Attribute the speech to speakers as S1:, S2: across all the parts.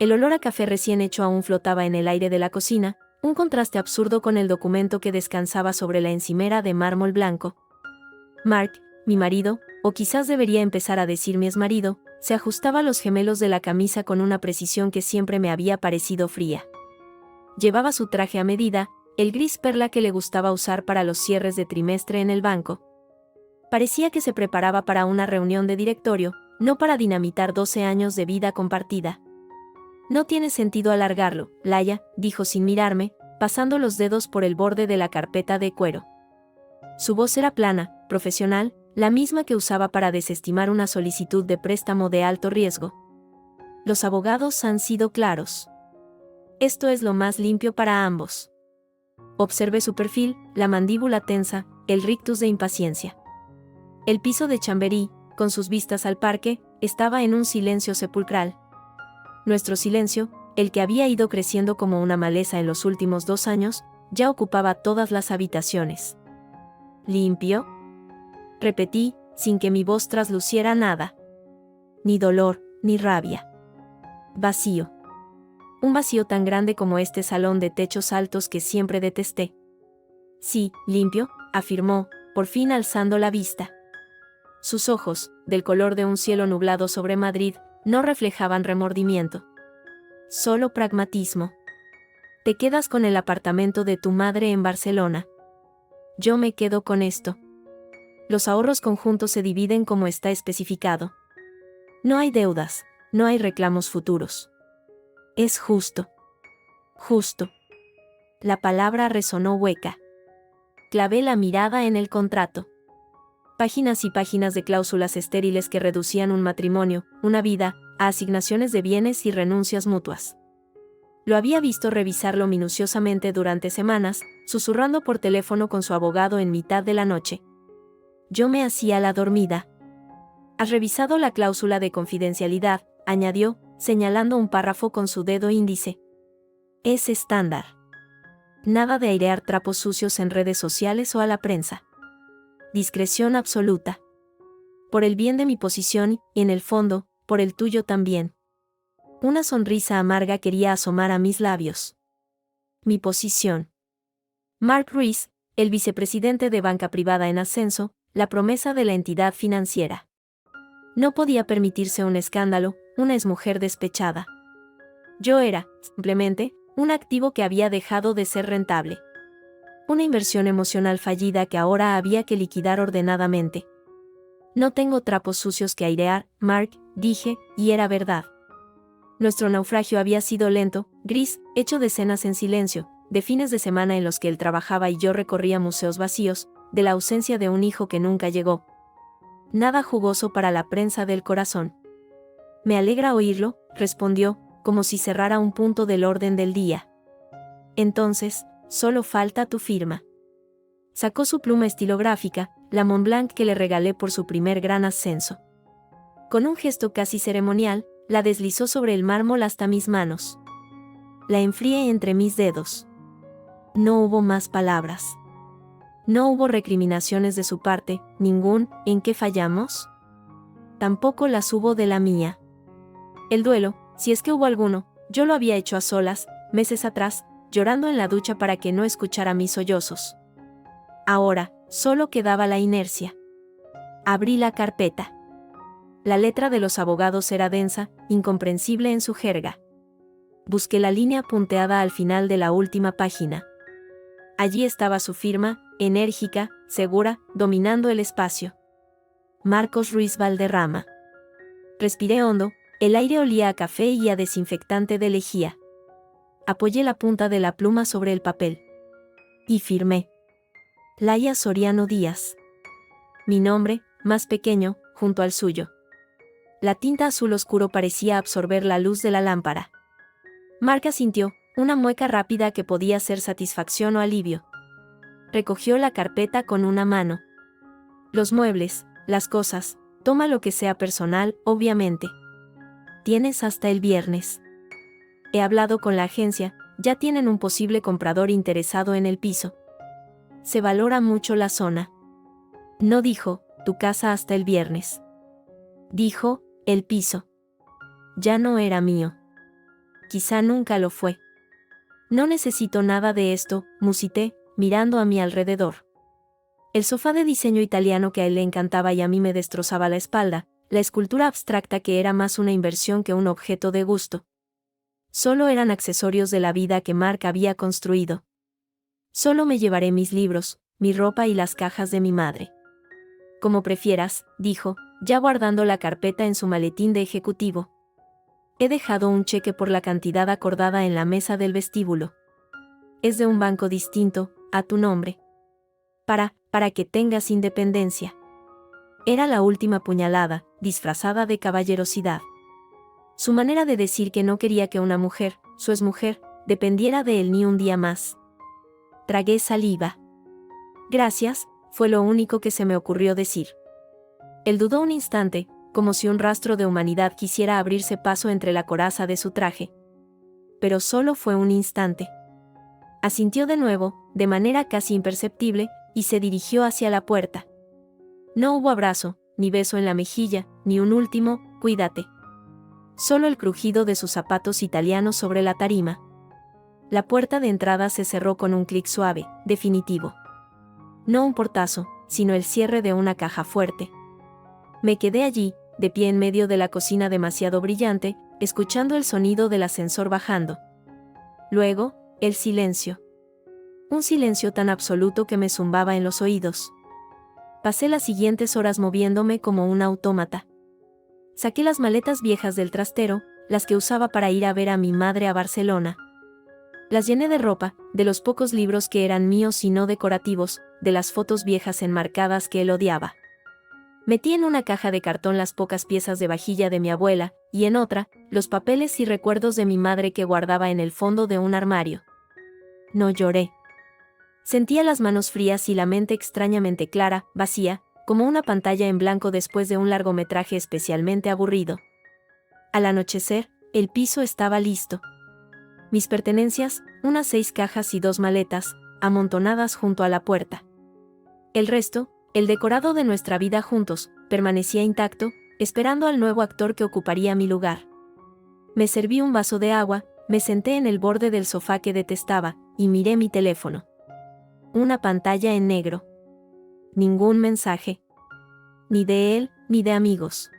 S1: El olor a café recién hecho aún flotaba en el aire de la cocina, un contraste absurdo con el documento que descansaba sobre la encimera de mármol blanco. Mark, mi marido, o quizás debería empezar a decir mi exmarido, se ajustaba los gemelos de la camisa con una precisión que siempre me había parecido fría. Llevaba su traje a medida, el gris perla que le gustaba usar para los cierres de trimestre en el banco. Parecía que se preparaba para una reunión de directorio, no para dinamitar 12 años de vida compartida. No tiene sentido alargarlo, Laia, dijo sin mirarme, pasando los dedos por el borde de la carpeta de cuero. Su voz era plana, profesional, la misma que usaba para desestimar una solicitud de préstamo de alto riesgo. Los abogados han sido claros. Esto es lo más limpio para ambos. Observé su perfil, la mandíbula tensa, el rictus de impaciencia. El piso de Chamberí, con sus vistas al parque, estaba en un silencio sepulcral. Nuestro silencio, el que había ido creciendo como una maleza en los últimos 2 años, ya ocupaba todas las habitaciones. ¿Limpio?, repetí, sin que mi voz trasluciera nada. Ni dolor, ni rabia. Vacío. Un vacío tan grande como este salón de techos altos que siempre detesté. Sí, limpio, afirmó, por fin alzando la vista. Sus ojos, del color de un cielo nublado sobre Madrid, no reflejaban remordimiento. Solo pragmatismo. Te quedas con el apartamento de tu madre en Barcelona. Yo me quedo con esto. Los ahorros conjuntos se dividen como está especificado. No hay deudas, no hay reclamos futuros. Es justo. Justo. La palabra resonó hueca. Clavé la mirada en el contrato. Páginas y páginas de cláusulas estériles que reducían un matrimonio, una vida, a asignaciones de bienes y renuncias mutuas. Lo había visto revisarlo minuciosamente durante semanas, susurrando por teléfono con su abogado en mitad de la noche. Yo me hacía la dormida. ¿Has revisado la cláusula de confidencialidad?, añadió, señalando un párrafo con su dedo índice. Es estándar. Nada de airear trapos sucios en redes sociales o a la prensa. Discreción absoluta. Por el bien de mi posición, y en el fondo, por el tuyo también. Una sonrisa amarga quería asomar a mis labios. Mi posición. Mark Ruiz, el vicepresidente de banca privada en ascenso, la promesa de la entidad financiera. No podía permitirse un escándalo, una exmujer despechada. Yo era, simplemente, un activo que había dejado de ser rentable. Una inversión emocional fallida que ahora había que liquidar ordenadamente. No tengo trapos sucios que airear, Mark, dije, y era verdad. Nuestro naufragio había sido lento, gris, hecho de cenas en silencio, de fines de semana en los que él trabajaba y yo recorría museos vacíos, de la ausencia de un hijo que nunca llegó. Nada jugoso para la prensa del corazón. Me alegra oírlo, respondió, como si cerrara un punto del orden del día. Entonces, solo falta tu firma. Sacó su pluma estilográfica, la Montblanc que le regalé por su primer gran ascenso. Con un gesto casi ceremonial, la deslizó sobre el mármol hasta mis manos. La enfrié entre mis dedos. No hubo más palabras. No hubo recriminaciones de su parte, ningún ¿en qué fallamos? Tampoco las hubo de la mía. El duelo, si es que hubo alguno, yo lo había hecho a solas, meses atrás, llorando en la ducha para que no escuchara mis sollozos. Ahora, solo quedaba la inercia. Abrí la carpeta. La letra de los abogados era densa, incomprensible en su jerga. Busqué la línea punteada al final de la última página. Allí estaba su firma, enérgica, segura, dominando el espacio. Marcos Ruiz Valderrama. Respiré hondo, el aire olía a café y a desinfectante de lejía. Apoyé la punta de la pluma sobre el papel. Y firmé. Laia Soriano Díaz. Mi nombre, más pequeño, junto al suyo. La tinta azul oscuro parecía absorber la luz de la lámpara. Mark asintió, una mueca rápida que podía ser satisfacción o alivio. Recogió la carpeta con una mano. Los muebles, las cosas, toma lo que sea personal, obviamente. Tienes hasta el viernes. He hablado con la agencia, ya tienen un posible comprador interesado en el piso. Se valora mucho la zona. No dijo, tu casa hasta el viernes. Dijo, el piso. Ya no era mío. quizá nunca lo fue. No necesito nada de esto, musité, mirando a mi alrededor. El sofá de diseño italiano que a él le encantaba y a mí me destrozaba la espalda, la escultura abstracta que era más una inversión que un objeto de gusto. Solo eran accesorios de la vida que Mark había construido. Solo me llevaré mis libros, mi ropa y las cajas de mi madre. Como prefieras, dijo, ya guardando la carpeta en su maletín de ejecutivo. He dejado un cheque por la cantidad acordada en la mesa del vestíbulo. Es de un banco distinto, a tu nombre. Para que tengas independencia. Era la última puñalada, disfrazada de caballerosidad. Su manera de decir que no quería que una mujer, su exmujer, dependiera de él ni un día más. Tragué saliva. Gracias, fue lo único que se me ocurrió decir. Él dudó un instante, como si un rastro de humanidad quisiera abrirse paso entre la coraza de su traje. Pero solo fue un instante. Asintió de nuevo, de manera casi imperceptible, y se dirigió hacia la puerta. No hubo abrazo, ni beso en la mejilla, ni un último, cuídate. Solo el crujido de sus zapatos italianos sobre la tarima. La puerta de entrada se cerró con un clic suave, definitivo. No un portazo, sino el cierre de una caja fuerte. Me quedé allí, de pie en medio de la cocina demasiado brillante, escuchando el sonido del ascensor bajando. Luego, el silencio. Un silencio tan absoluto que me zumbaba en los oídos. Pasé las siguientes horas moviéndome como un autómata. Saqué las maletas viejas del trastero, las que usaba para ir a ver a mi madre a Barcelona. Las llené de ropa, de los pocos libros que eran míos y no decorativos, de las fotos viejas enmarcadas que él odiaba. Metí en una caja de cartón las pocas piezas de vajilla de mi abuela, y en otra, los papeles y recuerdos de mi madre que guardaba en el fondo de un armario. No lloré. Sentía las manos frías y la mente extrañamente clara, vacía, como una pantalla en blanco después de un largometraje especialmente aburrido. Al anochecer, el piso estaba listo. Mis pertenencias, unas 6 cajas y 2 maletas, amontonadas junto a la puerta. El resto, el decorado de nuestra vida juntos, permanecía intacto, esperando al nuevo actor que ocuparía mi lugar. Me serví un vaso de agua, me senté en el borde del sofá que detestaba, y miré mi teléfono. Una pantalla en negro. Ningún mensaje. Ni de él, ni de amigos.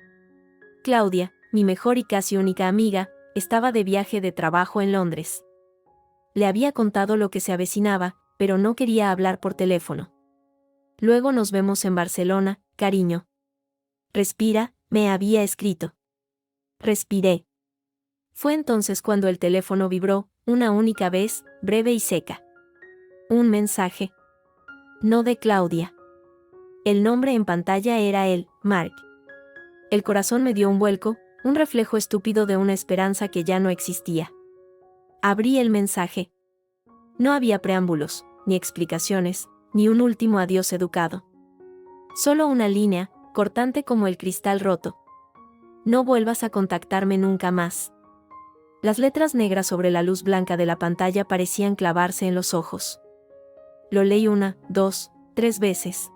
S1: Claudia, mi mejor y casi única amiga, estaba de viaje de trabajo en Londres. Le había contado lo que se avecinaba, pero no quería hablar por teléfono. Luego nos vemos en Barcelona, cariño. Respira, me había escrito. Respiré. Fue entonces cuando el teléfono vibró, una única vez, breve y seca. Un mensaje. No de Claudia. El nombre en pantalla era él, Mark. El corazón me dio un vuelco, un reflejo estúpido de una esperanza que ya no existía. Abrí el mensaje. No había preámbulos, ni explicaciones, ni un último adiós educado. Solo una línea, cortante como el cristal roto. No vuelvas a contactarme nunca más. Las letras negras sobre la luz blanca de la pantalla parecían clavarse en los ojos. Lo leí 1, 2, 3 veces.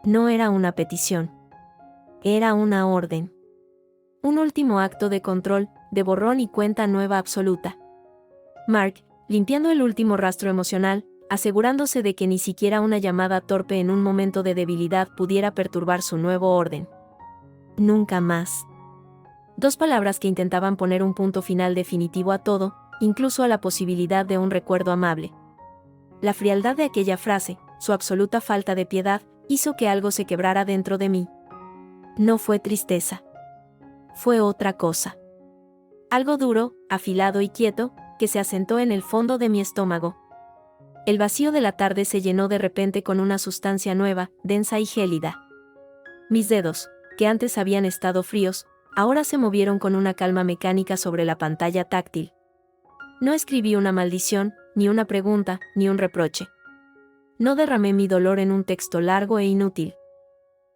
S1: No era una petición. Era una orden. Un último acto de control, de borrón y cuenta nueva absoluta. Mark, limpiando el último rastro emocional, asegurándose de que ni siquiera una llamada torpe en un momento de debilidad pudiera perturbar su nuevo orden. Nunca más. 2 palabras que intentaban poner un punto final definitivo a todo, incluso a la posibilidad de un recuerdo amable. La frialdad de aquella frase, su absoluta falta de piedad, hizo que algo se quebrara dentro de mí. No fue tristeza. Fue otra cosa. Algo duro, afilado y quieto, que se asentó en el fondo de mi estómago. El vacío de la tarde se llenó de repente con una sustancia nueva, densa y gélida. Mis dedos, que antes habían estado fríos, ahora se movieron con una calma mecánica sobre la pantalla táctil. No escribí una maldición, ni una pregunta, ni un reproche. No derramé mi dolor en un texto largo e inútil.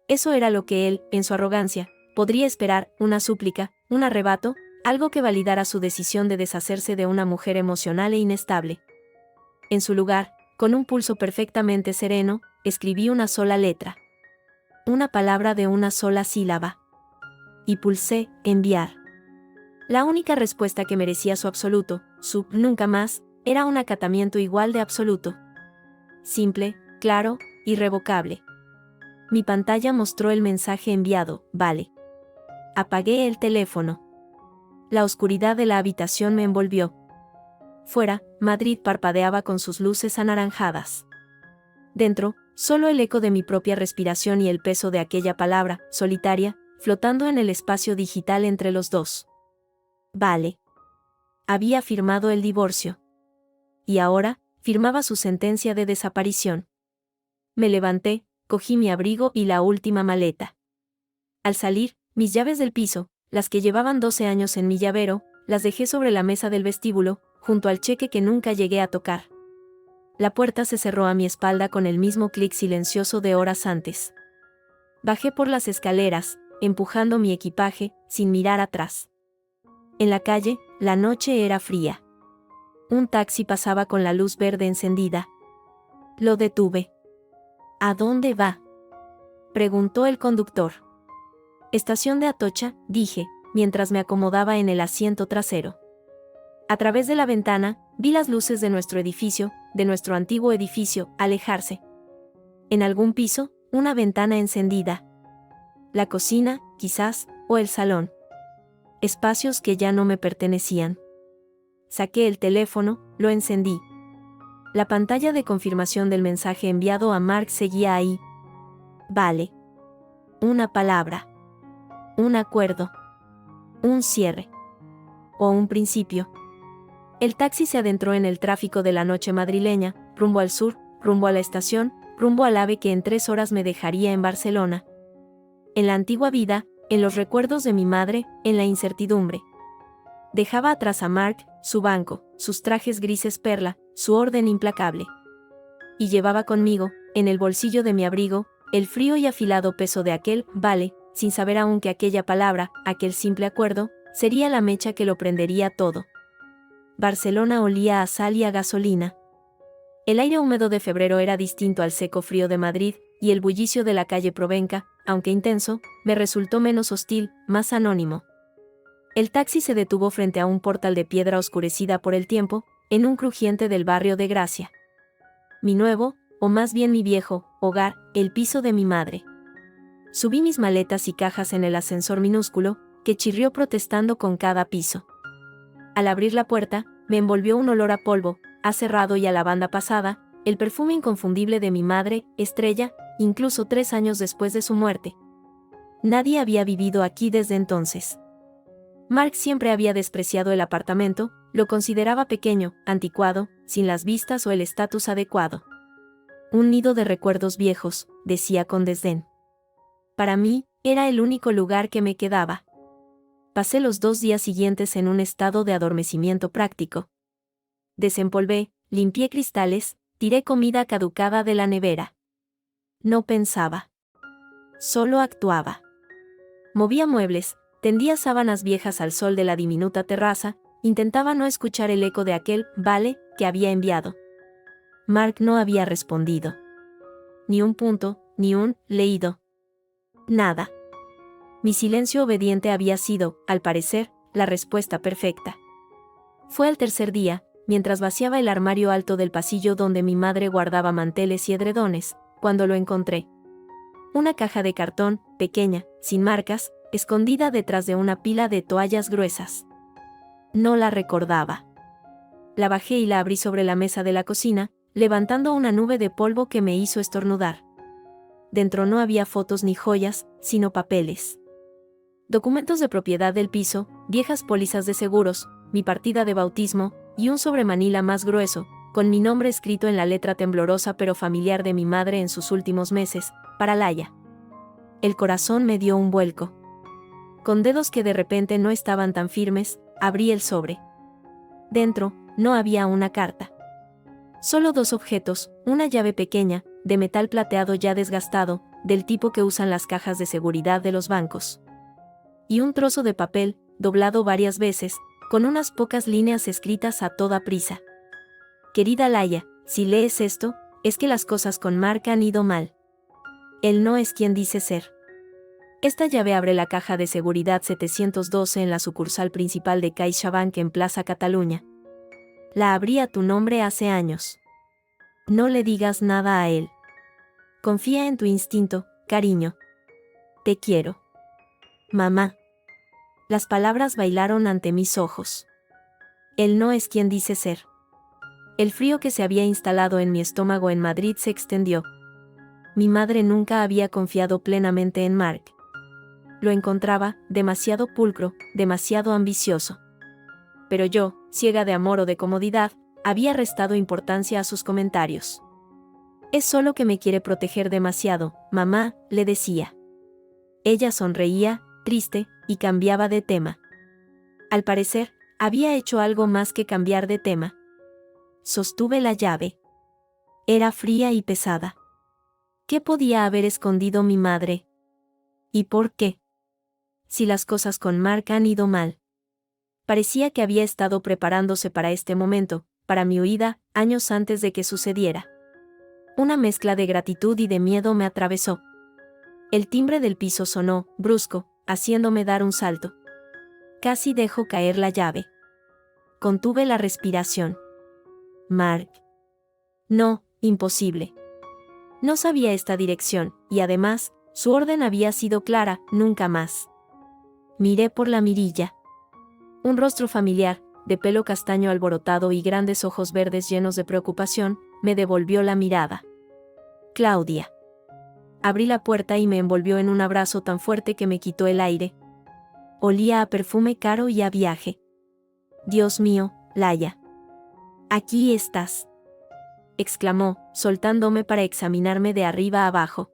S1: Eso era lo que él, en su arrogancia, podría esperar, una súplica, un arrebato, algo que validara su decisión de deshacerse de una mujer emocional e inestable. En su lugar, con un pulso perfectamente sereno, escribí una sola letra. Una palabra de una sola sílaba. Y pulsé, enviar. La única respuesta que merecía su absoluto, su nunca más, era un acatamiento igual de absoluto. Simple, claro, irrevocable. Mi pantalla mostró el mensaje enviado, vale. Apagué el teléfono. La oscuridad de la habitación me envolvió. Fuera, Madrid parpadeaba con sus luces anaranjadas. Dentro, solo el eco de mi propia respiración y el peso de aquella palabra, solitaria, flotando en el espacio digital entre los dos. Vale. Había firmado el divorcio. Y ahora, firmaba su sentencia de desaparición. Me levanté, cogí mi abrigo y la última maleta. Al salir, mis llaves del piso, las que llevaban 12 años en mi llavero, las dejé sobre la mesa del vestíbulo, junto al cheque que nunca llegué a tocar. La puerta se cerró a mi espalda con el mismo clic silencioso de horas antes. Bajé por las escaleras, empujando mi equipaje, sin mirar atrás. En la calle, la noche era fría. Un taxi pasaba con la luz verde encendida. Lo detuve. ¿A dónde va?, preguntó el conductor. Estación de Atocha, dije, mientras me acomodaba en el asiento trasero. A través de la ventana, vi las luces de nuestro edificio, de nuestro antiguo edificio, alejarse. En algún piso, una ventana encendida. La cocina, quizás, o el salón. Espacios que ya no me pertenecían. Saqué el teléfono, lo encendí. La pantalla de confirmación del mensaje enviado a Mark seguía ahí. Vale. Una palabra. Un acuerdo. Un cierre. O un principio. El taxi se adentró en el tráfico de la noche madrileña, rumbo al sur, rumbo a la estación, rumbo al AVE que en 3 horas me dejaría en Barcelona. En la antigua vida, en los recuerdos de mi madre, en la incertidumbre. Dejaba atrás a Mark, su banco, sus trajes grises perla, su orden implacable. Y llevaba conmigo, en el bolsillo de mi abrigo, el frío y afilado peso de aquel vale, sin saber aún que aquella palabra, aquel simple acuerdo, sería la mecha que lo prendería todo. Barcelona olía a sal y a gasolina. El aire húmedo de febrero era distinto al seco frío de Madrid, y el bullicio de la calle Provenca, aunque intenso, me resultó menos hostil, más anónimo. El taxi se detuvo frente a un portal de piedra oscurecida por el tiempo, en un crujiente del barrio de Gracia. Mi nuevo, o más bien mi viejo, hogar, el piso de mi madre. Subí mis maletas y cajas en el ascensor minúsculo, que chirrió protestando con cada piso. Al abrir la puerta, me envolvió un olor a polvo, a cerrado y a lavanda pasada, el perfume inconfundible de mi madre, Estrella, incluso 3 años después de su muerte. Nadie había vivido aquí desde entonces. Mark siempre había despreciado el apartamento, lo consideraba pequeño, anticuado, sin las vistas o el estatus adecuado. Un nido de recuerdos viejos, decía con desdén. Para mí, era el único lugar que me quedaba. Pasé los 2 días siguientes en un estado de adormecimiento práctico. Desempolvé, limpié cristales, tiré comida caducada de la nevera. No pensaba. Solo actuaba. Movía muebles, tendía sábanas viejas al sol de la diminuta terraza, intentaba no escuchar el eco de aquel vale que había enviado. Mark no había respondido. Ni un punto, ni un leído. Nada. Mi silencio obediente había sido, al parecer, la respuesta perfecta. Fue al tercer día, mientras vaciaba el armario alto del pasillo donde mi madre guardaba manteles y edredones, cuando lo encontré. Una caja de cartón, pequeña, sin marcas, escondida detrás de una pila de toallas gruesas. No la recordaba. La bajé y la abrí sobre la mesa de la cocina, levantando una nube de polvo que me hizo estornudar. Dentro no había fotos ni joyas, sino papeles. Documentos de propiedad del piso, viejas pólizas de seguros, mi partida de bautismo, y un sobremanila más grueso, con mi nombre escrito en la letra temblorosa pero familiar de mi madre en sus últimos meses, para Laia. El corazón me dio un vuelco. Con dedos que de repente no estaban tan firmes, abrí el sobre. Dentro, no había una carta. Solo 2 objetos, una llave pequeña, de metal plateado ya desgastado, del tipo que usan las cajas de seguridad de los bancos. Y un trozo de papel, doblado varias veces, con unas pocas líneas escritas a toda prisa. Querida Laia, si lees esto, es que las cosas con Mark han ido mal. Él no es quien dice ser. Esta llave abre la caja de seguridad 712 en la sucursal principal de CaixaBank en Plaza Cataluña. La abrí a tu nombre hace años. No le digas nada a él. Confía en tu instinto, cariño. Te quiero. Mamá. Las palabras bailaron ante mis ojos. Él no es quien dice ser. El frío que se había instalado en mi estómago en Madrid se extendió. Mi madre nunca había confiado plenamente en Mark. Lo encontraba demasiado pulcro, demasiado ambicioso. Pero yo, ciega de amor o de comodidad, había restado importancia a sus comentarios. Es solo que me quiere proteger demasiado, mamá, le decía. Ella sonreía, triste, y cambiaba de tema. Al parecer, había hecho algo más que cambiar de tema. Sostuve la llave. Era fría y pesada. ¿Qué podía haber escondido mi madre? ¿Y por qué? Si las cosas con Mark han ido mal. Parecía que había estado preparándose para este momento, para mi huida, años antes de que sucediera. Una mezcla de gratitud y de miedo me atravesó. El timbre del piso sonó, brusco, haciéndome dar un salto. Casi dejo caer la llave. Contuve la respiración. Mark. No, imposible. No sabía esta dirección, y además, su orden había sido clara, nunca más. Miré por la mirilla. Un rostro familiar, de pelo castaño alborotado y grandes ojos verdes llenos de preocupación, me devolvió la mirada. Claudia. Abrí la puerta y me envolvió en un abrazo tan fuerte que me quitó el aire. Olía a perfume caro y a viaje. Dios mío, Laia. Aquí estás. Exclamó, soltándome para examinarme de arriba a abajo.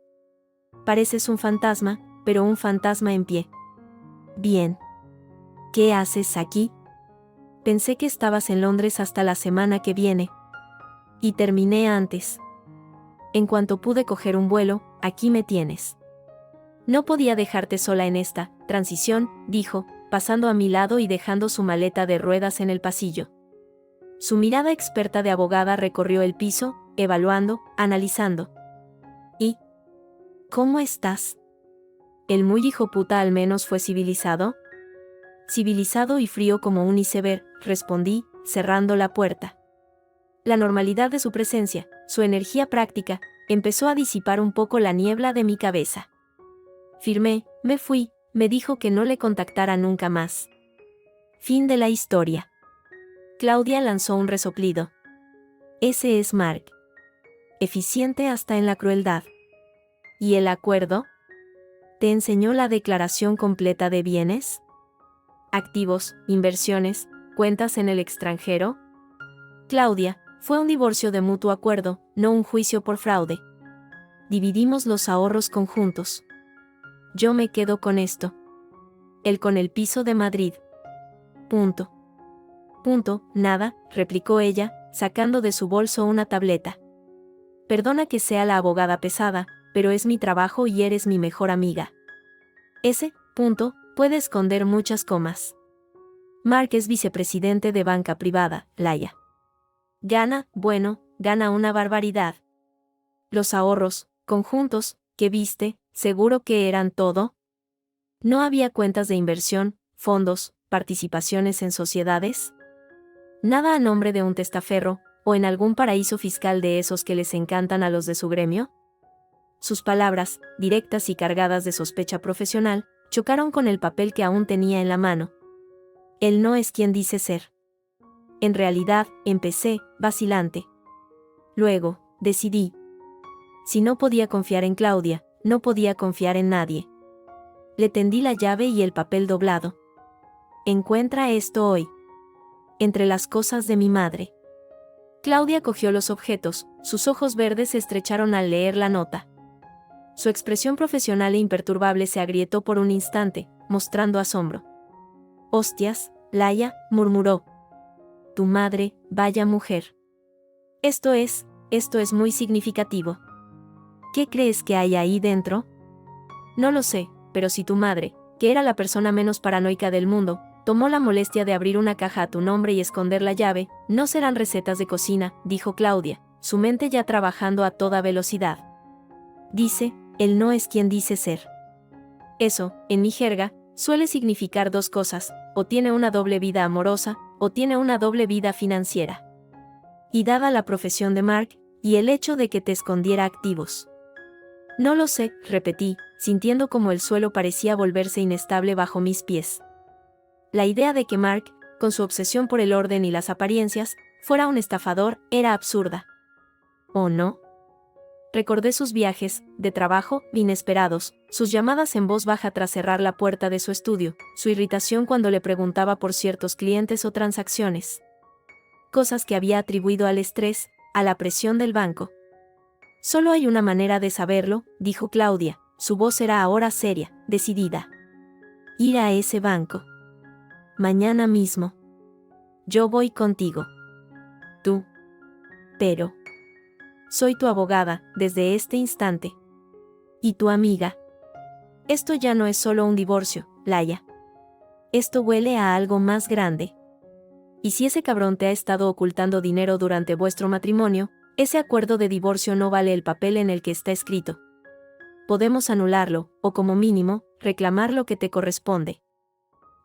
S1: Pareces un fantasma, pero un fantasma en pie. Bien. ¿Qué haces aquí? Pensé que estabas en Londres hasta la semana que viene. Y terminé antes. En cuanto pude coger un vuelo, aquí me tienes. No podía dejarte sola en esta transición, dijo, pasando a mi lado y dejando su maleta de ruedas en el pasillo. Su mirada experta de abogada recorrió el piso, evaluando, analizando. ¿Y? ¿Cómo estás? ¿El muy hijoputa al menos fue civilizado? Civilizado y frío como un iceberg, respondí, cerrando la puerta. La normalidad de su presencia, su energía práctica, empezó a disipar un poco la niebla de mi cabeza. Firmé, me fui, me dijo que no le contactara nunca más. Fin de la historia. Claudia lanzó un resoplido. Ese es Mark. Eficiente hasta en la crueldad. ¿Y el acuerdo? ¿Te enseñó la declaración completa de bienes? Activos, inversiones, cuentas en el extranjero. Claudia, fue un divorcio de mutuo acuerdo, no un juicio por fraude. Dividimos los ahorros conjuntos. Yo me quedo con esto. Él con el piso de Madrid. Punto. Nada, replicó ella, sacando de su bolso una tableta. Perdona que sea la abogada pesada, pero es mi trabajo y eres mi mejor amiga. Ese, puede esconder muchas comas. Mark es vicepresidente de banca privada, Laia. Gana una barbaridad. Los ahorros, conjuntos, que viste, seguro que eran todo. ¿No había cuentas de inversión, fondos, participaciones en sociedades? ¿Nada a nombre de un testaferro, o en algún paraíso fiscal de esos que les encantan a los de su gremio? Sus palabras, directas y cargadas de sospecha profesional, chocaron con el papel que aún tenía en la mano. Él no es quien dice ser. En realidad, empecé, vacilante. Luego, decidí. Si no podía confiar en Claudia, no podía confiar en nadie. Le tendí la llave y el papel doblado. Encuentra esto hoy. Entre las cosas de mi madre. Claudia cogió los objetos, sus ojos verdes se estrecharon al leer la nota. Su expresión profesional e imperturbable se agrietó por un instante, mostrando asombro. Hostias, Laia, murmuró. Tu madre, vaya mujer. Esto es muy significativo. ¿Qué crees que hay ahí dentro? No lo sé, pero si tu madre, que era la persona menos paranoica del mundo, tomó la molestia de abrir una caja a tu nombre y esconder la llave, no serán recetas de cocina, dijo Claudia, su mente ya trabajando a toda velocidad. Dice, él no es quien dice ser. Eso, en mi jerga, suele significar dos cosas: o tiene una doble vida amorosa, o tiene una doble vida financiera. Y dada la profesión de Mark, y el hecho de que te escondiera activos. No lo sé, repetí, sintiendo como el suelo parecía volverse inestable bajo mis pies. La idea de que Mark, con su obsesión por el orden y las apariencias, fuera un estafador, era absurda. ¿O no? Recordé sus viajes, de trabajo, inesperados, sus llamadas en voz baja tras cerrar la puerta de su estudio, su irritación cuando le preguntaba por ciertos clientes o transacciones. Cosas que había atribuido al estrés, a la presión del banco. Solo hay una manera de saberlo, dijo Claudia, su voz era ahora seria, decidida. Ir a ese banco. Mañana mismo. Yo voy contigo. Tú. Pero. Soy tu abogada, desde este instante. Y tu amiga. Esto ya no es solo un divorcio, Laia. Esto huele a algo más grande. Y si ese cabrón te ha estado ocultando dinero durante vuestro matrimonio, ese acuerdo de divorcio no vale el papel en el que está escrito. Podemos anularlo, o como mínimo, reclamar lo que te corresponde.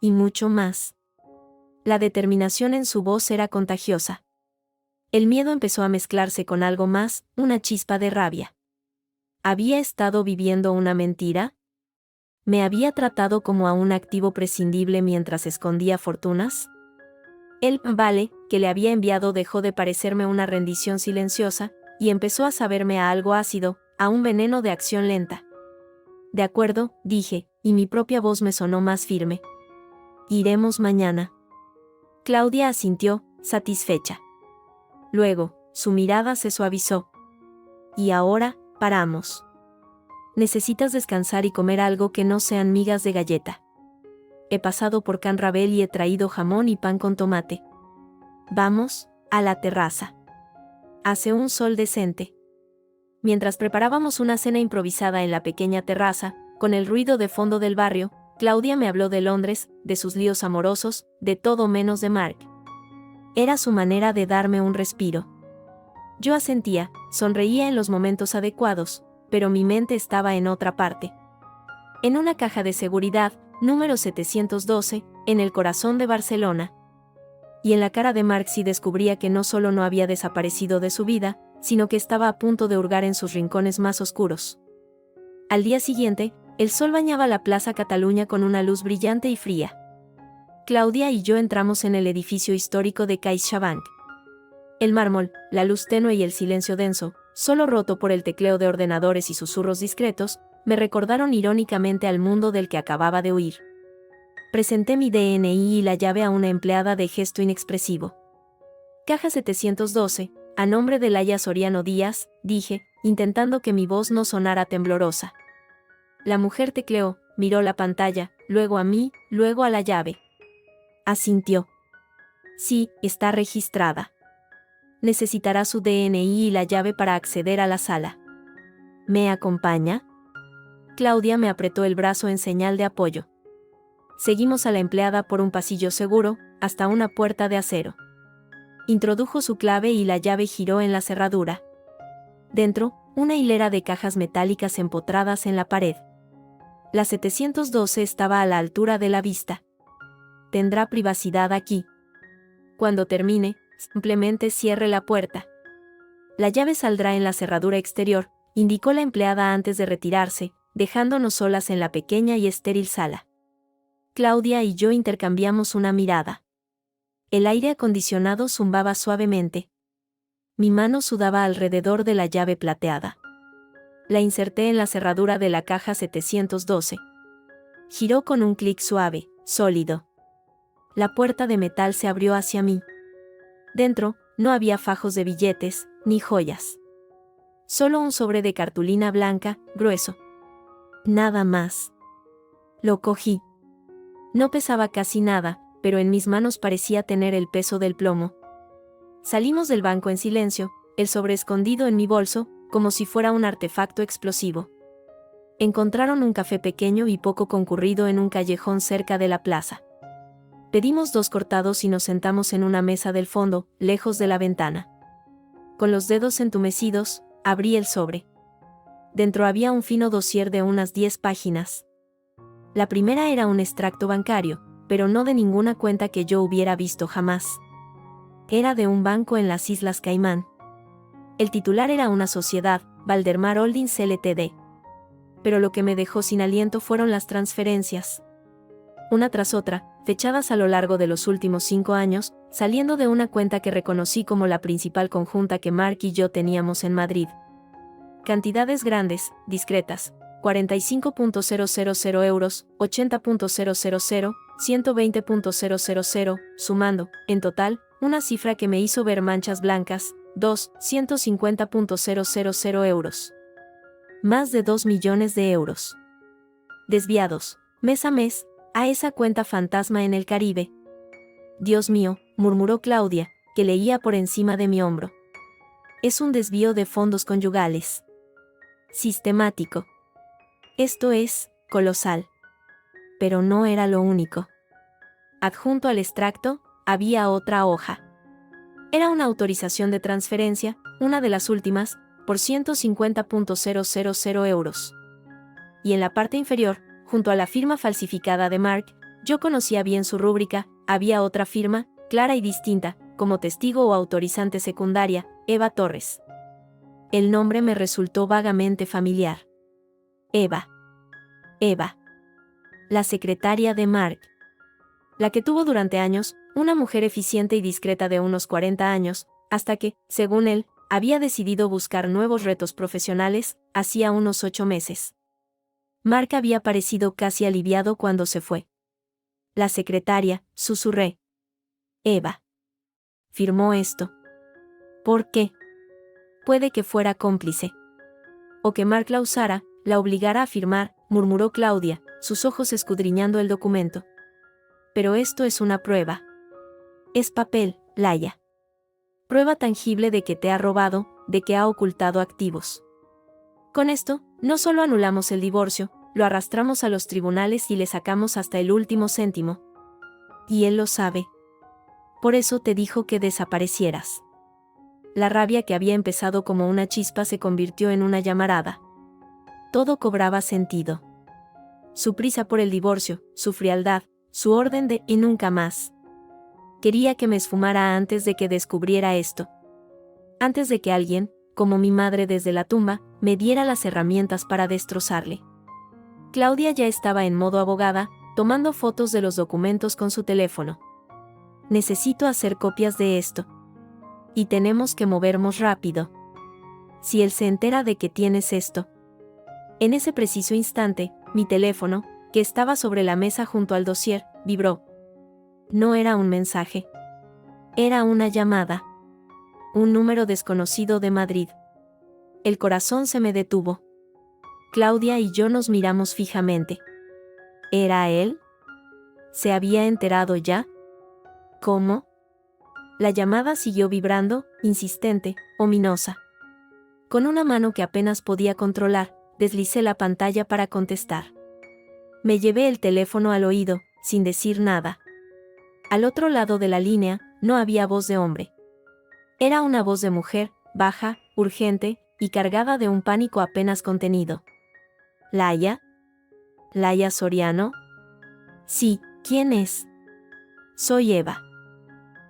S1: Y mucho más. La determinación en su voz era contagiosa. El miedo empezó a mezclarse con algo más, una chispa de rabia. ¿Había estado viviendo una mentira? ¿Me había tratado como a un activo prescindible mientras escondía fortunas? El vale que le había enviado dejó de parecerme una rendición silenciosa, y empezó a saberme a algo ácido, a un veneno de acción lenta. De acuerdo, dije, y mi propia voz me sonó más firme. Iremos mañana. Claudia asintió, satisfecha. Luego, su mirada se suavizó. Y ahora, paramos. Necesitas descansar y comer algo que no sean migas de galleta. He pasado por Can Rabel y he traído jamón y pan con tomate. Vamos, a la terraza. Hace un sol decente. Mientras preparábamos una cena improvisada en la pequeña terraza, con el ruido de fondo del barrio, Claudia me habló de Londres, de sus líos amorosos, de todo menos de Mark. Era su manera de darme un respiro. Yo asentía, sonreía en los momentos adecuados, pero mi mente estaba en otra parte. En una caja de seguridad, número 712, en el corazón de Barcelona. Y en la cara de Mark sí descubría que no solo no había desaparecido de su vida, sino que estaba a punto de hurgar en sus rincones más oscuros. Al día siguiente, el sol bañaba la Plaza Cataluña con una luz brillante y fría. Claudia y yo entramos en el edificio histórico de CaixaBank. El mármol, la luz tenue y el silencio denso, solo roto por el tecleo de ordenadores y susurros discretos, me recordaron irónicamente al mundo del que acababa de huir. Presenté mi DNI y la llave a una empleada de gesto inexpresivo. Caja 712, a nombre de Laia Soriano Díaz, dije, intentando que mi voz no sonara temblorosa. La mujer tecleó, miró la pantalla, luego a mí, luego a la llave. Asintió. Sí, está registrada. Necesitará su DNI y la llave para acceder a la sala. ¿Me acompaña? Claudia me apretó el brazo en señal de apoyo. Seguimos a la empleada por un pasillo seguro, hasta una puerta de acero. Introdujo su clave y la llave giró en la cerradura. Dentro, una hilera de cajas metálicas empotradas en la pared. La 712 estaba a la altura de la vista. Tendrá privacidad aquí. Cuando termine, simplemente cierre la puerta. La llave saldrá en la cerradura exterior, indicó la empleada antes de retirarse, dejándonos solas en la pequeña y estéril sala. Claudia y yo intercambiamos una mirada. El aire acondicionado zumbaba suavemente. Mi mano sudaba alrededor de la llave plateada. La inserté en la cerradura de la caja 712. Giró con un clic suave, sólido. La puerta de metal se abrió hacia mí. Dentro, no había fajos de billetes, ni joyas. Solo un sobre de cartulina blanca, grueso. Nada más. Lo cogí. No pesaba casi nada, pero en mis manos parecía tener el peso del plomo. Salimos del banco en silencio, el sobre escondido en mi bolso, como si fuera un artefacto explosivo. Encontraron un café pequeño y poco concurrido en un callejón cerca de la plaza. Pedimos 2 cortados y nos sentamos en una mesa del fondo, lejos de la ventana. Con los dedos entumecidos, abrí el sobre. Dentro había un fino dossier de unas 10 páginas. La primera era un extracto bancario, pero no de ninguna cuenta que yo hubiera visto jamás. Era de un banco en las Islas Caimán. El titular era una sociedad, Valdemar Holdings Ltd. Pero lo que me dejó sin aliento fueron las transferencias. Una tras otra, fechadas a lo largo de los últimos 5 años, saliendo de una cuenta que reconocí como la principal conjunta que Mark y yo teníamos en Madrid. Cantidades grandes, discretas, 45.000 euros, 80.000, 120.000, sumando, en total, una cifra que me hizo ver manchas blancas, 150.000 euros. Más de 2 millones de euros. Desviados, mes a mes, a esa cuenta fantasma en el Caribe. Dios mío, murmuró Claudia, que leía por encima de mi hombro. Es un desvío de fondos conyugales. Sistemático. Esto es, colosal. Pero no era lo único. Adjunto al extracto, había otra hoja. Era una autorización de transferencia, una de las últimas, por 150.000 euros. Y en la parte inferior, junto a la firma falsificada de Mark, yo conocía bien su rúbrica, había otra firma, clara y distinta, como testigo o autorizante secundaria, Eva Torres. El nombre me resultó vagamente familiar. Eva. Eva. La secretaria de Mark. La que tuvo durante años, una mujer eficiente y discreta de unos 40 años, hasta que, según él, había decidido buscar nuevos retos profesionales, hacía unos 8 meses. Mark había parecido casi aliviado cuando se fue. La secretaria, susurré. Eva. Firmó esto. ¿Por qué? Puede que fuera cómplice. O que Mark la usara, la obligara a firmar, murmuró Claudia, sus ojos escudriñando el documento. Pero esto es una prueba. Es papel, Laia. Prueba tangible de que te ha robado, de que ha ocultado activos. Con esto, no solo anulamos el divorcio, lo arrastramos a los tribunales y le sacamos hasta el último céntimo. Y él lo sabe. Por eso te dijo que desaparecieras. La rabia que había empezado como una chispa se convirtió en una llamarada. Todo cobraba sentido. Su prisa por el divorcio, su frialdad, su orden de y nunca más. Quería que me esfumara antes de que descubriera esto. Antes de que alguien, como mi madre desde la tumba, me diera las herramientas para destrozarle. Claudia ya estaba en modo abogada, tomando fotos de los documentos con su teléfono. Necesito hacer copias de esto. Y tenemos que movernos rápido. Si él se entera de que tienes esto. En ese preciso instante, mi teléfono, que estaba sobre la mesa junto al dossier, vibró. No era un mensaje. Era una llamada. Un número desconocido de Madrid. El corazón se me detuvo. Claudia y yo nos miramos fijamente. ¿Era él? ¿Se había enterado ya? ¿Cómo? La llamada siguió vibrando, insistente, ominosa. Con una mano que apenas podía controlar, deslicé la pantalla para contestar. Me llevé el teléfono al oído, sin decir nada. Al otro lado de la línea, no había voz de hombre. Era una voz de mujer, baja, urgente, y cargada de un pánico apenas contenido. ¿Laia? ¿Laia Soriano? Sí, ¿quién es? Soy Eva.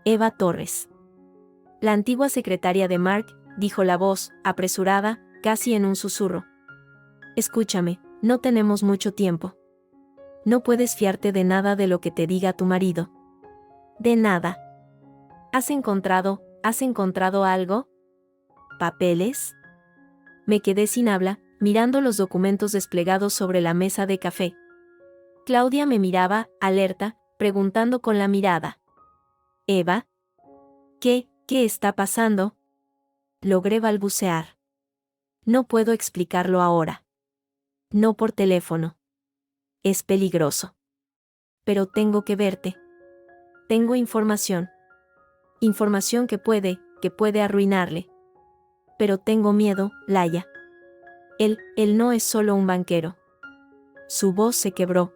S1: Eva Torres. La antigua secretaria de Mark, dijo la voz, apresurada, casi en un susurro. Escúchame, no tenemos mucho tiempo. No puedes fiarte de nada de lo que te diga tu marido. De nada. ¿Has encontrado algo? ¿Papeles? Me quedé sin habla, mirando los documentos desplegados sobre la mesa de café. Claudia me miraba, alerta, preguntando con la mirada. Eva. ¿Qué está pasando? Logré balbucear. No puedo explicarlo ahora. No por teléfono. Es peligroso. Pero tengo que verte. Tengo información. Información que puede arruinarle. Pero tengo miedo, Laia. Él no es solo un banquero. Su voz se quebró.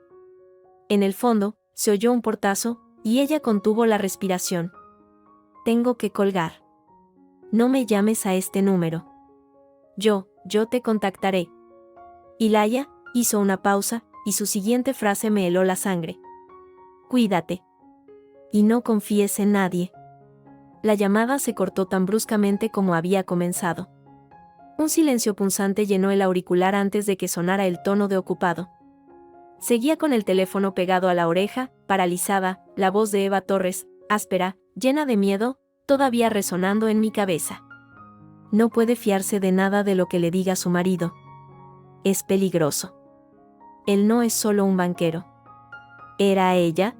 S1: En el fondo, se oyó un portazo, y ella contuvo la respiración. Tengo que colgar. No me llames a este número. Yo te contactaré. Y Laia hizo una pausa, y su siguiente frase me heló la sangre. Cuídate. Y no confíes en nadie. La llamada se cortó tan bruscamente como había comenzado. Un silencio punzante llenó el auricular antes de que sonara el tono de ocupado. Seguía con el teléfono pegado a la oreja, paralizada, la voz de Eva Torres, áspera, llena de miedo, todavía resonando en mi cabeza. No puede fiarse de nada de lo que le diga su marido. Es peligroso. Él no es solo un banquero. ¿Era ella?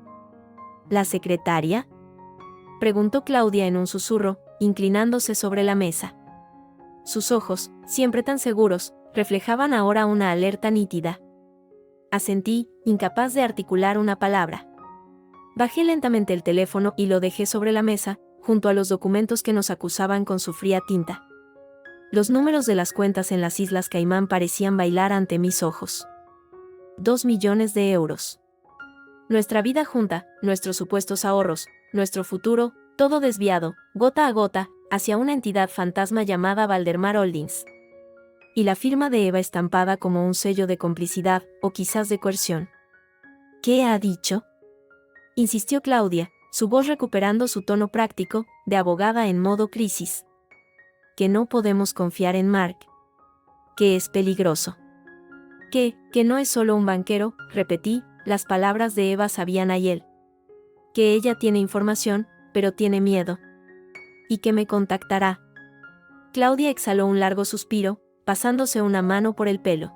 S1: ¿La secretaria? Preguntó Claudia en un susurro, inclinándose sobre la mesa. Sus ojos, siempre tan seguros, reflejaban ahora una alerta nítida. Asentí, incapaz de articular una palabra. Bajé lentamente el teléfono y lo dejé sobre la mesa, junto a los documentos que nos acusaban con su fría tinta. Los números de las cuentas en las Islas Caimán parecían bailar ante mis ojos. 2 millones de euros. Nuestra vida junta, nuestros supuestos ahorros, nuestro futuro, todo desviado, gota a gota, hacia una entidad fantasma llamada Valdemar Holdings. Y la firma de Eva estampada como un sello de complicidad, o quizás de coerción. ¿Qué ha dicho?, insistió Claudia, su voz recuperando su tono práctico, de abogada en modo crisis. Que no podemos confiar en Mark. Que es peligroso. Que no es solo un banquero, repetí, las palabras de Eva sabían a él. Que ella tiene información, pero tiene miedo. Y que me contactará. Claudia exhaló un largo suspiro, pasándose una mano por el pelo.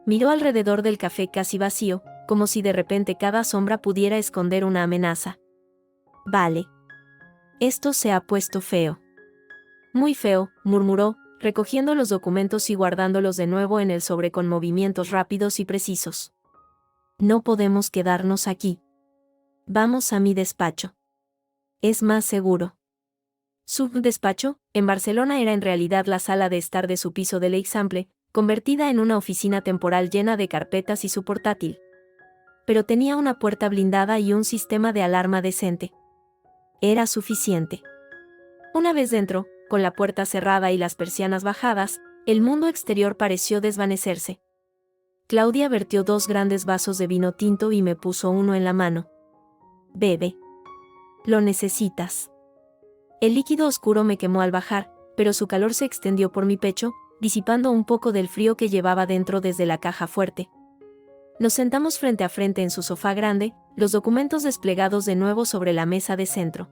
S1: Miró alrededor del café casi vacío, como si de repente cada sombra pudiera esconder una amenaza. Vale. Esto se ha puesto feo. Muy feo, murmuró, recogiendo los documentos y guardándolos de nuevo en el sobre con movimientos rápidos y precisos. No podemos quedarnos aquí. Vamos a mi despacho. Es más seguro. Su despacho, en Barcelona, era en realidad la sala de estar de su piso de l'Eixample, convertida en una oficina temporal llena de carpetas y su portátil. Pero tenía una puerta blindada y un sistema de alarma decente. Era suficiente. Una vez dentro, con la puerta cerrada y las persianas bajadas, el mundo exterior pareció desvanecerse. Claudia vertió 2 grandes vasos de vino tinto y me puso uno en la mano. Bebe. Lo necesitas. El líquido oscuro me quemó al bajar, pero su calor se extendió por mi pecho, disipando un poco del frío que llevaba dentro desde la caja fuerte. Nos sentamos frente a frente en su sofá grande, los documentos desplegados de nuevo sobre la mesa de centro.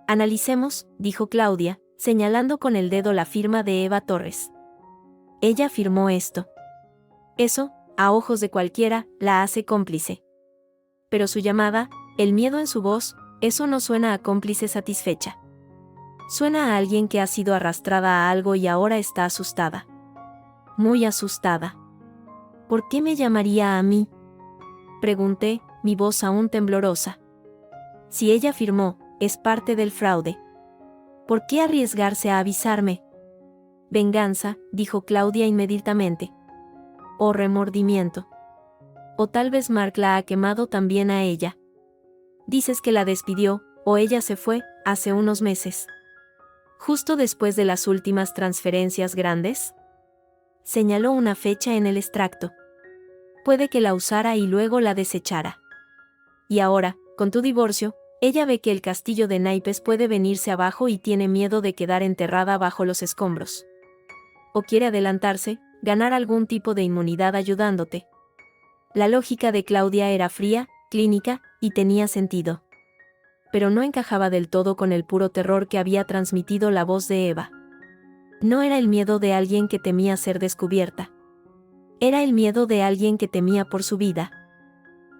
S1: Analicemos, dijo Claudia, señalando con el dedo la firma de Eva Torres. Ella firmó esto. Eso, a ojos de cualquiera, la hace cómplice. Pero su llamada, el miedo en su voz, eso no suena a cómplice satisfecha. Suena a alguien que ha sido arrastrada a algo y ahora está asustada. Muy asustada. ¿Por qué me llamaría a mí?, pregunté, mi voz aún temblorosa. Si ella firmó, es parte del fraude. ¿Por qué arriesgarse a avisarme? Venganza, dijo Claudia inmediatamente. O remordimiento. O tal vez Mark la ha quemado también a ella. Dices que la despidió, o ella se fue, hace unos meses. Justo después de las últimas transferencias grandes. Señaló una fecha en el extracto. Puede que la usara y luego la desechara. Y ahora, con tu divorcio, ella ve que el castillo de naipes puede venirse abajo y tiene miedo de quedar enterrada bajo los escombros. O quiere adelantarse, ganar algún tipo de inmunidad ayudándote. La lógica de Claudia era fría, clínica, y tenía sentido. Pero no encajaba del todo con el puro terror que había transmitido la voz de Eva. No era el miedo de alguien que temía ser descubierta. Era el miedo de alguien que temía por su vida.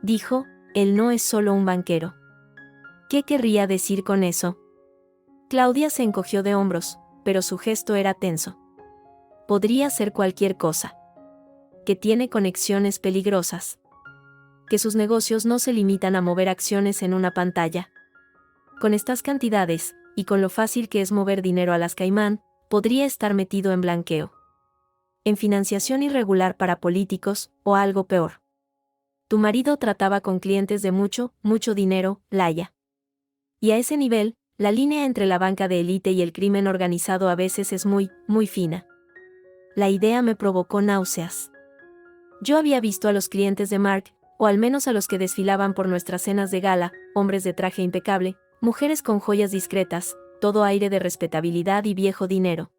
S1: Dijo, él no es solo un banquero. ¿Qué querría decir con eso? Claudia se encogió de hombros, pero su gesto era tenso. Podría ser cualquier cosa. Que tiene conexiones peligrosas. Que sus negocios no se limitan a mover acciones en una pantalla. Con estas cantidades, y con lo fácil que es mover dinero a las Caimán, podría estar metido en blanqueo. En financiación irregular para políticos, o algo peor. Tu marido trataba con clientes de mucho dinero, Laia. Y a ese nivel, la línea entre la banca de élite y el crimen organizado a veces es muy fina. La idea me provocó náuseas. Yo había visto a los clientes de Mark, o al menos a los que desfilaban por nuestras cenas de gala, hombres de traje impecable, mujeres con joyas discretas, todo aire de respetabilidad y viejo dinero.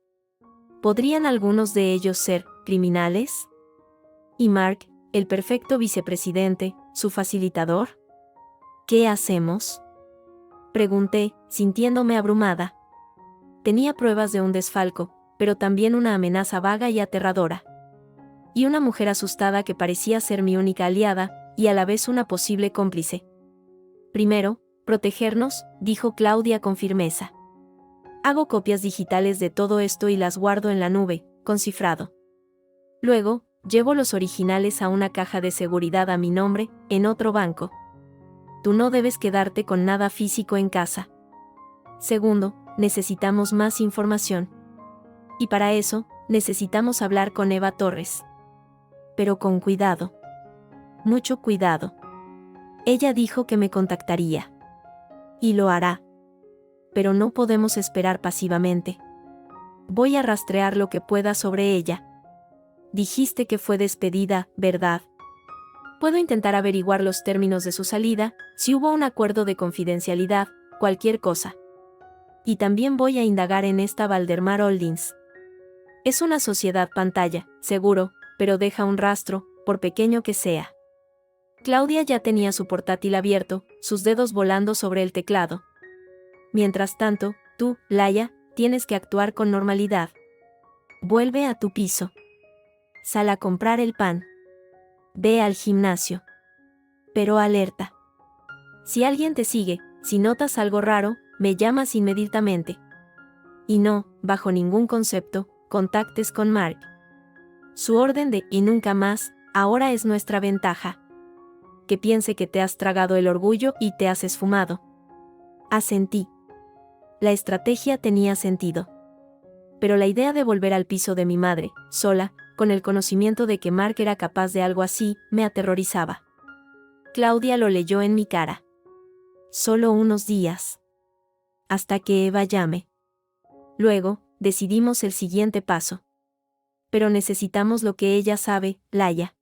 S1: ¿Podrían algunos de ellos ser criminales? ¿Y Mark, el perfecto vicepresidente, su facilitador? ¿Qué hacemos?, pregunté, sintiéndome abrumada. Tenía pruebas de un desfalco, pero también una amenaza vaga y aterradora. Y una mujer asustada que parecía ser mi única aliada, y a la vez una posible cómplice. Primero, protegernos, dijo Claudia con firmeza. Hago copias digitales de todo esto y las guardo en la nube, con cifrado. Luego, llevo los originales a una caja de seguridad a mi nombre, en otro banco. Tú no debes quedarte con nada físico en casa. Segundo, necesitamos más información. Y para eso, necesitamos hablar con Eva Torres. Pero con cuidado. Mucho cuidado. Ella dijo que me contactaría. Y lo hará. Pero no podemos esperar pasivamente. Voy a rastrear lo que pueda sobre ella. Dijiste que fue despedida, ¿verdad? Puedo intentar averiguar los términos de su salida, si hubo un acuerdo de confidencialidad, cualquier cosa. Y también voy a indagar en esta Valdemar Holdings. Es una sociedad pantalla, seguro, pero deja un rastro, por pequeño que sea. Claudia ya tenía su portátil abierto, sus dedos volando sobre el teclado. Mientras tanto, tú, Laia, tienes que actuar con normalidad. Vuelve a tu piso. Sal a comprar el pan. Ve al gimnasio. Pero alerta. Si alguien te sigue, si notas algo raro, me llamas inmediatamente. Y no, bajo ningún concepto, contactes con Mark. Su orden de "y nunca más" ahora es nuestra ventaja. Que piense que te has tragado el orgullo y te has esfumado. Asentí. La estrategia tenía sentido. Pero la idea de volver al piso de mi madre, sola, con el conocimiento de que Mark era capaz de algo así, me aterrorizaba. Claudia lo leyó en mi cara. Solo unos días. Hasta que Eva llame. Luego, decidimos el siguiente paso. Pero necesitamos lo que ella sabe, Laia.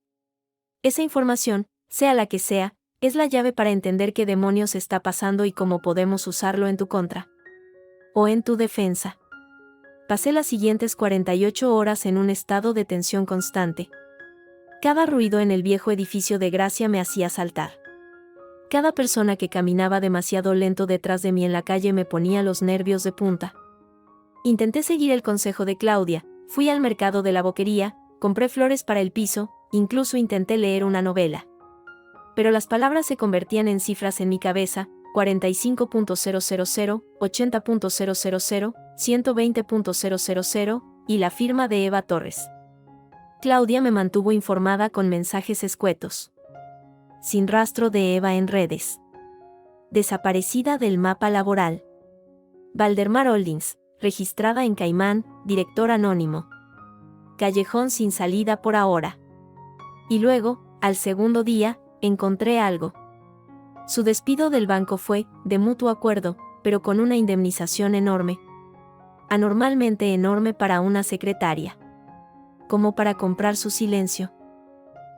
S1: Esa información, sea la que sea, es la llave para entender qué demonios está pasando y cómo podemos usarlo en tu contra. O en tu defensa. Pasé las siguientes 48 horas en un estado de tensión constante. Cada ruido en el viejo edificio de Gracia me hacía saltar. Cada persona que caminaba demasiado lento detrás de mí en la calle me ponía los nervios de punta. Intenté seguir el consejo de Claudia, fui al mercado de la boquería, compré flores para el piso, incluso intenté leer una novela. Pero las palabras se convertían en cifras en mi cabeza: 45.000, 80.000, 120.000, y la firma de Eva Torres. Claudia me mantuvo informada con mensajes escuetos. Sin rastro de Eva en redes. Desaparecida del mapa laboral. Valdemar Holdings, registrada en Caimán, director anónimo. Callejón sin salida por ahora. Y luego, al segundo día, encontré algo. Su despido del banco fue, de mutuo acuerdo, pero con una indemnización enorme. Anormalmente enorme para una secretaria. Como para comprar su silencio.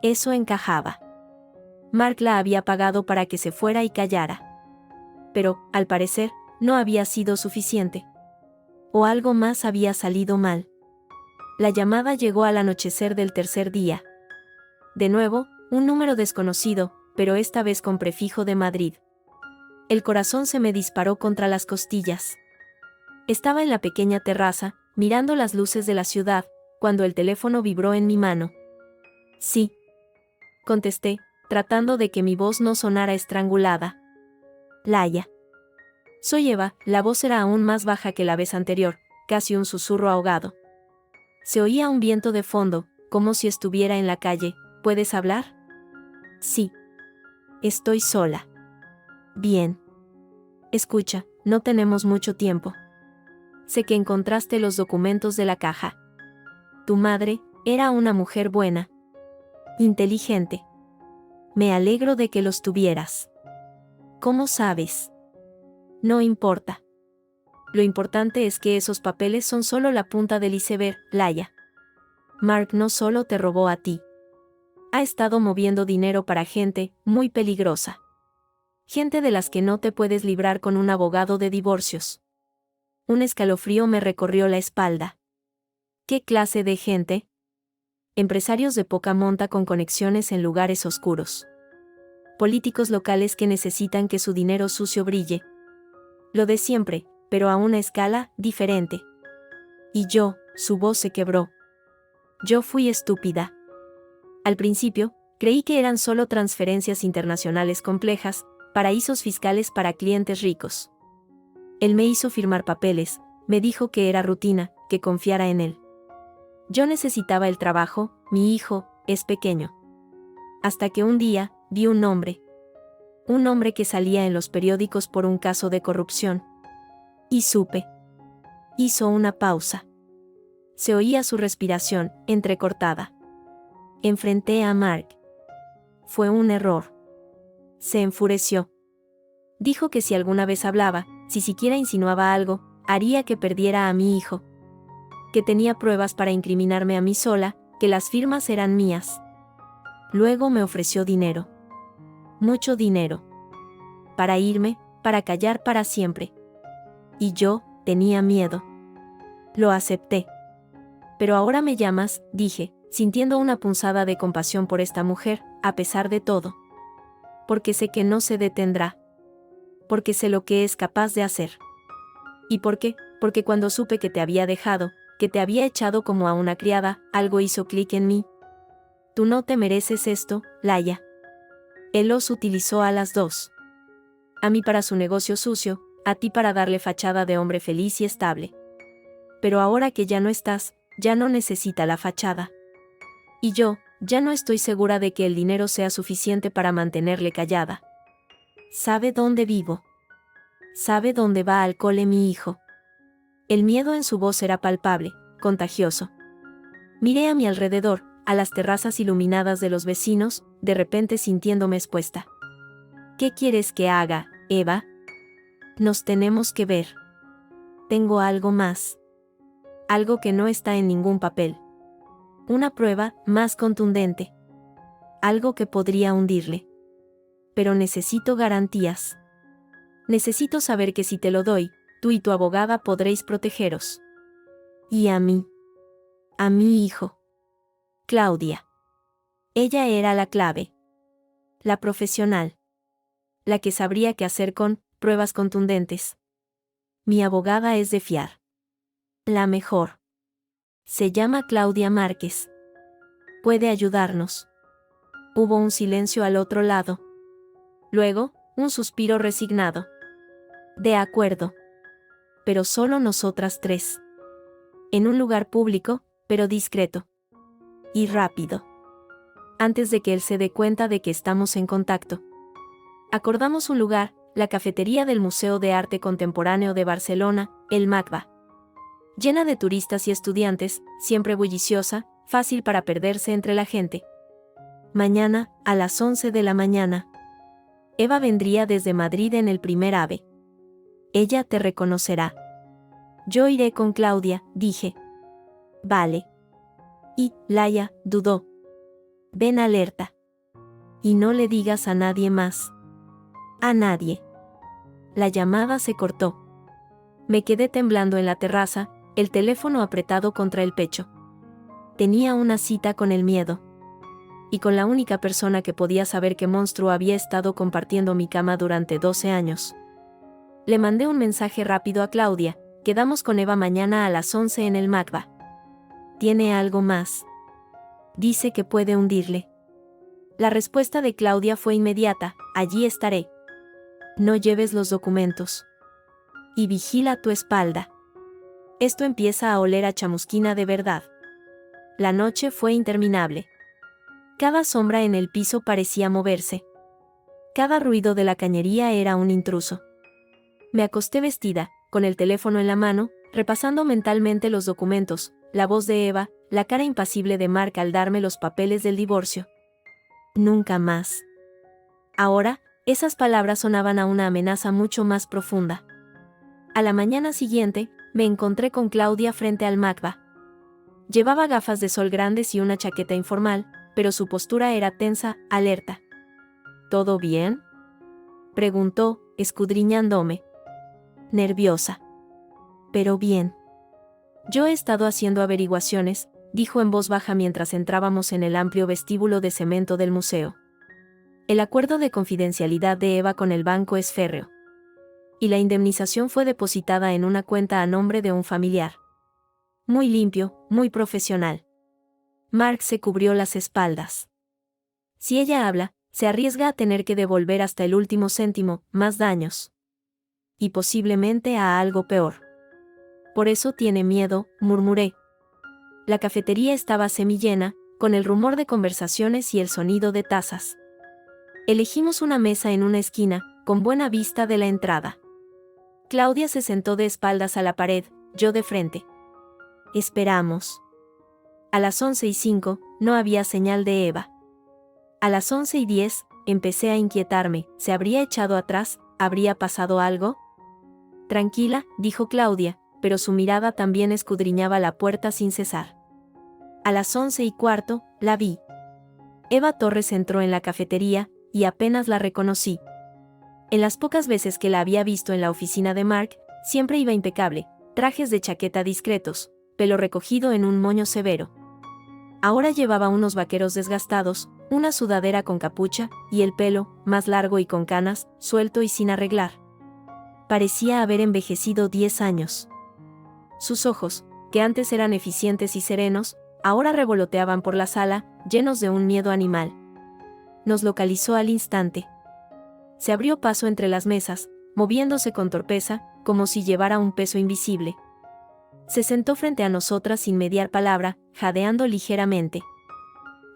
S1: Eso encajaba. Mark la había pagado para que se fuera y callara. Pero, al parecer, no había sido suficiente. O algo más había salido mal. La llamada llegó al anochecer del tercer día. De nuevo, un número desconocido, pero esta vez con prefijo de Madrid. El corazón se me disparó contra las costillas. Estaba en la pequeña terraza, mirando las luces de la ciudad, cuando el teléfono vibró en mi mano. Sí. Contesté, tratando de que mi voz no sonara estrangulada. Laia. Soy Eva. La voz era aún más baja que la vez anterior, casi un susurro ahogado. Se oía un viento de fondo, como si estuviera en la calle. ¿Puedes hablar? Sí. Estoy sola. Bien. Escucha, no tenemos mucho tiempo. Sé que encontraste los documentos de la caja. Tu madre era una mujer buena. Inteligente. Me alegro de que los tuvieras. ¿Cómo sabes? No importa. Lo importante es que esos papeles son solo la punta del iceberg, Laia. Mark no solo te robó a ti. ha estado moviendo dinero para gente muy peligrosa. Gente de las que no te puedes librar con un abogado de divorcios. Un escalofrío me recorrió la espalda. ¿Qué clase de gente? Empresarios de poca monta con conexiones en lugares oscuros. Políticos locales que necesitan que su dinero sucio brille. Lo de siempre, pero a una escala diferente. Y yo, su voz se quebró. Yo fui estúpida. Al principio, creí que eran solo transferencias internacionales complejas, paraísos fiscales para clientes ricos. Él me hizo firmar papeles, me dijo que era rutina, que confiara en él. Yo necesitaba el trabajo, mi hijo es pequeño. Hasta que un día, vi un nombre. Un nombre que salía en los periódicos por un caso de corrupción. Y supe. Hizo una pausa. Se oía su respiración, entrecortada. Enfrenté a Mark. Fue un error. Se enfureció. Dijo que si alguna vez hablaba, si siquiera insinuaba algo, haría que perdiera a mi hijo. Que tenía pruebas para incriminarme a mí sola, que las firmas eran mías. Luego me ofreció dinero. Mucho dinero. Para irme, para callar para siempre. Y yo, tenía miedo. Lo acepté. Pero ahora me llamas, dije, sintiendo una punzada de compasión por esta mujer, a pesar de todo. Porque sé que no se detendrá. Porque sé lo que es capaz de hacer. ¿Y por qué? Porque cuando supe que te había dejado, que te había echado como a una criada, algo hizo clic en mí. Tú no te mereces esto, Laia. Él los utilizó a las dos. A mí para su negocio sucio, a ti para darle fachada de hombre feliz y estable. Pero ahora que ya no estás, ya no necesita la fachada. Y yo, ya no estoy segura de que el dinero sea suficiente para mantenerle callada. Sabe dónde vivo. Sabe dónde va al cole mi hijo. El miedo en su voz era palpable, contagioso. Miré a mi alrededor, a las terrazas iluminadas de los vecinos, de repente sintiéndome expuesta. ¿Qué quieres que haga, Eva? Nos tenemos que ver. Tengo algo más. Algo que no está en ningún papel. Una prueba más contundente. Algo que podría hundirle. Pero necesito garantías. Necesito saber que si te lo doy, tú y tu abogada podréis protegeros. Y a mí. A mi hijo. Claudia. Ella era la clave. La profesional. La que sabría qué hacer con pruebas contundentes. Mi abogada es de fiar. La mejor. Se llama Claudia Márquez. Puede ayudarnos. Hubo un silencio al otro lado. Luego, un suspiro resignado. De acuerdo. Pero solo nosotras tres. En un lugar público, pero discreto. Y rápido. Antes de que él se dé cuenta de que estamos en contacto. Acordamos un lugar, la cafetería del Museo de Arte Contemporáneo de Barcelona, el MACBA. Llena de turistas y estudiantes, siempre bulliciosa, fácil para perderse entre la gente. Mañana, a las 11 de la mañana. Eva vendría desde Madrid en el primer AVE. Ella te reconocerá. Yo iré con Claudia, dije. Vale. Y, Laia, dudó. Ven alerta. Y no le digas a nadie más. A nadie. La llamada se cortó. Me quedé temblando en la terraza, el teléfono apretado contra el pecho. Tenía una cita con el miedo. Y con la única persona que podía saber qué monstruo había estado compartiendo mi cama durante 12 años. Le mandé un mensaje rápido a Claudia, quedamos con Eva mañana a las 11 en el MACBA. Tiene algo más. Dice que puede hundirle. La respuesta de Claudia fue inmediata, allí estaré. No lleves los documentos. Y vigila tu espalda. Esto empieza a oler a chamusquina de verdad. La noche fue interminable. Cada sombra en el piso parecía moverse. Cada ruido de la cañería era un intruso. Me acosté vestida, con el teléfono en la mano, repasando mentalmente los documentos, la voz de Eva, la cara impasible de Mark al darme los papeles del divorcio. Nunca más. Ahora, esas palabras sonaban a una amenaza mucho más profunda. A la mañana siguiente, me encontré con Claudia frente al MACBA. Llevaba gafas de sol grandes y una chaqueta informal, pero su postura era tensa, alerta. ¿Todo bien?, preguntó, escudriñándome. Nerviosa. Pero bien. Yo he estado haciendo averiguaciones, dijo en voz baja mientras entrábamos en el amplio vestíbulo de cemento del museo. El acuerdo de confidencialidad de Eva con el banco es férreo. Y la indemnización fue depositada en una cuenta a nombre de un familiar. Muy limpio, muy profesional. Mark se cubrió las espaldas. Si ella habla, se arriesga a tener que devolver hasta el último céntimo, más daños. Y posiblemente a algo peor. Por eso tiene miedo, murmuré. La cafetería estaba semillena, con el rumor de conversaciones y el sonido de tazas. Elegimos una mesa en una esquina, con buena vista de la entrada. Claudia se sentó de espaldas a la pared, yo de frente. Esperamos. A las 11:05, no había señal de Eva. A las 11:10, empecé a inquietarme, ¿se habría echado atrás? ¿Habría pasado algo? Tranquila, dijo Claudia, pero su mirada también escudriñaba la puerta sin cesar. A las 11:15, la vi. Eva Torres entró en la cafetería, y apenas la reconocí. En las pocas veces que la había visto en la oficina de Mark, siempre iba impecable, trajes de chaqueta discretos, pelo recogido en un moño severo. Ahora llevaba unos vaqueros desgastados, una sudadera con capucha, y el pelo, más largo y con canas, suelto y sin arreglar. Parecía haber envejecido 10 años. Sus ojos, que antes eran eficientes y serenos, ahora revoloteaban por la sala, llenos de un miedo animal. Nos localizó al instante. Se abrió paso entre las mesas, moviéndose con torpeza, como si llevara un peso invisible. Se sentó frente a nosotras sin mediar palabra, jadeando ligeramente.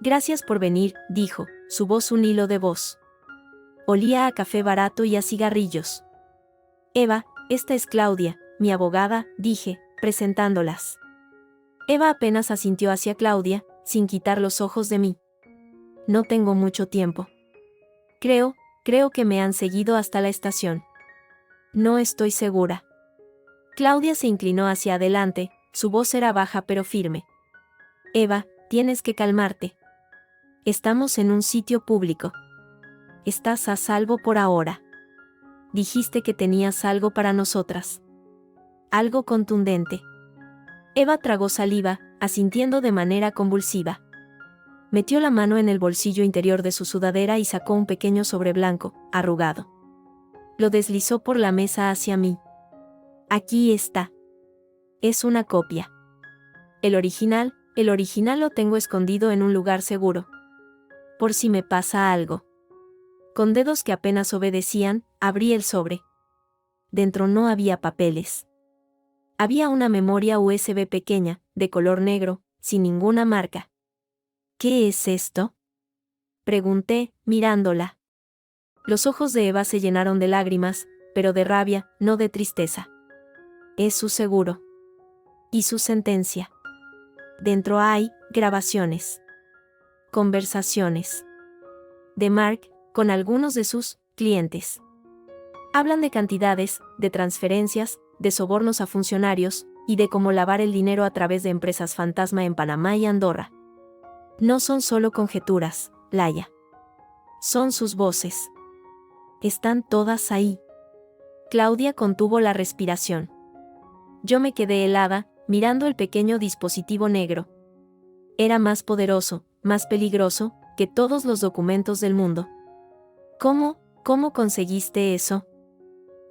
S1: Gracias por venir, dijo, su voz un hilo de voz. Olía a café barato y a cigarrillos. Eva, esta es Claudia, mi abogada, dije, presentándolas. Eva apenas asintió hacia Claudia, sin quitar los ojos de mí. No tengo mucho tiempo. Creo que me han seguido hasta la estación. No estoy segura. Claudia se inclinó hacia adelante, su voz era baja pero firme. Eva, tienes que calmarte. Estamos en un sitio público. Estás a salvo por ahora. Dijiste que tenías algo para nosotras. Algo contundente. Eva tragó saliva, asintiendo de manera convulsiva. Metió la mano en el bolsillo interior de su sudadera y sacó un pequeño sobre blanco, arrugado. Lo deslizó por la mesa hacia mí. Aquí está. Es una copia. El original lo tengo escondido en un lugar seguro. Por si me pasa algo. Con dedos que apenas obedecían, abrí el sobre. Dentro no había papeles. Había una memoria USB pequeña, de color negro, sin ninguna marca. ¿Qué es esto?, pregunté, mirándola. Los ojos de Eva se llenaron de lágrimas, pero de rabia, no de tristeza. Es su seguro. Y su sentencia. Dentro hay grabaciones. Conversaciones. De Mark, con algunos de sus clientes. Hablan de cantidades, de transferencias, de sobornos a funcionarios, y de cómo lavar el dinero a través de empresas fantasma en Panamá y Andorra. No son solo conjeturas, Laia. Son sus voces. Están todas ahí. Claudia contuvo la respiración. Yo me quedé helada, mirando el pequeño dispositivo negro. Era más poderoso, más peligroso, que todos los documentos del mundo. ¿Cómo conseguiste eso?,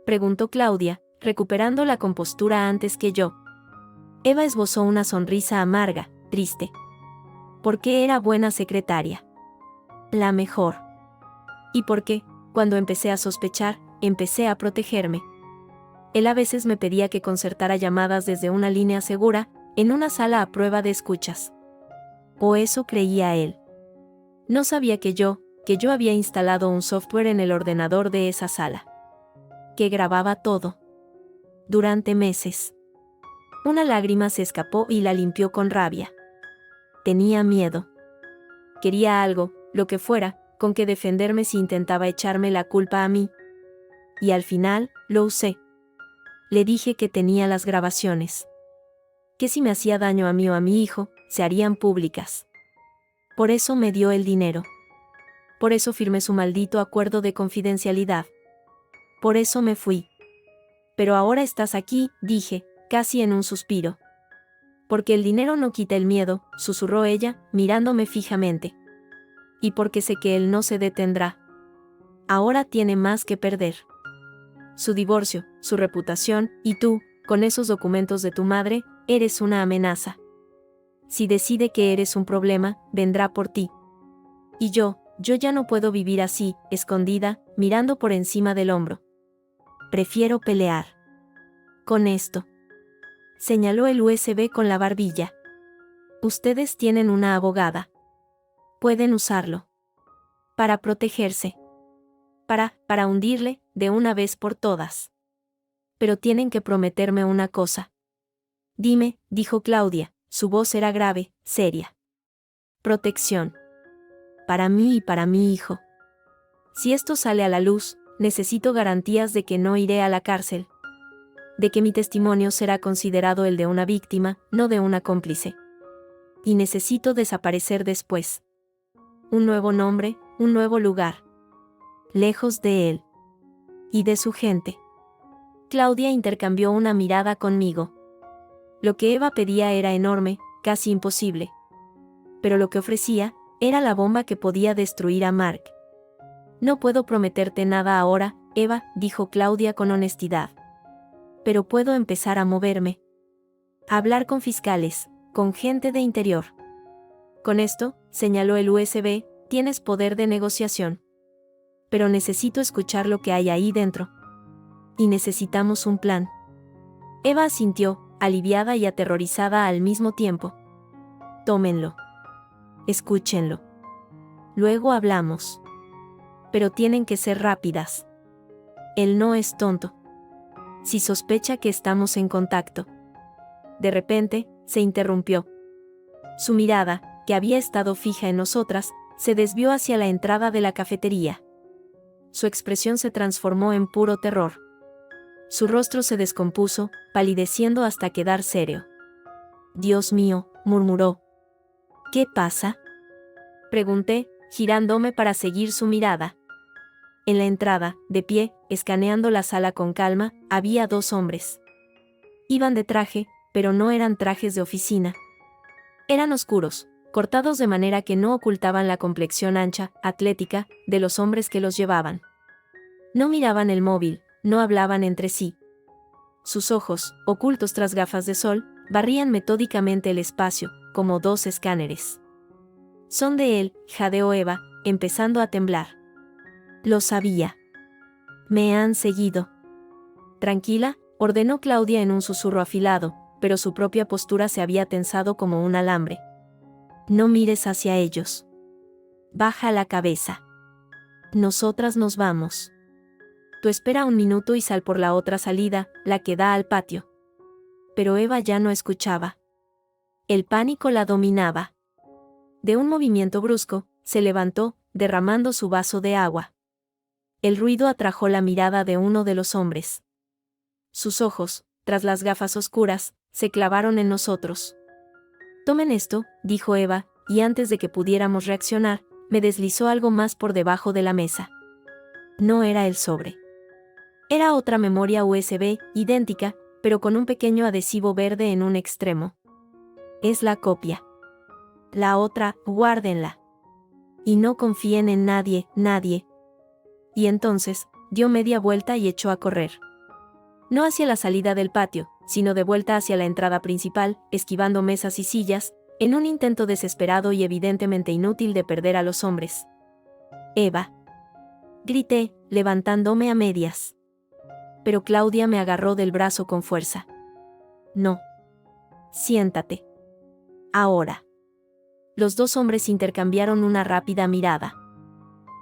S1: preguntó Claudia, recuperando la compostura antes que yo. Eva esbozó una sonrisa amarga, triste. Porque era buena secretaria. La mejor. Y porque, cuando empecé a sospechar, empecé a protegerme. Él a veces me pedía que concertara llamadas desde una línea segura, en una sala a prueba de escuchas. O eso creía él. No sabía que yo había instalado un software en el ordenador de esa sala. Que grababa todo. Durante meses. Una lágrima se escapó y la limpió con rabia. Tenía miedo. Quería algo, lo que fuera, con que defenderme si intentaba echarme la culpa a mí. Y al final, lo usé. Le dije que tenía las grabaciones. Que si me hacía daño a mí o a mi hijo, se harían públicas. Por eso me dio el dinero. Por eso firmé su maldito acuerdo de confidencialidad. Por eso me fui. Pero ahora estás aquí, dije, casi en un suspiro. Porque el dinero no quita el miedo, susurró ella, mirándome fijamente. Y porque sé que él no se detendrá. Ahora tiene más que perder. Su divorcio, su reputación, y tú, con esos documentos de tu madre, eres una amenaza. Si decide que eres un problema, vendrá por ti. Y yo ya no puedo vivir así, escondida, mirando por encima del hombro. Prefiero pelear. Con esto. Señaló el USB con la barbilla. Ustedes tienen una abogada. Pueden usarlo. Para protegerse. Para hundirle, de una vez por todas. Pero tienen que prometerme una cosa. Dime, dijo Claudia, su voz era grave, seria. Protección. Para mí y para mi hijo. Si esto sale a la luz, necesito garantías de que no iré a la cárcel. De que mi testimonio será considerado el de una víctima, no de una cómplice. Y necesito desaparecer después. Un nuevo nombre, un nuevo lugar. Lejos de él. Y de su gente. Claudia intercambió una mirada conmigo. Lo que Eva pedía era enorme, casi imposible. Pero lo que ofrecía, era la bomba que podía destruir a Mark. No puedo prometerte nada ahora, Eva, dijo Claudia con honestidad. Pero puedo empezar a moverme. A hablar con fiscales, con gente de interior. Con esto, señaló el USB, tienes poder de negociación. Pero necesito escuchar lo que hay ahí dentro. Y necesitamos un plan. Eva asintió, aliviada y aterrorizada al mismo tiempo. Tómenlo. Escúchenlo. Luego hablamos. Pero tienen que ser rápidas. Él no es tonto. Si sospecha que estamos en contacto. De repente, se interrumpió. Su mirada, que había estado fija en nosotras, se desvió hacia la entrada de la cafetería. Su expresión se transformó en puro terror. Su rostro se descompuso, palideciendo hasta quedar serio. Dios mío, murmuró. ¿Qué pasa? Pregunté, girándome para seguir su mirada. En la entrada, de pie, escaneando la sala con calma, había 2 hombres. Iban de traje, pero no eran trajes de oficina. Eran oscuros, cortados de manera que no ocultaban la complexión ancha, atlética, de los hombres que los llevaban. No miraban el móvil, no hablaban entre sí. Sus ojos, ocultos tras gafas de sol, barrían metódicamente el espacio, como 2 escáneres. Son de él, jadeó Eva, empezando a temblar. Lo sabía. Me han seguido. Tranquila, ordenó Claudia en un susurro afilado, pero su propia postura se había tensado como un alambre. No mires hacia ellos. Baja la cabeza. Nosotras nos vamos. Tú espera un minuto y sal por la otra salida, la que da al patio. Pero Eva ya no escuchaba. El pánico la dominaba. De un movimiento brusco, se levantó, derramando su vaso de agua. El ruido atrajo la mirada de uno de los hombres. Sus ojos, tras las gafas oscuras, se clavaron en nosotros. Tomen esto, dijo Eva, y antes de que pudiéramos reaccionar, me deslizó algo más por debajo de la mesa. No era el sobre. Era otra memoria USB, idéntica, pero con un pequeño adhesivo verde en un extremo. Es la copia. La otra, guárdenla. Y no confíen en nadie, nadie. Y entonces, dio media vuelta y echó a correr. No hacia la salida del patio, sino de vuelta hacia la entrada principal, esquivando mesas y sillas, en un intento desesperado y evidentemente inútil de perder a los hombres. Eva. Grité, levantándome a medias. Pero Claudia me agarró del brazo con fuerza. No. Siéntate. Ahora. Los 2 hombres intercambiaron una rápida mirada.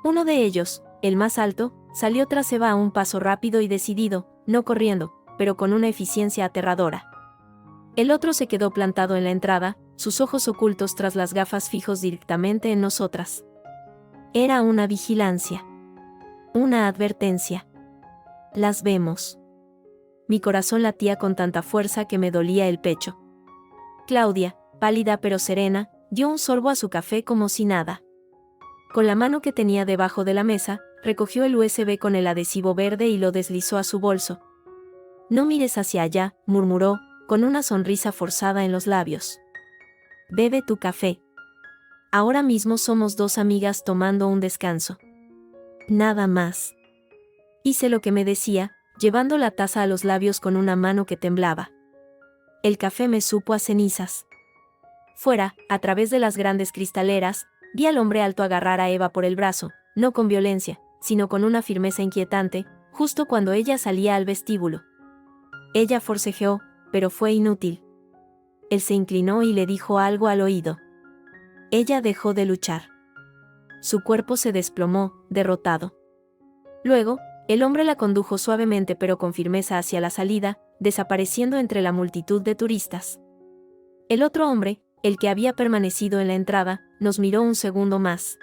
S1: Uno de ellos, el más alto, salió tras Eva a un paso rápido y decidido, no corriendo, pero con una eficiencia aterradora. El otro se quedó plantado en la entrada, sus ojos ocultos tras las gafas fijos directamente en nosotras. Era una vigilancia. Una advertencia. Las vemos. Mi corazón latía con tanta fuerza que me dolía el pecho. Claudia, pálida pero serena, dio un sorbo a su café como si nada. Con la mano que tenía debajo de la mesa, recogió el USB con el adhesivo verde y lo deslizó a su bolso. No mires hacia allá, murmuró, con una sonrisa forzada en los labios. Bebe tu café. Ahora mismo somos dos amigas tomando un descanso. Nada más. Hice lo que me decía, llevando la taza a los labios con una mano que temblaba. El café me supo a cenizas. Fuera, a través de las grandes cristaleras, vi al hombre alto agarrar a Eva por el brazo, no con violencia, sino con una firmeza inquietante, justo cuando ella salía al vestíbulo. Ella forcejeó, pero fue inútil. Él se inclinó y le dijo algo al oído. Ella dejó de luchar. Su cuerpo se desplomó, derrotado. Luego, el hombre la condujo suavemente pero con firmeza hacia la salida, desapareciendo entre la multitud de turistas. El otro hombre, el que había permanecido en la entrada, nos miró un segundo más.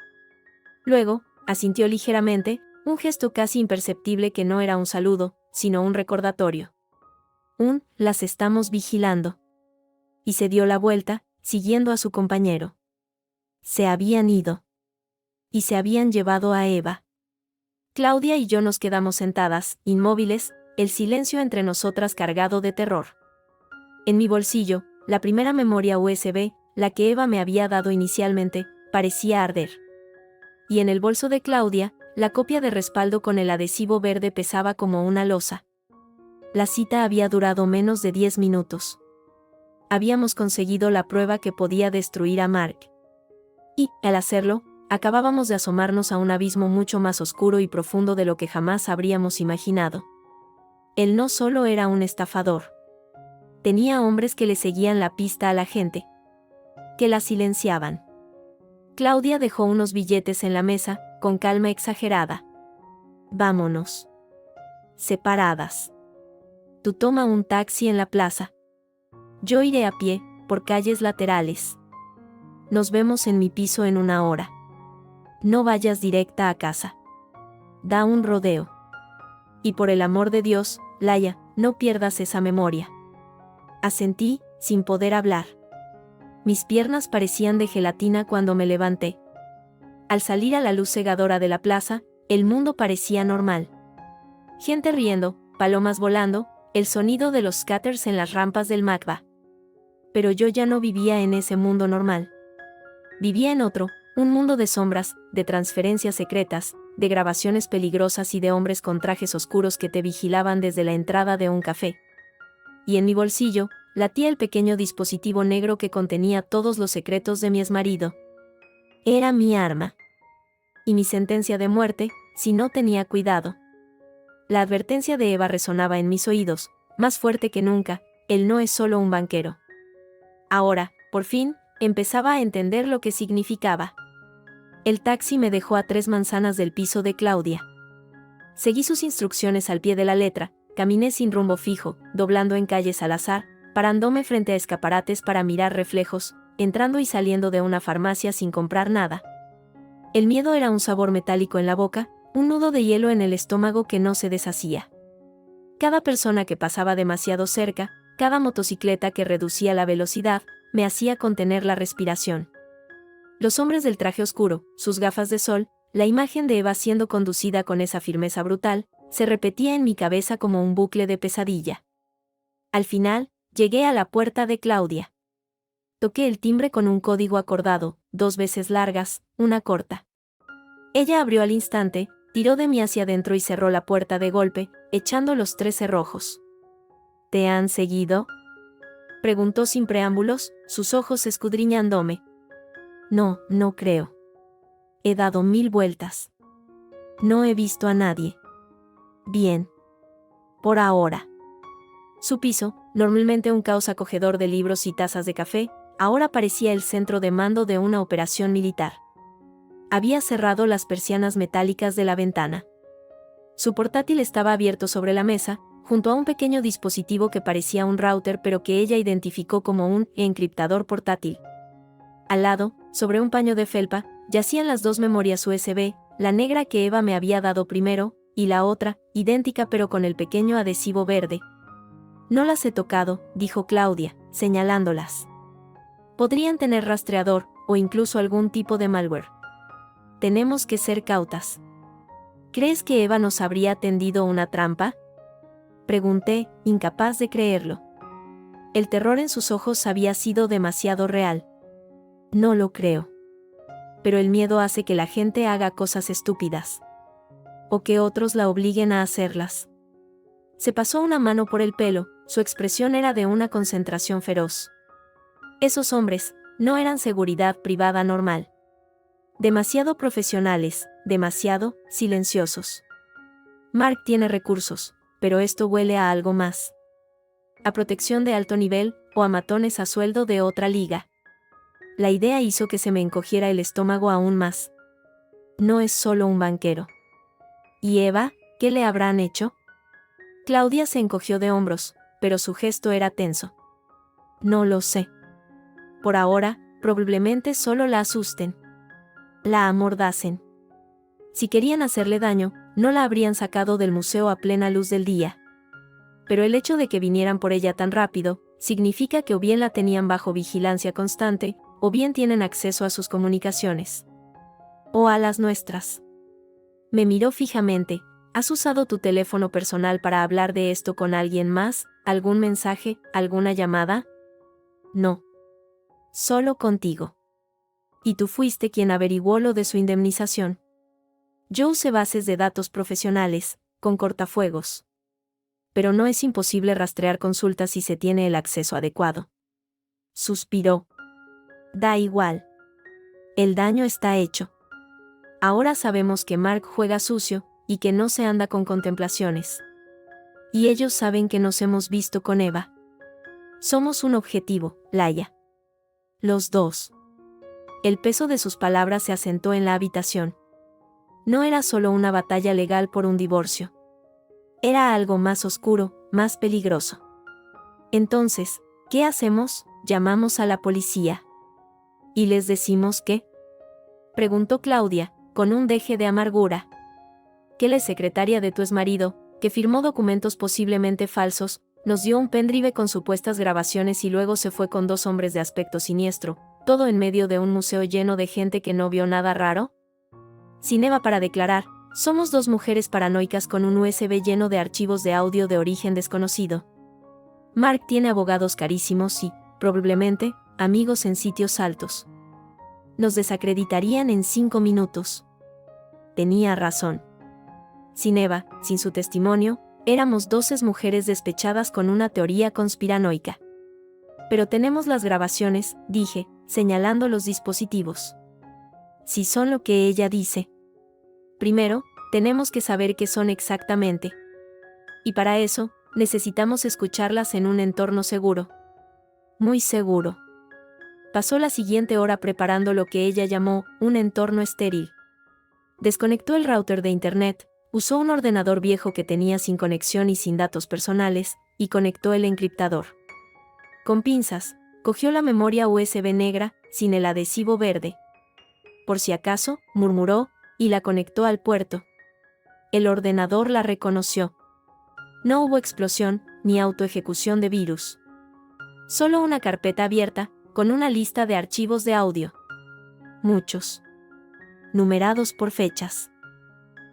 S1: Luego, asintió ligeramente, un gesto casi imperceptible que no era un saludo, sino un recordatorio. Las estamos vigilando. Y se dio la vuelta, siguiendo a su compañero. Se habían ido. Y se habían llevado a Eva. Claudia y yo nos quedamos sentadas, inmóviles, el silencio entre nosotras cargado de terror. En mi bolsillo, la primera memoria USB, la que Eva me había dado inicialmente, parecía arder. Y en el bolso de Claudia, la copia de respaldo con el adhesivo verde pesaba como una losa. La cita había durado menos de 10 minutos. Habíamos conseguido la prueba que podía destruir a Mark. Y, al hacerlo, acabábamos de asomarnos a un abismo mucho más oscuro y profundo de lo que jamás habríamos imaginado. Él no solo era un estafador. Tenía hombres que le seguían la pista a la gente. Que la silenciaban. Claudia dejó unos billetes en la mesa, con calma exagerada. Vámonos. Separadas. Tú toma un taxi en la plaza. Yo iré a pie, por calles laterales. Nos vemos en mi piso en 1 hora. No vayas directa a casa. Da un rodeo. Y por el amor de Dios, Laia, no pierdas esa memoria. Asentí, sin poder hablar. Mis piernas parecían de gelatina cuando me levanté. Al salir a la luz cegadora de la plaza, el mundo parecía normal. Gente riendo, palomas volando, el sonido de los scatters en las rampas del Macba. Pero yo ya no vivía en ese mundo normal. Vivía en otro, un mundo de sombras, de transferencias secretas, de grabaciones peligrosas y de hombres con trajes oscuros que te vigilaban desde la entrada de un café. Y en mi bolsillo, latía el pequeño dispositivo negro que contenía todos los secretos de mi exmarido. Era mi arma. Y mi sentencia de muerte, si no tenía cuidado. La advertencia de Eva resonaba en mis oídos, más fuerte que nunca: él no es solo un banquero. Ahora, por fin, empezaba a entender lo que significaba. El taxi me dejó a 3 manzanas del piso de Claudia. Seguí sus instrucciones al pie de la letra, caminé sin rumbo fijo, doblando en calles al azar, parándome frente a escaparates para mirar reflejos, entrando y saliendo de una farmacia sin comprar nada. El miedo era un sabor metálico en la boca, un nudo de hielo en el estómago que no se deshacía. Cada persona que pasaba demasiado cerca, cada motocicleta que reducía la velocidad, me hacía contener la respiración. Los hombres del traje oscuro, sus gafas de sol, la imagen de Eva siendo conducida con esa firmeza brutal, se repetía en mi cabeza como un bucle de pesadilla. Al final, llegué a la puerta de Claudia. Toqué el timbre con un código acordado, 2 veces largas, una corta. Ella abrió al instante, tiró de mí hacia adentro y cerró la puerta de golpe, echando los 3 cerrojos. ¿Te han seguido?, preguntó sin preámbulos, sus ojos escudriñándome. No, no creo. He dado 1000 vueltas. No he visto a nadie. Bien. Por ahora. Su piso, normalmente un caos acogedor de libros y tazas de café, ahora parecía el centro de mando de una operación militar. Había cerrado las persianas metálicas de la ventana. Su portátil estaba abierto sobre la mesa, junto a un pequeño dispositivo que parecía un router pero que ella identificó como un encriptador portátil. Al lado, sobre un paño de felpa, yacían las 2 memorias USB, la negra que Eva me había dado primero, y la otra, idéntica pero con el pequeño adhesivo verde. No las he tocado, dijo Claudia, señalándolas. Podrían tener rastreador, o incluso algún tipo de malware. Tenemos que ser cautas. ¿Crees que Eva nos habría tendido una trampa? Pregunté, incapaz de creerlo. El terror en sus ojos había sido demasiado real. No lo creo. Pero el miedo hace que la gente haga cosas estúpidas. O que otros la obliguen a hacerlas. Se pasó una mano por el pelo, su expresión era de una concentración feroz. Esos hombres no eran seguridad privada normal. Demasiado profesionales, demasiado silenciosos. Mark tiene recursos, pero esto huele a algo más. A protección de alto nivel, o a matones a sueldo de otra liga. La idea hizo que se me encogiera el estómago aún más. No es solo un banquero. ¿Y Eva, qué le habrán hecho? Claudia se encogió de hombros, pero su gesto era tenso. No lo sé. Por ahora, probablemente solo la asusten. La amordacen. Si querían hacerle daño, no la habrían sacado del museo a plena luz del día. Pero el hecho de que vinieran por ella tan rápido, significa que o bien la tenían bajo vigilancia constante, o bien tienen acceso a sus comunicaciones. O a las nuestras. Me miró fijamente. ¿Has usado tu teléfono personal para hablar de esto con alguien más? ¿Algún mensaje? ¿Alguna llamada? No. Solo contigo. Y tú fuiste quien averiguó lo de su indemnización. Yo usé bases de datos profesionales, con cortafuegos. Pero no es imposible rastrear consultas si se tiene el acceso adecuado. Suspiró. Da igual. El daño está hecho. Ahora sabemos que Mark juega sucio, y que no se anda con contemplaciones. Y ellos saben que nos hemos visto con Eva. Somos un objetivo, Laia. Los dos. El peso de sus palabras se asentó en la habitación. No era solo una batalla legal por un divorcio. Era algo más oscuro, más peligroso. Entonces, ¿qué hacemos? Llamamos a la policía. ¿Y les decimos qué? Preguntó Claudia, con un deje de amargura. Que la secretaria de tu exmarido, que firmó documentos posiblemente falsos, nos dio un pendrive con supuestas grabaciones y luego se fue con 2 hombres de aspecto siniestro, todo en medio de un museo lleno de gente que no vio nada raro? Sin Eva para declarar, somos 2 mujeres paranoicas con un USB lleno de archivos de audio de origen desconocido. Mark tiene abogados carísimos y, probablemente, amigos en sitios altos. Nos desacreditarían en 5 minutos. Tenía razón. Sin Eva, sin su testimonio, éramos 12 mujeres despechadas con una teoría conspiranoica. Pero tenemos las grabaciones, dije, señalando los dispositivos. Si son lo que ella dice. Primero, tenemos que saber qué son exactamente. Y para eso, necesitamos escucharlas en un entorno seguro. Muy seguro. Pasó la siguiente hora preparando lo que ella llamó un entorno estéril. Desconectó el router de internet, usó un ordenador viejo que tenía sin conexión y sin datos personales, y conectó el encriptador. Con pinzas, cogió la memoria USB negra, sin el adhesivo verde. Por si acaso, murmuró, y la conectó al puerto. El ordenador la reconoció. No hubo explosión, ni autoejecución de virus. Solo una carpeta abierta, con una lista de archivos de audio. Muchos. Numerados por fechas.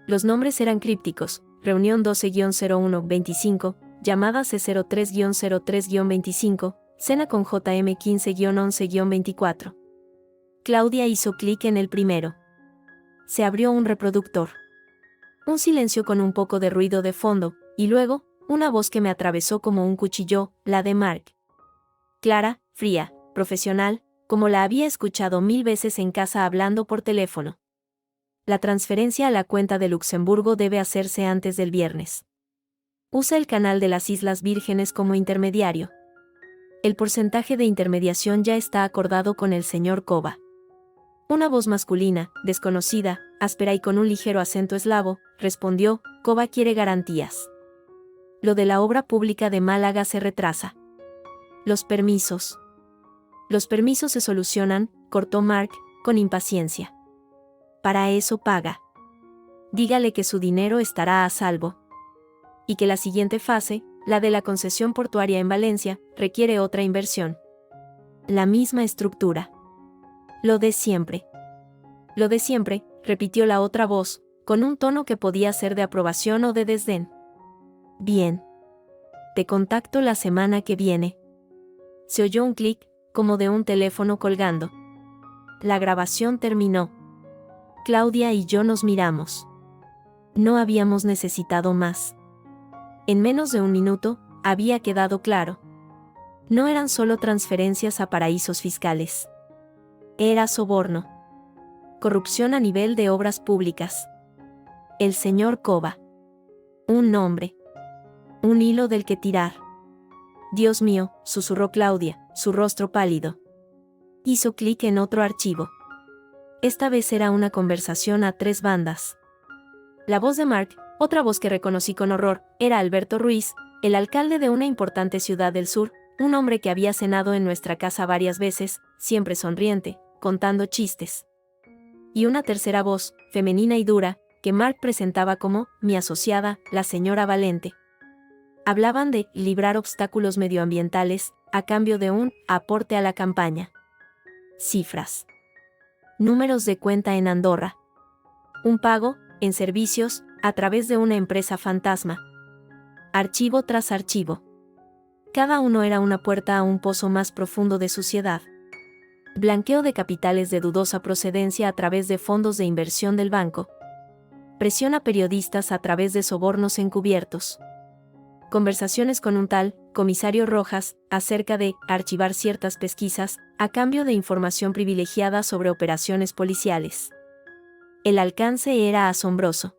S1: Los nombres eran crípticos: reunión 12-01-25, llamada C03-03-25, cena con JM 15-11-24. Claudia hizo clic en el primero. Se abrió un reproductor. Un silencio con un poco de ruido de fondo, y luego, una voz que me atravesó como un cuchillo, la de Mark. Clara, fría, profesional, como la había escuchado 1000 veces en casa hablando por teléfono. La transferencia a la cuenta de Luxemburgo debe hacerse antes del viernes. Usa el canal de las Islas Vírgenes como intermediario. El porcentaje de intermediación ya está acordado con el señor Kova. Una voz masculina, desconocida, áspera y con un ligero acento eslavo, respondió: Kova quiere garantías. Lo de la obra pública de Málaga se retrasa. Los permisos. Los permisos se solucionan, cortó Mark, con impaciencia. Para eso paga. Dígale que su dinero estará a salvo. Y que la siguiente fase, la de la concesión portuaria en Valencia, requiere otra inversión. La misma estructura. Lo de siempre. Lo de siempre, repitió la otra voz, con un tono que podía ser de aprobación o de desdén. Bien. Te contacto la semana que viene. Se oyó un clic, como de un teléfono colgando. La grabación terminó. Claudia y yo nos miramos. No habíamos necesitado más. En menos de un minuto, había quedado claro. No eran solo transferencias a paraísos fiscales. Era soborno. Corrupción a nivel de obras públicas. El señor Cova. Un nombre. Un hilo del que tirar. Dios mío, susurró Claudia, su rostro pálido. Hizo clic en otro archivo. Esta vez era una conversación a 3 bandas. La voz de Mark, otra voz que reconocí con horror, era Alberto Ruiz, el alcalde de una importante ciudad del sur, un hombre que había cenado en nuestra casa varias veces, siempre sonriente, contando chistes. Y una tercera voz, femenina y dura, que Mark presentaba como mi asociada, la señora Valente. Hablaban de librar obstáculos medioambientales, a cambio de un aporte a la campaña. Cifras. Números de cuenta en Andorra. Un pago, en servicios, a través de una empresa fantasma. Archivo tras archivo. Cada uno era una puerta a un pozo más profundo de suciedad. Blanqueo de capitales de dudosa procedencia a través de fondos de inversión del banco. Presión a periodistas a través de sobornos encubiertos. Conversaciones con un tal comisario Rojas acerca de archivar ciertas pesquisas a cambio de información privilegiada sobre operaciones policiales. El alcance era asombroso.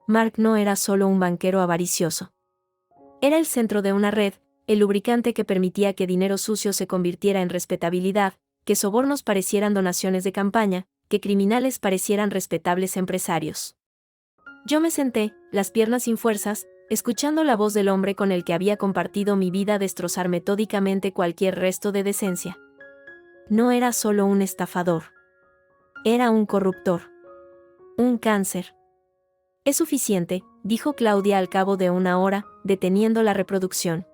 S1: Mark no era solo un banquero avaricioso. Era el centro de una red, el lubricante que permitía que dinero sucio se convirtiera en respetabilidad, que sobornos parecieran donaciones de campaña, que criminales parecieran respetables empresarios. Yo me senté, las piernas sin fuerzas, escuchando la voz del hombre con el que había compartido mi vida destrozar metódicamente cualquier resto de decencia. No era solo un estafador. Era un corruptor. Un cáncer. Es suficiente, dijo Claudia al cabo de una hora, deteniendo la reproducción.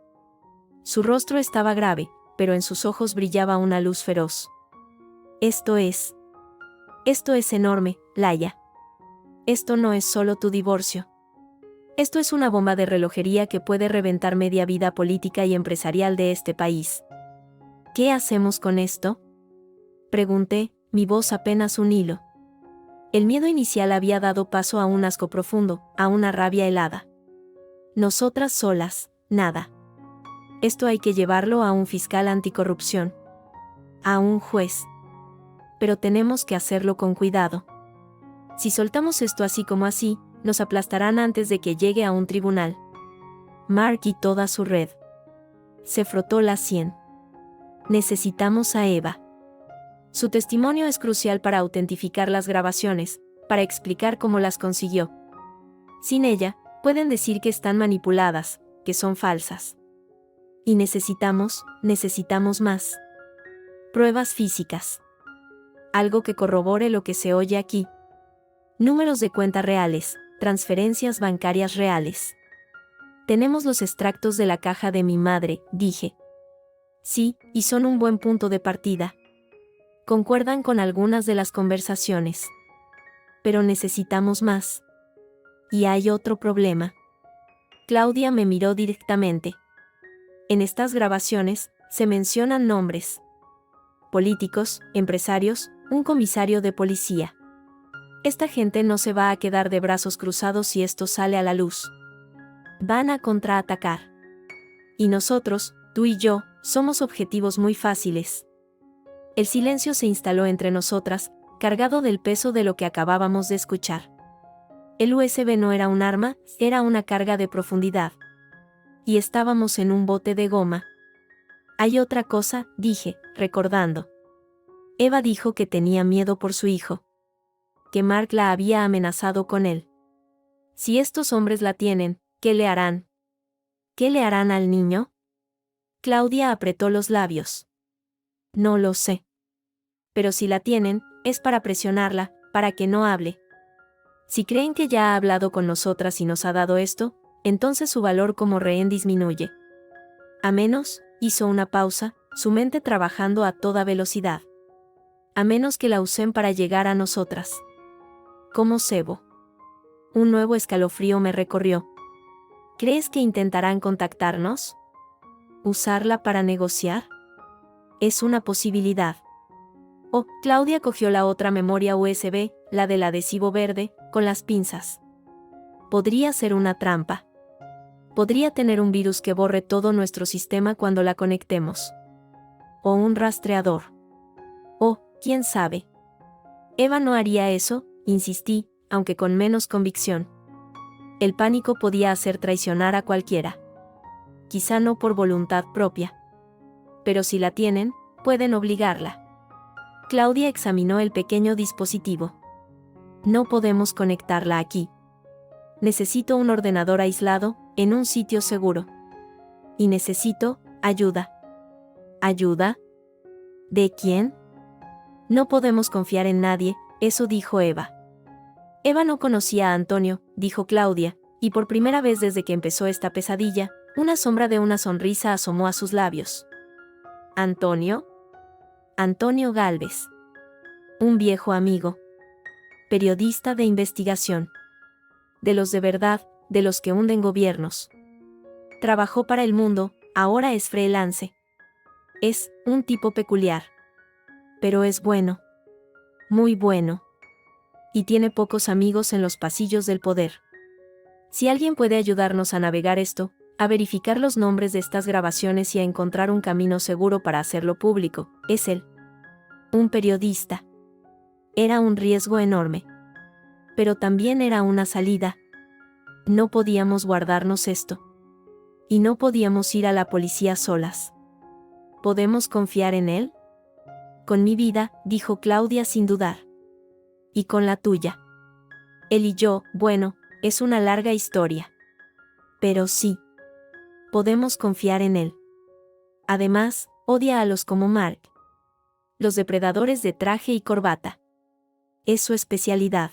S1: Su rostro estaba grave, pero en sus ojos brillaba una luz feroz. Esto es enorme, Laia. Esto no es solo tu divorcio. Esto es una bomba de relojería que puede reventar media vida política y empresarial de este país. ¿Qué hacemos con esto?, pregunté, mi voz apenas un hilo. El miedo inicial había dado paso a un asco profundo, a una rabia helada. Nosotras solas, nada. Esto hay que llevarlo a un fiscal anticorrupción. A un juez. Pero tenemos que hacerlo con cuidado. Si soltamos esto así como así, nos aplastarán antes de que llegue a un tribunal. Mark y toda su red. Se frotó la sien. Necesitamos a Eva. Su testimonio es crucial para autentificar las grabaciones, para explicar cómo las consiguió. Sin ella, pueden decir que están manipuladas, que son falsas. Y necesitamos más. Pruebas físicas. Algo que corrobore lo que se oye aquí. Números de cuenta reales, transferencias bancarias reales. Tenemos los extractos de la caja de mi madre, dije. Sí, y son un buen punto de partida. Concuerdan con algunas de las conversaciones. Pero necesitamos más. Y hay otro problema. Claudia me miró directamente. En estas grabaciones, se mencionan nombres. Políticos, empresarios, un comisario de policía. Esta gente no se va a quedar de brazos cruzados si esto sale a la luz. Van a contraatacar. Y nosotros, tú y yo, somos objetivos muy fáciles. El silencio se instaló entre nosotras, cargado del peso de lo que acabábamos de escuchar. El USB no era un arma, era una carga de profundidad. Y estábamos en un bote de goma. Hay otra cosa, dije, recordando. Eva dijo que tenía miedo por su hijo. Que Mark la había amenazado con él. Si estos hombres la tienen, ¿qué le harán? ¿Qué le harán al niño? Claudia apretó los labios. No lo sé. Pero si la tienen, es para presionarla, para que no hable. Si creen que ya ha hablado con nosotras y nos ha dado esto, entonces su valor como rehén disminuye. A menos, hizo una pausa, su mente trabajando a toda velocidad. A menos que la usen para llegar a nosotras. ¿Cómo cebo? Un nuevo escalofrío me recorrió. ¿Crees que intentarán contactarnos? ¿Usarla para negociar? Es una posibilidad. Oh, Claudia cogió la otra memoria USB, la del adhesivo verde, con las pinzas. Podría ser una trampa. Podría tener un virus que borre todo nuestro sistema cuando la conectemos. O un rastreador. Oh, quién sabe. Eva no haría eso, insistí, aunque con menos convicción. El pánico podía hacer traicionar a cualquiera. Quizá no por voluntad propia. Pero si la tienen, pueden obligarla. Claudia examinó el pequeño dispositivo. No podemos conectarla aquí. Necesito un ordenador aislado, en un sitio seguro. Y necesito ayuda. ¿Ayuda? ¿De quién? No podemos confiar en nadie, eso dijo Eva. Eva no conocía a Antonio, dijo Claudia, y por primera vez desde que empezó esta pesadilla, una sombra de una sonrisa asomó a sus labios. ¿Antonio? Antonio Gálvez. Un viejo amigo. Periodista de investigación. De los de verdad, de los que hunden gobiernos. Trabajó para El Mundo, ahora es freelance. Es un tipo peculiar. Pero es bueno. Muy bueno. Y tiene pocos amigos en los pasillos del poder. Si alguien puede ayudarnos a navegar esto, a verificar los nombres de estas grabaciones y a encontrar un camino seguro para hacerlo público, es él. Un periodista. Era un riesgo enorme. Pero también era una salida. No podíamos guardarnos esto. Y no podíamos ir a la policía solas. ¿Podemos confiar en él? Con mi vida, dijo Claudia sin dudar. Y con la tuya. Él y yo, bueno, es una larga historia. Pero sí. Podemos confiar en él. Además, odia a los como Mark. Los depredadores de traje y corbata. Es su especialidad.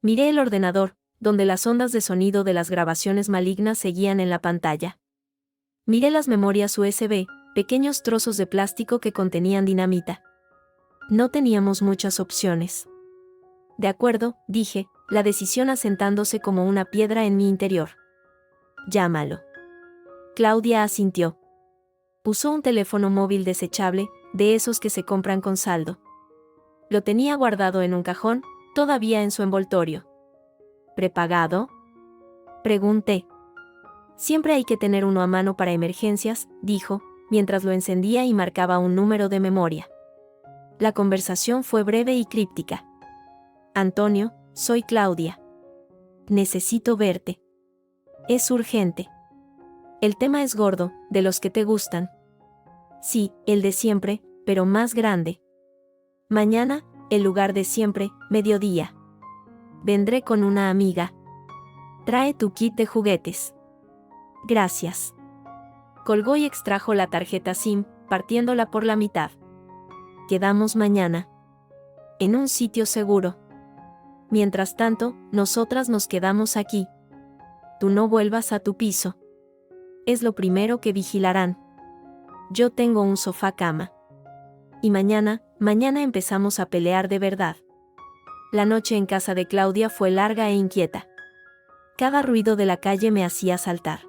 S1: Miré el ordenador, donde las ondas de sonido de las grabaciones malignas seguían en la pantalla. Miré las memorias USB, pequeños trozos de plástico que contenían dinamita. No teníamos muchas opciones. De acuerdo, dije, la decisión asentándose como una piedra en mi interior. Llámalo. Claudia asintió. Usó un teléfono móvil desechable, de esos que se compran con saldo. Lo tenía guardado en un cajón, todavía en su envoltorio. ¿Prepagado? Pregunté. Siempre hay que tener uno a mano para emergencias, dijo, mientras lo encendía y marcaba un número de memoria. La conversación fue breve y críptica. Antonio, soy Claudia. Necesito verte. Es urgente. El tema es gordo, de los que te gustan. Sí, el de siempre, pero más grande. Mañana, el lugar de siempre, mediodía. Vendré con una amiga. Trae tu kit de juguetes. Gracias. Colgó y extrajo la tarjeta SIM, partiéndola por la mitad. Quedamos mañana. En un sitio seguro. Mientras tanto, nosotras nos quedamos aquí. Tú no vuelvas a tu piso. Es lo primero que vigilarán. Yo tengo un sofá-cama. Y mañana empezamos a pelear de verdad. La noche en casa de Claudia fue larga e inquieta. Cada ruido de la calle me hacía saltar.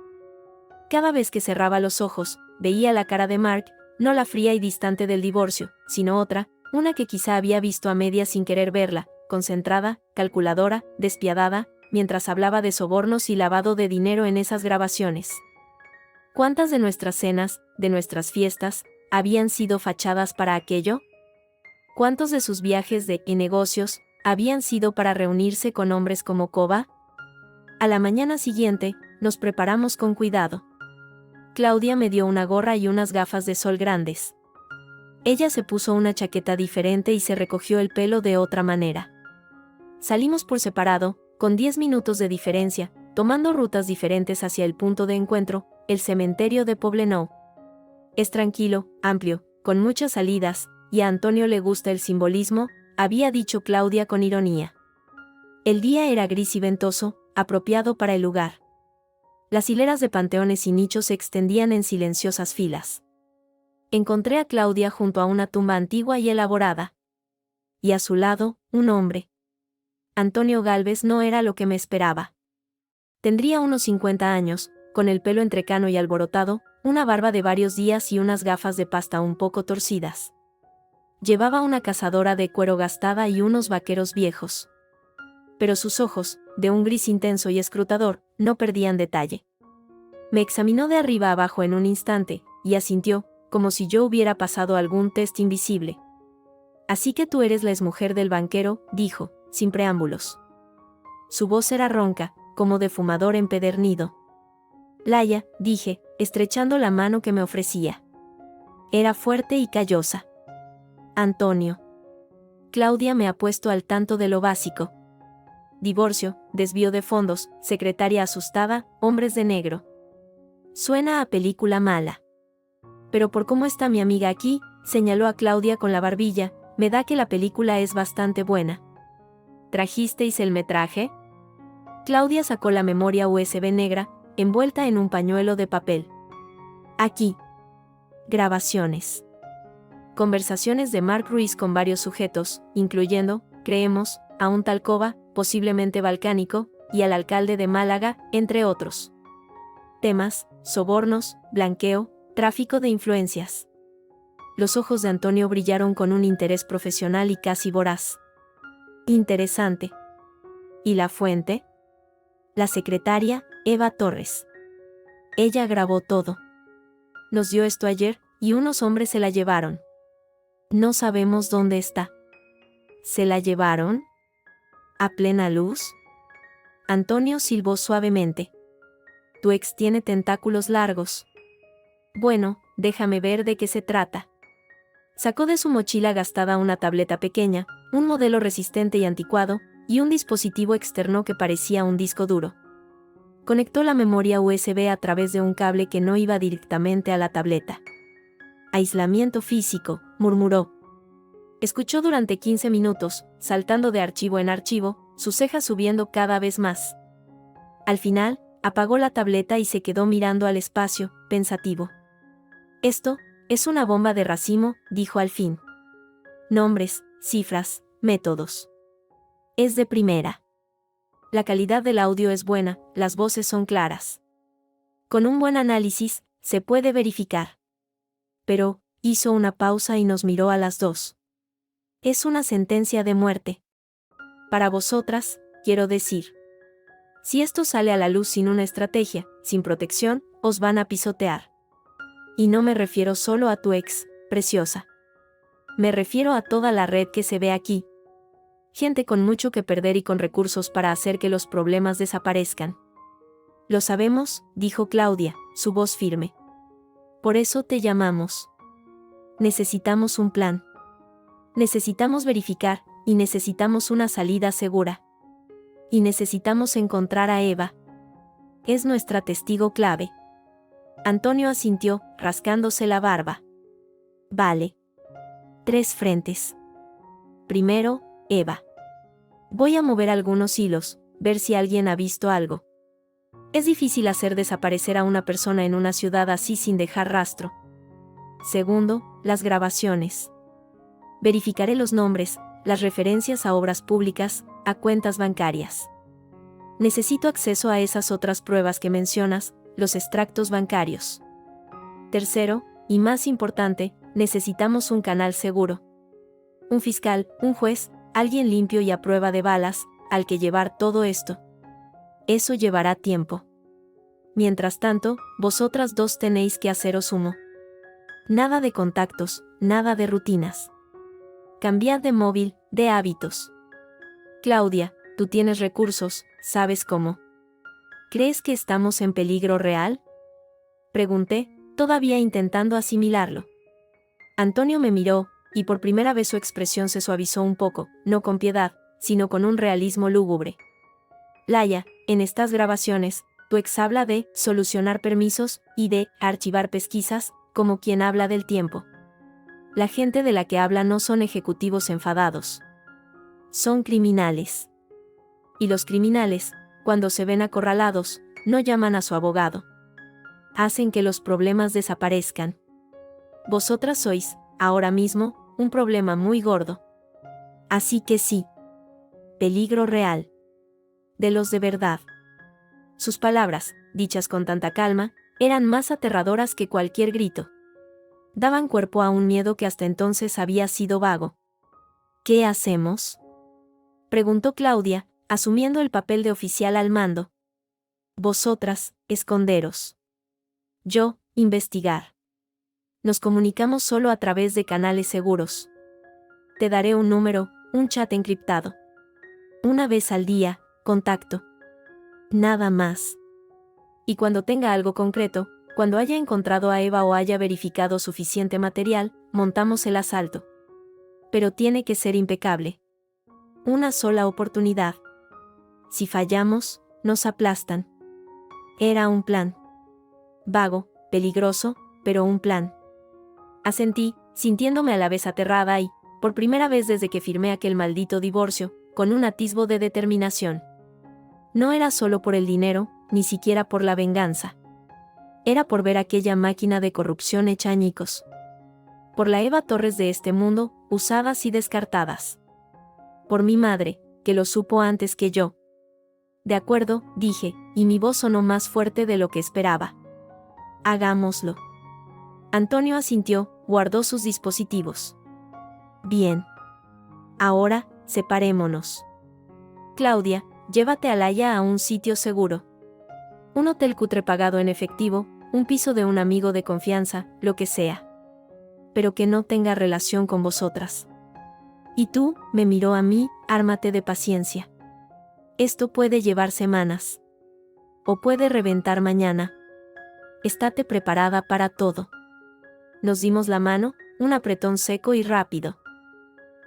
S1: Cada vez que cerraba los ojos, veía la cara de Mark, no la fría y distante del divorcio, sino otra, una que quizá había visto a medias sin querer verla, concentrada, calculadora, despiadada, mientras hablaba de sobornos y lavado de dinero en esas grabaciones. ¿Cuántas de nuestras cenas, de nuestras fiestas, habían sido fachadas para aquello? ¿Cuántos de sus viajes de negocios habían sido para reunirse con hombres como Koba? A la mañana siguiente, nos preparamos con cuidado. Claudia me dio una gorra y unas gafas de sol grandes. Ella se puso una chaqueta diferente y se recogió el pelo de otra manera. Salimos por separado, con 10 minutos de diferencia, tomando rutas diferentes hacia el punto de encuentro, el cementerio de Poblenou. Es tranquilo, amplio, con muchas salidas, y a Antonio le gusta el simbolismo, había dicho Claudia con ironía. El día era gris y ventoso, apropiado para el lugar. Las hileras de panteones y nichos se extendían en silenciosas filas. Encontré a Claudia junto a una tumba antigua y elaborada. y a su lado, un hombre. Antonio Gálvez no era lo que me esperaba. Tendría unos 50 años, con el pelo entrecano y alborotado, una barba de varios días y unas gafas de pasta un poco torcidas. Llevaba una cazadora de cuero gastada y unos vaqueros viejos. Pero sus ojos, de un gris intenso y escrutador, no perdían detalle. Me examinó de arriba abajo en un instante, y asintió, como si yo hubiera pasado algún test invisible. «Así que tú eres la exmujer del banquero», dijo, sin preámbulos. Su voz era ronca, como de fumador empedernido. «Laya», dije, estrechando la mano que me ofrecía. Era fuerte y callosa. «Antonio». Claudia me ha puesto al tanto de lo básico. Divorcio, desvío de fondos, secretaria asustada, hombres de negro. Suena a película mala. Pero por cómo está mi amiga aquí, señaló a Claudia con la barbilla, me da que la película es bastante buena. ¿Trajisteis el metraje? Claudia sacó la memoria USB negra, envuelta en un pañuelo de papel. Aquí. Grabaciones. Conversaciones de Mark Ruiz con varios sujetos, incluyendo, creemos, a un tal Cova, posiblemente balcánico, y al alcalde de Málaga, entre otros. Temas: sobornos, blanqueo, tráfico de influencias. Los ojos de Antonio brillaron con un interés profesional y casi voraz. Interesante. ¿Y la fuente? La secretaria, Eva Torres. Ella grabó todo. Nos dio esto ayer, y unos hombres se la llevaron. No sabemos dónde está. ¿Se la llevaron? ¿A plena luz? Antonio silbó suavemente. Tu ex tiene tentáculos largos. Bueno, déjame ver de qué se trata. Sacó de su mochila gastada una tableta pequeña, un modelo resistente y anticuado, y un dispositivo externo que parecía un disco duro. Conectó la memoria USB a través de un cable que no iba directamente a la tableta. Aislamiento físico, murmuró. Escuchó durante 15 minutos, saltando de archivo en archivo, sus cejas subiendo cada vez más. Al final, apagó la tableta y se quedó mirando al espacio, pensativo. Esto es una bomba de racimo, dijo al fin. Nombres, cifras, métodos. Es de primera. La calidad del audio es buena, las voces son claras. Con un buen análisis, se puede verificar. Pero, hizo una pausa y nos miró a las dos. Es una sentencia de muerte. Para vosotras, quiero decir. Si esto sale a la luz sin una estrategia, sin protección, os van a pisotear. Y no me refiero solo a tu ex, preciosa. Me refiero a toda la red que se ve aquí. Gente con mucho que perder y con recursos para hacer que los problemas desaparezcan. Lo sabemos, dijo Claudia, su voz firme. Por eso te llamamos. Necesitamos un plan. Necesitamos verificar, y necesitamos una salida segura. Y necesitamos encontrar a Eva. Es nuestra testigo clave. Antonio asintió, rascándose la barba. Vale. 3 frentes. Primero, Eva. Voy a mover algunos hilos, ver si alguien ha visto algo. Es difícil hacer desaparecer a una persona en una ciudad así sin dejar rastro. Segundo, las grabaciones. Verificaré los nombres, las referencias a obras públicas, a cuentas bancarias. Necesito acceso a esas otras pruebas que mencionas, los extractos bancarios. Tercero, y más importante, necesitamos un canal seguro. Un fiscal, un juez, alguien limpio y a prueba de balas, al que llevar todo esto. Eso llevará tiempo. Mientras tanto, vosotras dos tenéis que haceros humo. Nada de contactos, nada de rutinas. Cambiad de móvil, de hábitos. Claudia, tú tienes recursos, ¿sabes cómo? ¿Crees que estamos en peligro real? Pregunté, todavía intentando asimilarlo. Antonio me miró, y por primera vez su expresión se suavizó un poco, no con piedad, sino con un realismo lúgubre. Laya, en estas grabaciones, tu ex habla de solucionar permisos y de archivar pesquisas, como quien habla del tiempo. La gente de la que habla no son ejecutivos enfadados. Son criminales. Y los criminales, cuando se ven acorralados, no llaman a su abogado. Hacen que los problemas desaparezcan. Vosotras sois, ahora mismo, un problema muy gordo. Así que sí. Peligro real. De los de verdad. Sus palabras, dichas con tanta calma, eran más aterradoras que cualquier grito. Daban cuerpo a un miedo que hasta entonces había sido vago. ¿Qué hacemos?, preguntó Claudia, asumiendo el papel de oficial al mando. Vosotras, esconderos. Yo, investigar. Nos comunicamos solo a través de canales seguros. Te daré un número, un chat encriptado. Una vez al día, contacto. Nada más. Y cuando tenga algo concreto, cuando haya encontrado a Eva o haya verificado suficiente material, montamos el asalto. Pero tiene que ser impecable. Una sola oportunidad. Si fallamos, nos aplastan. Era un plan. Vago, peligroso, pero un plan. Asentí, sintiéndome a la vez aterrada y, por primera vez desde que firmé aquel maldito divorcio, con un atisbo de determinación. No era solo por el dinero, ni siquiera por la venganza. Era por ver aquella máquina de corrupción hecha añicos. Por la Eva Torres de este mundo, usadas y descartadas. Por mi madre, que lo supo antes que yo. De acuerdo, dije, y mi voz sonó más fuerte de lo que esperaba. Hagámoslo. Antonio asintió, guardó sus dispositivos. Bien. Ahora, separémonos. Claudia, llévate a Laia a un sitio seguro. Un hotel cutre pagado en efectivo, un piso de un amigo de confianza, lo que sea. Pero que no tenga relación con vosotras. Y tú, me miró a mí, ármate de paciencia. Esto puede llevar semanas. O puede reventar mañana. Estate preparada para todo. Nos dimos la mano, un apretón seco y rápido.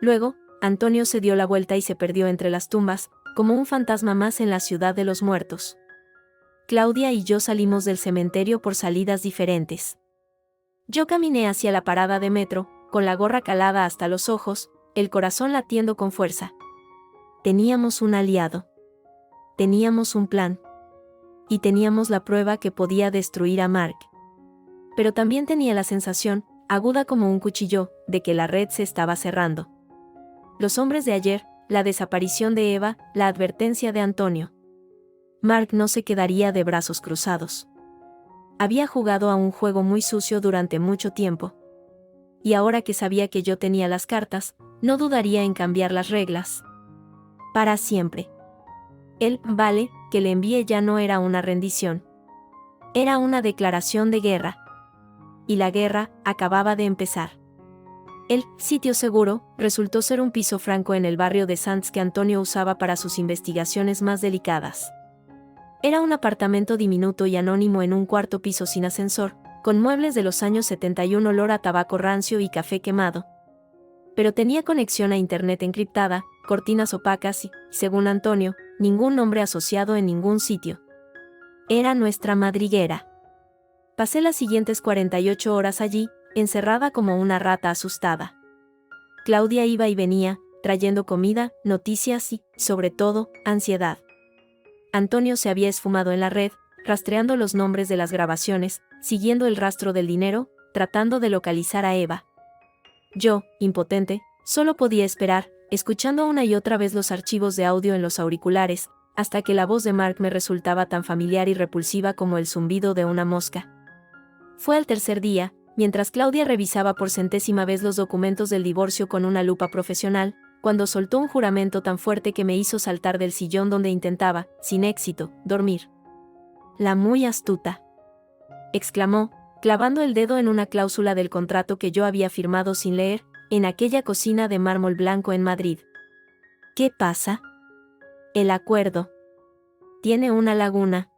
S1: Luego, Antonio se dio la vuelta y se perdió entre las tumbas, como un fantasma más en la ciudad de los muertos. Claudia y yo salimos del cementerio por salidas diferentes. Yo caminé hacia la parada de metro, con la gorra calada hasta los ojos, el corazón latiendo con fuerza. Teníamos un aliado. Teníamos un plan. Y teníamos la prueba que podía destruir a Mark. Pero también tenía la sensación, aguda como un cuchillo, de que la red se estaba cerrando. Los hombres de ayer, la desaparición de Eva, la advertencia de Antonio. Mark no se quedaría de brazos cruzados. Había jugado a un juego muy sucio durante mucho tiempo. Y ahora que sabía que yo tenía las cartas, no dudaría en cambiar las reglas. Para siempre. El vale que le envié ya no era una rendición. Era una declaración de guerra. Y la guerra acababa de empezar. El sitio seguro resultó ser un piso franco en el barrio de Sands que Antonio usaba para sus investigaciones más delicadas. Era un apartamento diminuto y anónimo en un cuarto piso sin ascensor, con muebles de los años 70 y un olor a tabaco rancio y café quemado. Pero tenía conexión a internet encriptada, cortinas opacas y, según Antonio, ningún nombre asociado en ningún sitio. Era nuestra madriguera. Pasé las siguientes 48 horas allí, encerrada como una rata asustada. Claudia iba y venía, trayendo comida, noticias y, sobre todo, ansiedad. Antonio se había esfumado en la red, rastreando los nombres de las grabaciones, siguiendo el rastro del dinero, tratando de localizar a Eva. Yo, impotente, solo podía esperar, escuchando una y otra vez los archivos de audio en los auriculares, hasta que la voz de Mark me resultaba tan familiar y repulsiva como el zumbido de una mosca. Fue al tercer día, mientras Claudia revisaba por centésima vez los documentos del divorcio con una lupa profesional, cuando soltó un juramento tan fuerte que me hizo saltar del sillón donde intentaba, sin éxito, dormir. «La muy astuta», exclamó, clavando el dedo en una cláusula del contrato que yo había firmado sin leer, en aquella cocina de mármol blanco en Madrid. «¿Qué pasa?» «El acuerdo. Tiene una laguna».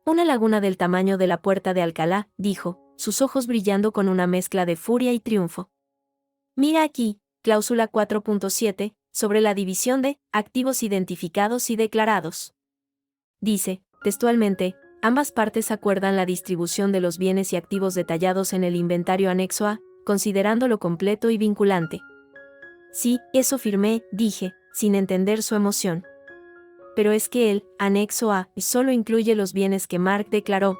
S1: «Una laguna del tamaño de la puerta de Alcalá», dijo, sus ojos brillando con una mezcla de furia y triunfo. «Mira aquí, cláusula 4.7, sobre la división de activos identificados y declarados. Dice, textualmente, ambas partes acuerdan la distribución de los bienes y activos detallados en el inventario anexo A, considerándolo completo y vinculante». «Sí, eso firmé», dije, sin entender su emoción. «Pero es que el anexo A solo incluye los bienes que Mark declaró.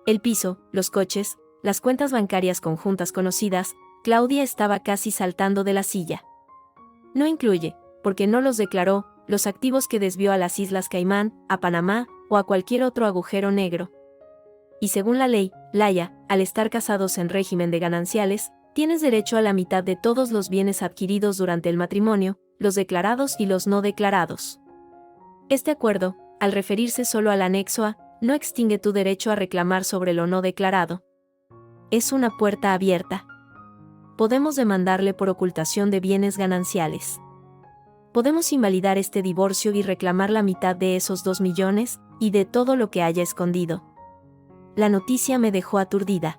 S1: El piso, los coches, las cuentas bancarias conjuntas conocidas». Claudia estaba casi saltando de la silla. No incluye, porque no los declaró, los activos que desvió a las Islas Caimán, a Panamá o a cualquier otro agujero negro. Y según la ley, Laia, al estar casados en régimen de gananciales, tienes derecho a la mitad de todos los bienes adquiridos durante el matrimonio, los declarados y los no declarados. Este acuerdo, al referirse solo al anexo A, no extingue tu derecho a reclamar sobre lo no declarado. Es una puerta abierta. Podemos demandarle por ocultación de bienes gananciales. Podemos invalidar este divorcio y reclamar la mitad de esos 2 millones, y de todo lo que haya escondido. La noticia me dejó aturdida.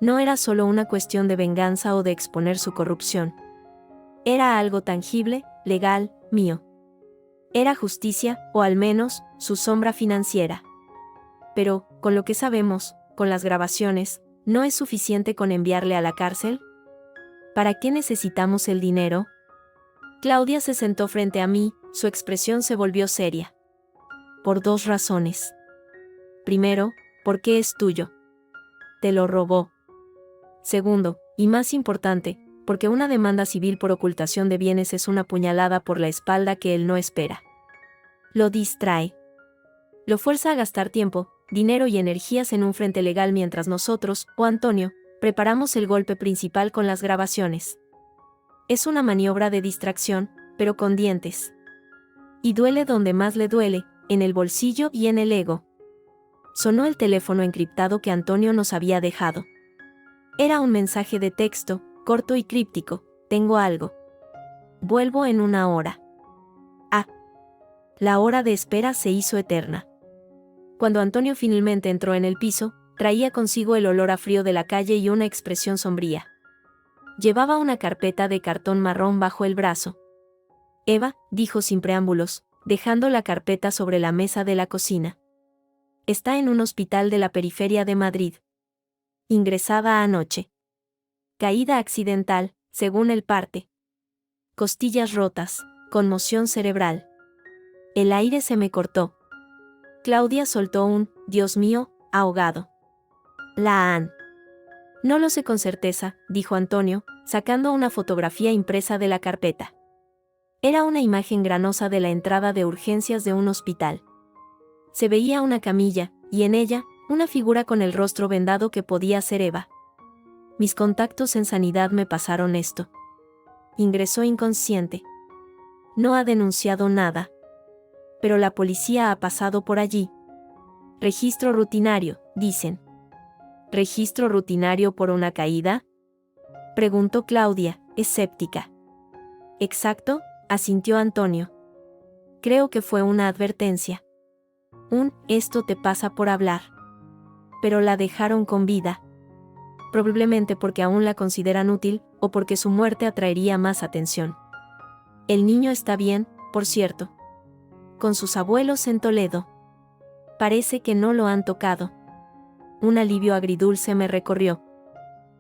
S1: No era solo una cuestión de venganza o de exponer su corrupción. Era algo tangible, legal, mío. Era justicia, o al menos, su sombra financiera. Pero, con lo que sabemos, con las grabaciones, ¿no es suficiente con enviarle a la cárcel? ¿Para qué necesitamos el dinero? Claudia se sentó frente a mí, su expresión se volvió seria. Por 2 razones. Primero, porque es tuyo. Te lo robó. Segundo, y más importante, porque una demanda civil por ocultación de bienes es una puñalada por la espalda que él no espera. Lo distrae. Lo fuerza a gastar tiempo, dinero y energías en un frente legal mientras nosotros, o Antonio, preparamos el golpe principal con las grabaciones. Es una maniobra de distracción, pero con dientes. Y duele donde más le duele, en el bolsillo y en el ego. Sonó el teléfono encriptado que Antonio nos había dejado. Era un mensaje de texto, corto y críptico: tengo algo. Vuelvo en 1 hora. Ah. La hora de espera se hizo eterna. Cuando Antonio finalmente entró en el piso, traía consigo el olor a frío de la calle y una expresión sombría. Llevaba una carpeta de cartón marrón bajo el brazo. Eva, dijo sin preámbulos, dejando la carpeta sobre la mesa de la cocina. Está en un hospital de la periferia de Madrid. Ingresada anoche. Caída accidental, según el parte. Costillas rotas, conmoción cerebral. El aire se me cortó. Claudia soltó un «Dios mío», ahogado. La han. No lo sé con certeza, dijo Antonio, sacando una fotografía impresa de la carpeta. Era una imagen granosa de la entrada de urgencias de un hospital. Se veía una camilla, y en ella, una figura con el rostro vendado que podía ser Eva. Mis contactos en sanidad me pasaron esto. Ingresó inconsciente. No ha denunciado nada. Pero la policía ha pasado por allí. Registro rutinario, dicen. ¿Registro rutinario por una caída?, preguntó Claudia, escéptica. Exacto, asintió Antonio. Creo que fue una advertencia. Esto te pasa por hablar. Pero la dejaron con vida. Probablemente porque aún la consideran útil, o porque su muerte atraería más atención. El niño está bien, por cierto. Con sus abuelos en Toledo. Parece que no lo han tocado. Un alivio agridulce me recorrió.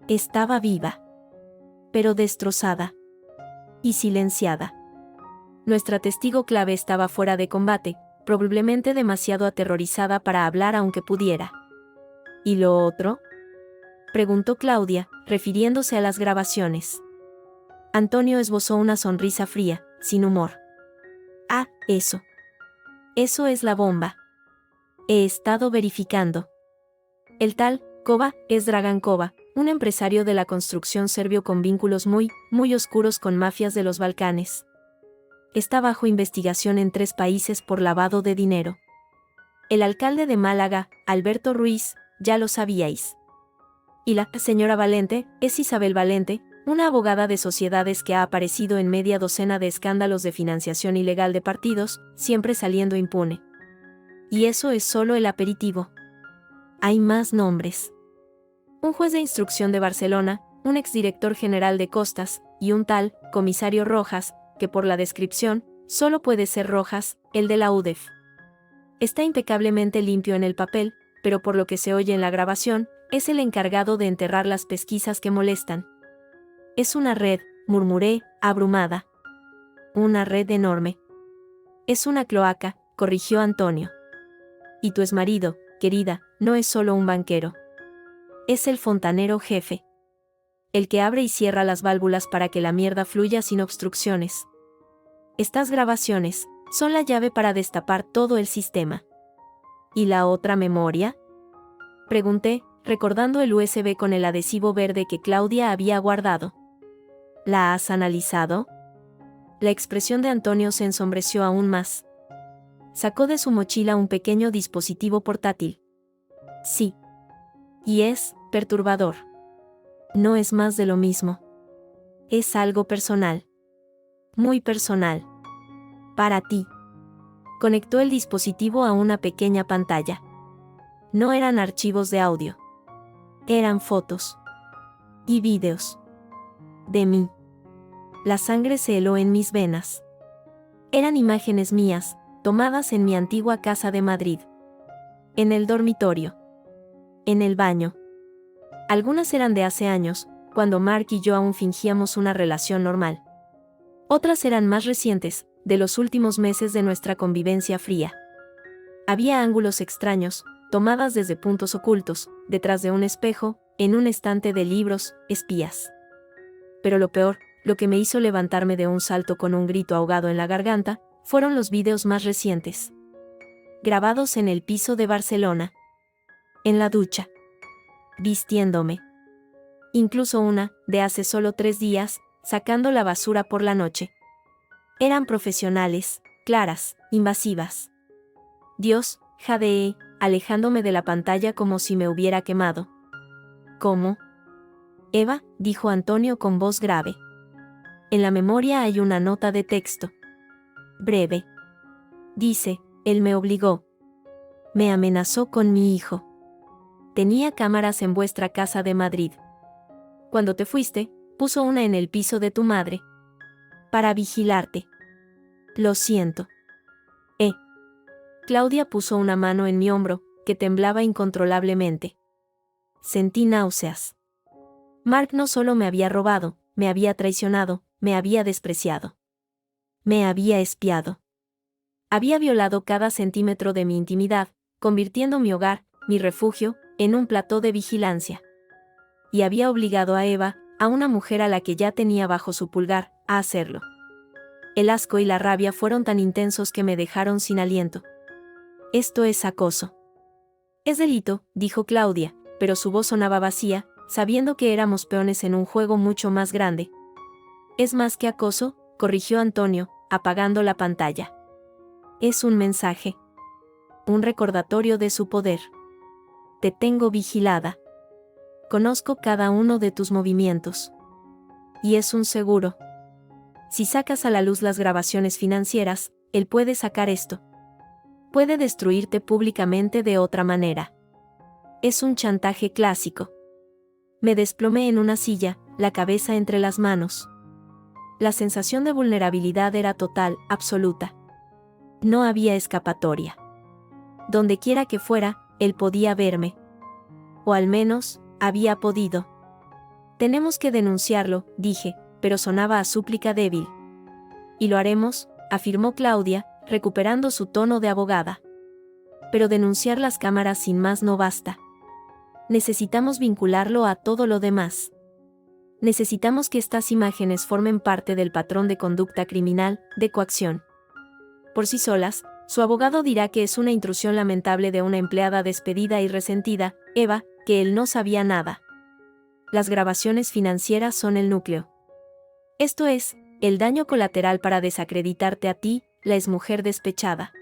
S1: Estaba viva. Pero destrozada. Y silenciada. Nuestra testigo clave estaba fuera de combate, probablemente demasiado aterrorizada para hablar aunque pudiera. ¿Y lo otro?, preguntó Claudia, refiriéndose a las grabaciones. Antonio esbozó una sonrisa fría, sin humor. Ah, eso. Eso es la bomba. He estado verificando. El tal Kova es Dragan Kova, un empresario de la construcción serbio con vínculos muy oscuros con mafias de los Balcanes. Está bajo investigación en 3 países por lavado de dinero. El alcalde de Málaga, Alberto Ruiz, ya lo sabíais. Y la señora Valente es Isabel Valente, una abogada de sociedades que ha aparecido en media docena de escándalos de financiación ilegal de partidos, siempre saliendo impune. Y eso es solo el aperitivo. Hay más nombres. Un juez de instrucción de Barcelona, un exdirector general de Costas, y un tal comisario Rojas, que por la descripción, solo puede ser Rojas, el de la UDEF. Está impecablemente limpio en el papel, pero por lo que se oye en la grabación, es el encargado de enterrar las pesquisas que molestan. Es una red, murmuré, abrumada. Una red enorme. Es una cloaca, corrigió Antonio. Y tu exmarido, querida, no es solo un banquero. Es el fontanero jefe. El que abre y cierra las válvulas para que la mierda fluya sin obstrucciones. Estas grabaciones son la llave para destapar todo el sistema. ¿Y la otra memoria? Pregunté, recordando el USB con el adhesivo verde que Claudia había guardado. ¿La has analizado? La expresión de Antonio se ensombreció aún más. Sacó de su mochila un pequeño dispositivo portátil. Sí. Y es perturbador. No es más de lo mismo. Es algo personal. Muy personal. Para ti. Conectó el dispositivo a una pequeña pantalla. No eran archivos de audio. Eran fotos. Y vídeos. De mí. La sangre se heló en mis venas. Eran imágenes mías, tomadas en mi antigua casa de Madrid. En el dormitorio. En el baño. Algunas eran de hace años, cuando Mark y yo aún fingíamos una relación normal. Otras eran más recientes, de los últimos meses de nuestra convivencia fría. Había ángulos extraños, tomadas desde puntos ocultos, detrás de un espejo, en un estante de libros, espías. Pero lo peor, lo que me hizo levantarme de un salto con un grito ahogado en la garganta, fueron los vídeos más recientes. Grabados en el piso de Barcelona. En la ducha. Vistiéndome. Incluso una, de hace solo 3 días, sacando la basura por la noche. Eran profesionales, claras, invasivas. Dios, jadeé, alejándome de la pantalla como si me hubiera quemado. ¿Cómo? Eva, dijo Antonio con voz grave. En la memoria hay una nota de texto. Breve. Dice, él me obligó. Me amenazó con mi hijo. Tenía cámaras en vuestra casa de Madrid. Cuando te fuiste, puso una en el piso de tu madre. Para vigilarte. Lo siento. Claudia puso una mano en mi hombro, que temblaba incontrolablemente. Sentí náuseas. Mark no solo me había robado, me había traicionado, me había despreciado. Me había espiado. Había violado cada centímetro de mi intimidad, convirtiendo mi hogar, mi refugio, en un plató de vigilancia. Y había obligado a Eva, a una mujer a la que ya tenía bajo su pulgar, a hacerlo. El asco y la rabia fueron tan intensos que me dejaron sin aliento. Esto es acoso. Es delito, dijo Claudia, pero su voz sonaba vacía, sabiendo que éramos peones en un juego mucho más grande. Es más que acoso, corrigió Antonio, apagando la pantalla. Es un mensaje. Un recordatorio de su poder. Te tengo vigilada. Conozco cada uno de tus movimientos. Y es un seguro. Si sacas a la luz las grabaciones financieras, él puede sacar esto. Puede destruirte públicamente de otra manera. Es un chantaje clásico. Me desplomé en una silla, la cabeza entre las manos. La sensación de vulnerabilidad era total, absoluta. No había escapatoria. Donde quiera que fuera, él podía verme. O al menos, había podido. Tenemos que denunciarlo, dije, pero sonaba a súplica débil. Y lo haremos, afirmó Claudia, recuperando su tono de abogada. Pero denunciar las cámaras sin más no basta. Necesitamos vincularlo a todo lo demás. Necesitamos que estas imágenes formen parte del patrón de conducta criminal, de coacción. Por sí solas, su abogado dirá que es una intrusión lamentable de una empleada despedida y resentida, Eva, que él no sabía nada. Las grabaciones financieras son el núcleo. Esto es, el daño colateral para desacreditarte a ti, la exmujer despechada.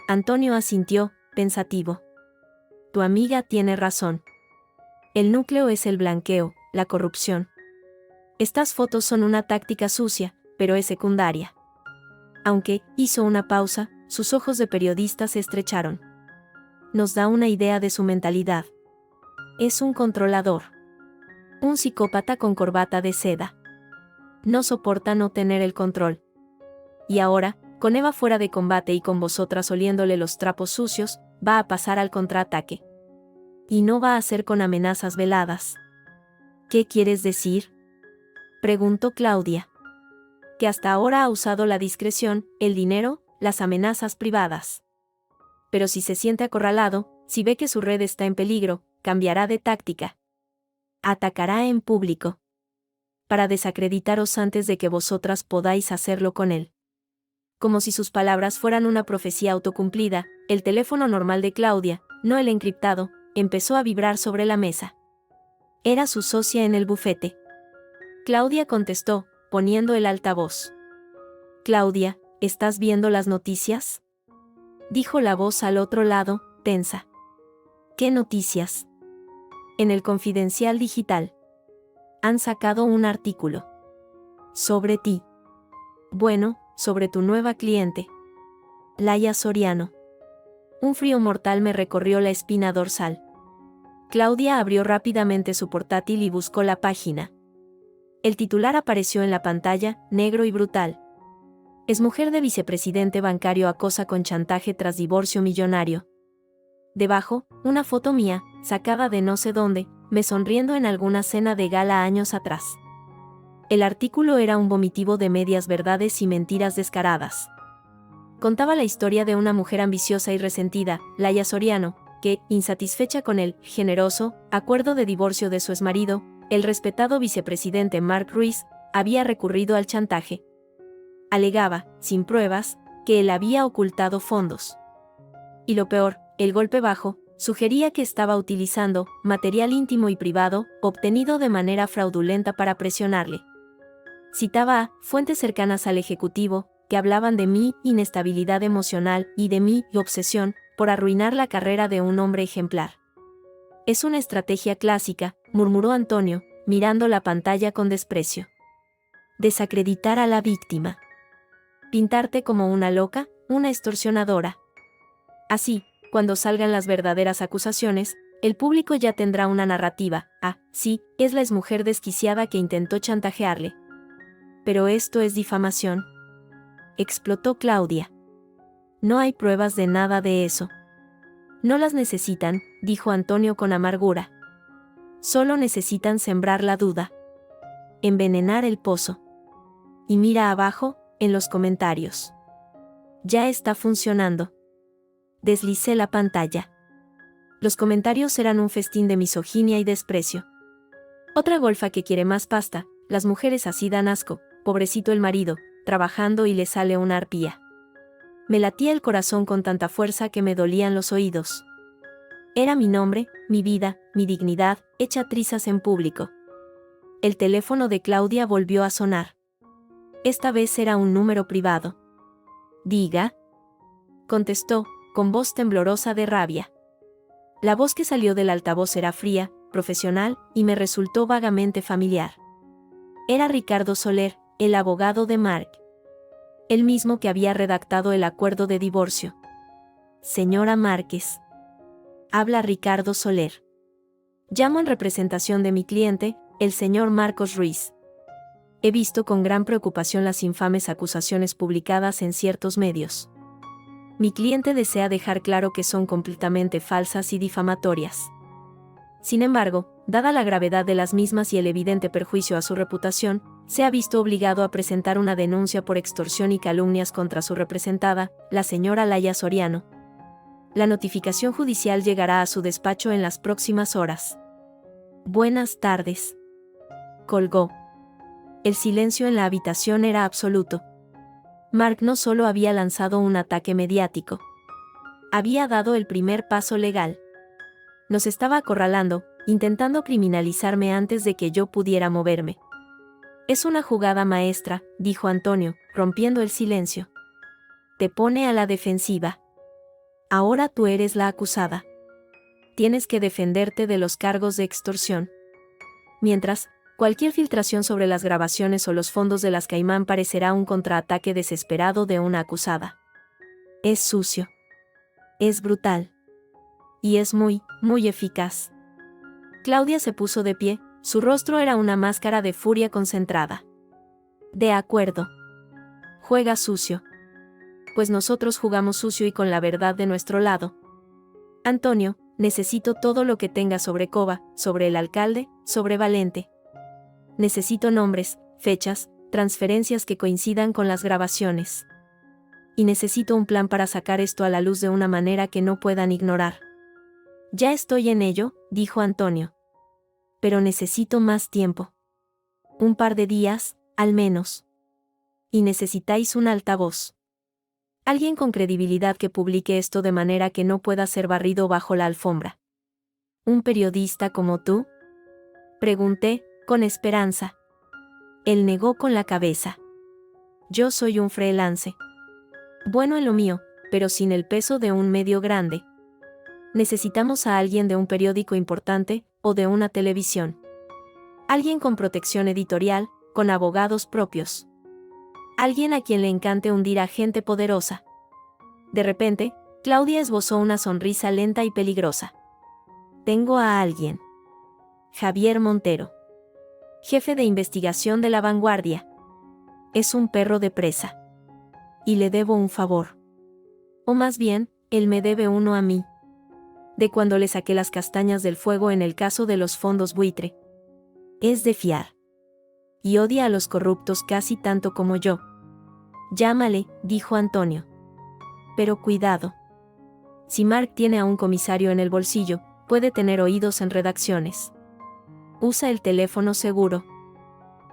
S1: Antonio asintió, pensativo. Tu amiga tiene razón. El núcleo es el blanqueo, la corrupción. Estas fotos son una táctica sucia, pero es secundaria. Aunque, hizo una pausa, sus ojos de periodista se estrecharon. Nos da una idea de su mentalidad. Es un controlador. Un psicópata con corbata de seda. No soporta no tener el control. Y ahora, con Eva fuera de combate y con vosotras oliéndole los trapos sucios, va a pasar al contraataque. Y no va a ser con amenazas veladas. ¿Qué quieres decir?, preguntó Claudia. Que hasta ahora ha usado la discreción, el dinero, las amenazas privadas. Pero si se siente acorralado, si ve que su red está en peligro, cambiará de táctica. Atacará en público. para desacreditaros antes de que vosotras podáis hacerlo con él. Como si sus palabras fueran una profecía autocumplida, el teléfono normal de Claudia, no el encriptado, empezó a vibrar sobre la mesa. Era su socia en el bufete. Claudia contestó, poniendo el altavoz. Claudia, ¿estás viendo las noticias? Dijo la voz al otro lado, tensa. ¿Qué noticias? En el Confidencial Digital. Han sacado un artículo. Sobre ti. Bueno, sobre tu nueva cliente. Laia Soriano. Un frío mortal me recorrió la espina dorsal. Claudia abrió rápidamente su portátil y buscó la página. El titular apareció en la pantalla, negro y brutal. Exmujer de vicepresidente bancario acosa con chantaje tras divorcio millonario. Debajo, una foto mía, sacada de no sé dónde, me sonriendo en alguna cena de gala años atrás. El artículo era un vomitivo de medias verdades y mentiras descaradas. Contaba la historia de una mujer ambiciosa y resentida, Laia Soriano, que, insatisfecha con el generoso acuerdo de divorcio de su exmarido, el respetado vicepresidente Mark Ruiz, había recurrido al chantaje. Alegaba, sin pruebas, que él había ocultado fondos. Y lo peor, el golpe bajo, sugería que estaba utilizando material íntimo y privado, obtenido de manera fraudulenta para presionarle. Citaba a fuentes cercanas al ejecutivo, que hablaban de mi inestabilidad emocional y de mi obsesión por arruinar la carrera de un hombre ejemplar. Es una estrategia clásica, murmuró Antonio, mirando la pantalla con desprecio. Desacreditar a la víctima. Pintarte como una loca, una extorsionadora. Así, cuando salgan las verdaderas acusaciones, el público ya tendrá una narrativa. Ah, sí, es la exmujer desquiciada que intentó chantajearle. Pero esto es difamación. Explotó Claudia. No hay pruebas de nada de eso. No las necesitan, dijo Antonio con amargura. Solo necesitan sembrar la duda. Envenenar el pozo. Y mira abajo, en los comentarios. Ya está funcionando. Deslicé la pantalla. Los comentarios eran un festín de misoginia y desprecio. Otra golfa que quiere más pasta, las mujeres así dan asco, pobrecito el marido, trabajando y le sale una arpía. Me latía el corazón con tanta fuerza que me dolían los oídos. Era mi nombre, mi vida, mi dignidad, hecha trizas en público. El teléfono de Claudia volvió a sonar. Esta vez era un número privado. Diga. Contestó, con voz temblorosa de rabia. La voz que salió del altavoz era fría, profesional, y me resultó vagamente familiar. Era Ricardo Soler, el abogado de Mark. El mismo que había redactado el acuerdo de divorcio. Señora Márquez. Habla Ricardo Soler. Llamo en representación de mi cliente, el señor Marcos Ruiz. He visto con gran preocupación las infames acusaciones publicadas en ciertos medios. Mi cliente desea dejar claro que son completamente falsas y difamatorias. Sin embargo, dada la gravedad de las mismas y el evidente perjuicio a su reputación, se ha visto obligado a presentar una denuncia por extorsión y calumnias contra su representada, la señora Laia Soriano. La notificación judicial llegará a su despacho en las próximas horas. Buenas tardes. Colgó. El silencio en la habitación era absoluto. Mark no solo había lanzado un ataque mediático. Había dado el primer paso legal. Nos estaba acorralando, intentando criminalizarme antes de que yo pudiera moverme. Es una jugada maestra, dijo Antonio, rompiendo el silencio. Te pone a la defensiva. Ahora tú eres la acusada. Tienes que defenderte de los cargos de extorsión. Mientras, cualquier filtración sobre las grabaciones o los fondos de las Caimán parecerá un contraataque desesperado de una acusada. Es sucio. Es brutal. Y es muy, muy eficaz. Claudia se puso de pie, su rostro era una máscara de furia concentrada. De acuerdo. Juega sucio. Pues nosotros jugamos sucio y con la verdad de nuestro lado. Antonio, necesito todo lo que tenga sobre Cova, sobre el alcalde, sobre Valente. Necesito nombres, fechas, transferencias que coincidan con las grabaciones. Y necesito un plan para sacar esto a la luz de una manera que no puedan ignorar. Ya estoy en ello, dijo Antonio. Pero necesito más tiempo. Un par de días, al menos. Y necesitáis un altavoz. Alguien con credibilidad que publique esto de manera que no pueda ser barrido bajo la alfombra. ¿Un periodista como tú? Pregunté, con esperanza. Él negó con la cabeza. Yo soy un freelance. Bueno en lo mío, pero sin el peso de un medio grande. Necesitamos a alguien de un periódico importante, o de una televisión. Alguien con protección editorial, con abogados propios. Alguien a quien le encante hundir a gente poderosa. De repente, Claudia esbozó una sonrisa lenta y peligrosa. Tengo a alguien. Javier Montero. Jefe de investigación de La Vanguardia. Es un perro de presa. Y le debo un favor. O más bien, él me debe uno a mí. De cuando le saqué las castañas del fuego en el caso de los fondos buitre. Es de fiar. Y odia a los corruptos casi tanto como yo. Llámale, dijo Antonio. Pero cuidado. Si Mark tiene a un comisario en el bolsillo, puede tener oídos en redacciones. Usa el teléfono seguro.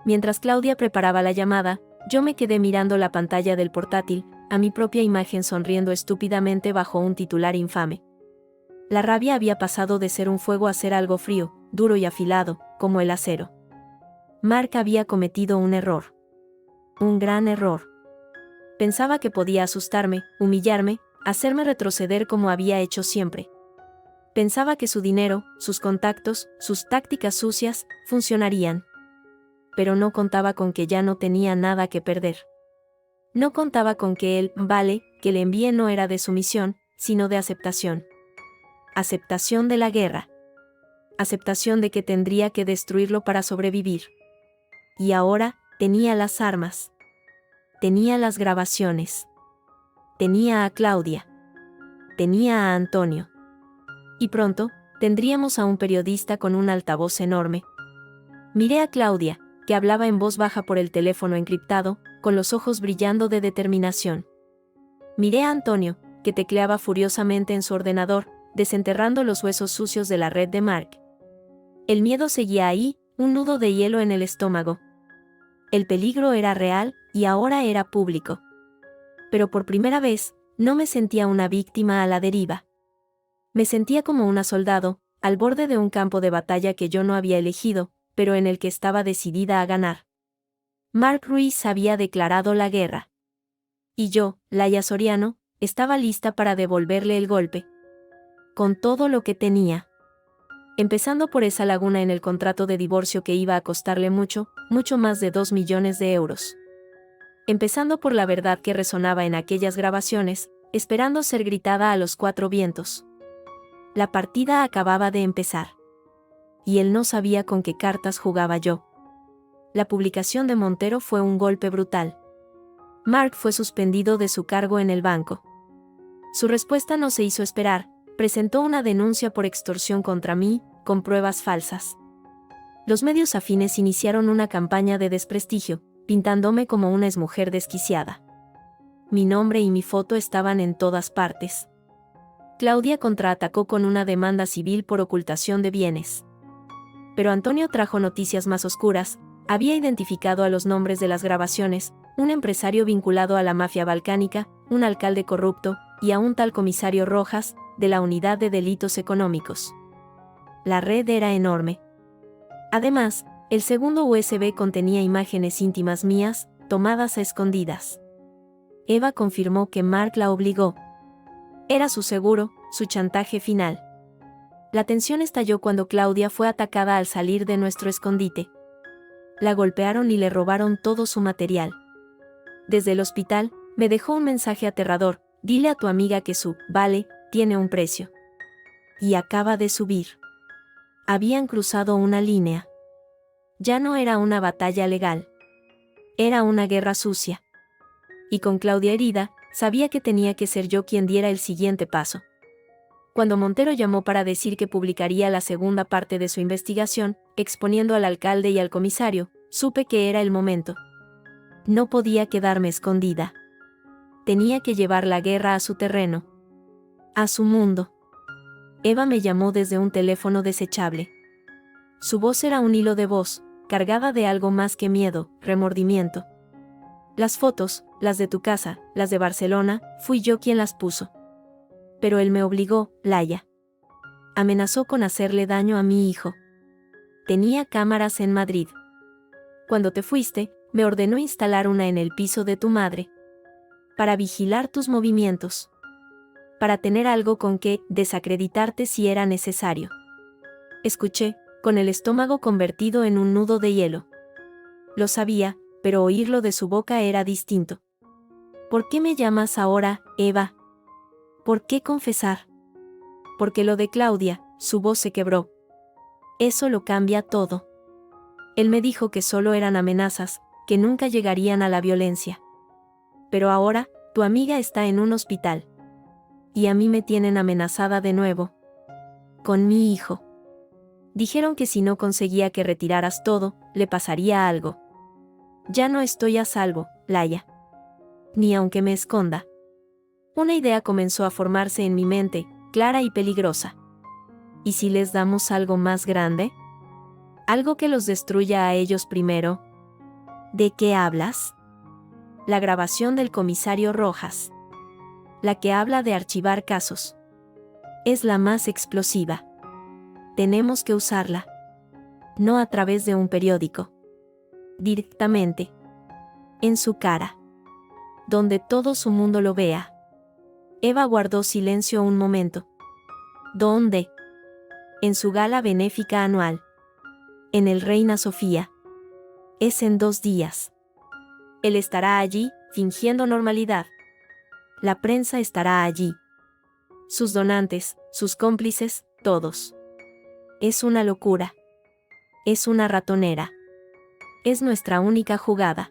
S1: Mientras Claudia preparaba la llamada, yo me quedé mirando la pantalla del portátil, a mi propia imagen sonriendo estúpidamente bajo un titular infame. La rabia había pasado de ser un fuego a ser algo frío, duro y afilado, como el acero. Mark había cometido un error. Un gran error. Pensaba que podía asustarme, humillarme, hacerme retroceder como había hecho siempre. Pensaba que su dinero, sus contactos, sus tácticas sucias, funcionarían. Pero no contaba con que ya no tenía nada que perder. No contaba con que el vale que le envié no era de sumisión, sino de aceptación. Aceptación de la guerra. Aceptación de que tendría que destruirlo para sobrevivir. Y ahora, tenía las armas. Tenía las grabaciones. Tenía a Claudia. Tenía a Antonio. Y pronto, tendríamos a un periodista con un altavoz enorme. Miré a Claudia, que hablaba en voz baja por el teléfono encriptado, con los ojos brillando de determinación. Miré a Antonio, que tecleaba furiosamente en su ordenador, desenterrando los huesos sucios de la red de Mark. El miedo seguía ahí, un nudo de hielo en el estómago. El peligro era real, y ahora era público. Pero por primera vez, no me sentía una víctima a la deriva. Me sentía como una soldado, al borde de un campo de batalla que yo no había elegido, pero en el que estaba decidida a ganar. Mark Ruiz había declarado la guerra. Y yo, Laia Soriano, estaba lista para devolverle el golpe. Con todo lo que tenía. Empezando por esa laguna en el contrato de divorcio que iba a costarle mucho, mucho más de 2 millones de euros. Empezando por la verdad que resonaba en aquellas grabaciones, esperando ser gritada a los 4 vientos. La partida acababa de empezar. Y él no sabía con qué cartas jugaba yo. La publicación de Montero fue un golpe brutal. Mark fue suspendido de su cargo en el banco. Su respuesta no se hizo esperar, presentó una denuncia por extorsión contra mí, con pruebas falsas. Los medios afines iniciaron una campaña de desprestigio, pintándome como una exmujer desquiciada. Mi nombre y mi foto estaban en todas partes. Claudia contraatacó con una demanda civil por ocultación de bienes. Pero Antonio trajo noticias más oscuras, había identificado a los nombres de las grabaciones, un empresario vinculado a la mafia balcánica, un alcalde corrupto, y a un tal comisario Rojas, de la Unidad de Delitos Económicos. La red era enorme. Además, el segundo USB contenía imágenes íntimas mías, tomadas a escondidas. Eva confirmó que Mark la obligó. Era su seguro, su chantaje final. La tensión estalló cuando Claudia fue atacada al salir de nuestro escondite. La golpearon y le robaron todo su material. Desde el hospital, me dejó un mensaje aterrador: dile a tu amiga que su vale tiene un precio. Y acaba de subir. Habían cruzado una línea. Ya no era una batalla legal. Era una guerra sucia. Y con Claudia herida, sabía que tenía que ser yo quien diera el siguiente paso. Cuando Montero llamó para decir que publicaría la segunda parte de su investigación, exponiendo al alcalde y al comisario, supe que era el momento. No podía quedarme escondida. Tenía que llevar la guerra a su terreno. A su mundo. Eva me llamó desde un teléfono desechable. Su voz era un hilo de voz, cargada de algo más que miedo, remordimiento. Las fotos, las de tu casa, las de Barcelona, fui yo quien las puso. Pero él me obligó, Laia. Amenazó con hacerle daño a mi hijo. Tenía cámaras en Madrid. Cuando te fuiste, me ordenó instalar una en el piso de tu madre. Para vigilar tus movimientos. Para tener algo con que desacreditarte si era necesario. Escuché, con el estómago convertido en un nudo de hielo. Lo sabía, pero oírlo de su boca era distinto. ¿Por qué me llamas ahora, Eva? ¿Por qué confesar? Porque lo de Claudia, su voz se quebró. Eso lo cambia todo. Él me dijo que solo eran amenazas, que nunca llegarían a la violencia. Pero ahora, tu amiga está en un hospital. Y a mí me tienen amenazada de nuevo. Con mi hijo. Dijeron que si no conseguía que retiraras todo, le pasaría algo. Ya no estoy a salvo, Laia. Ni aunque me esconda. Una idea comenzó a formarse en mi mente, clara y peligrosa. ¿Y si les damos algo más grande? ¿Algo que los destruya a ellos primero? ¿De qué hablas? La grabación del comisario Rojas. La que habla de archivar casos. Es la más explosiva. Tenemos que usarla. No a través de un periódico. Directamente. En su cara. Donde todo su mundo lo vea. Eva guardó silencio un momento. ¿Dónde? En su gala benéfica anual. En el Reina Sofía. Es en 2 días. Él estará allí, fingiendo normalidad. La prensa estará allí. Sus donantes, sus cómplices, todos. Es una locura. Es una ratonera. Es nuestra única jugada.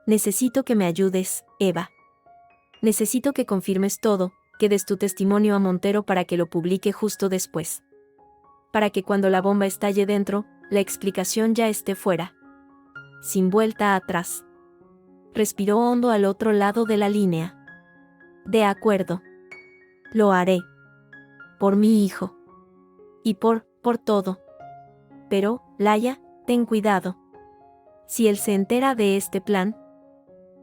S1: Necesito que me ayudes, Eva. Necesito que confirmes todo, que des tu testimonio a Montero para que lo publique justo después. Para que cuando la bomba estalle dentro, la explicación ya esté fuera. Sin vuelta atrás. Respiró hondo al otro lado de la línea. De acuerdo. Lo haré. Por mi hijo. Y por todo. Pero, Laia, ten cuidado. Si él se entera de este plan,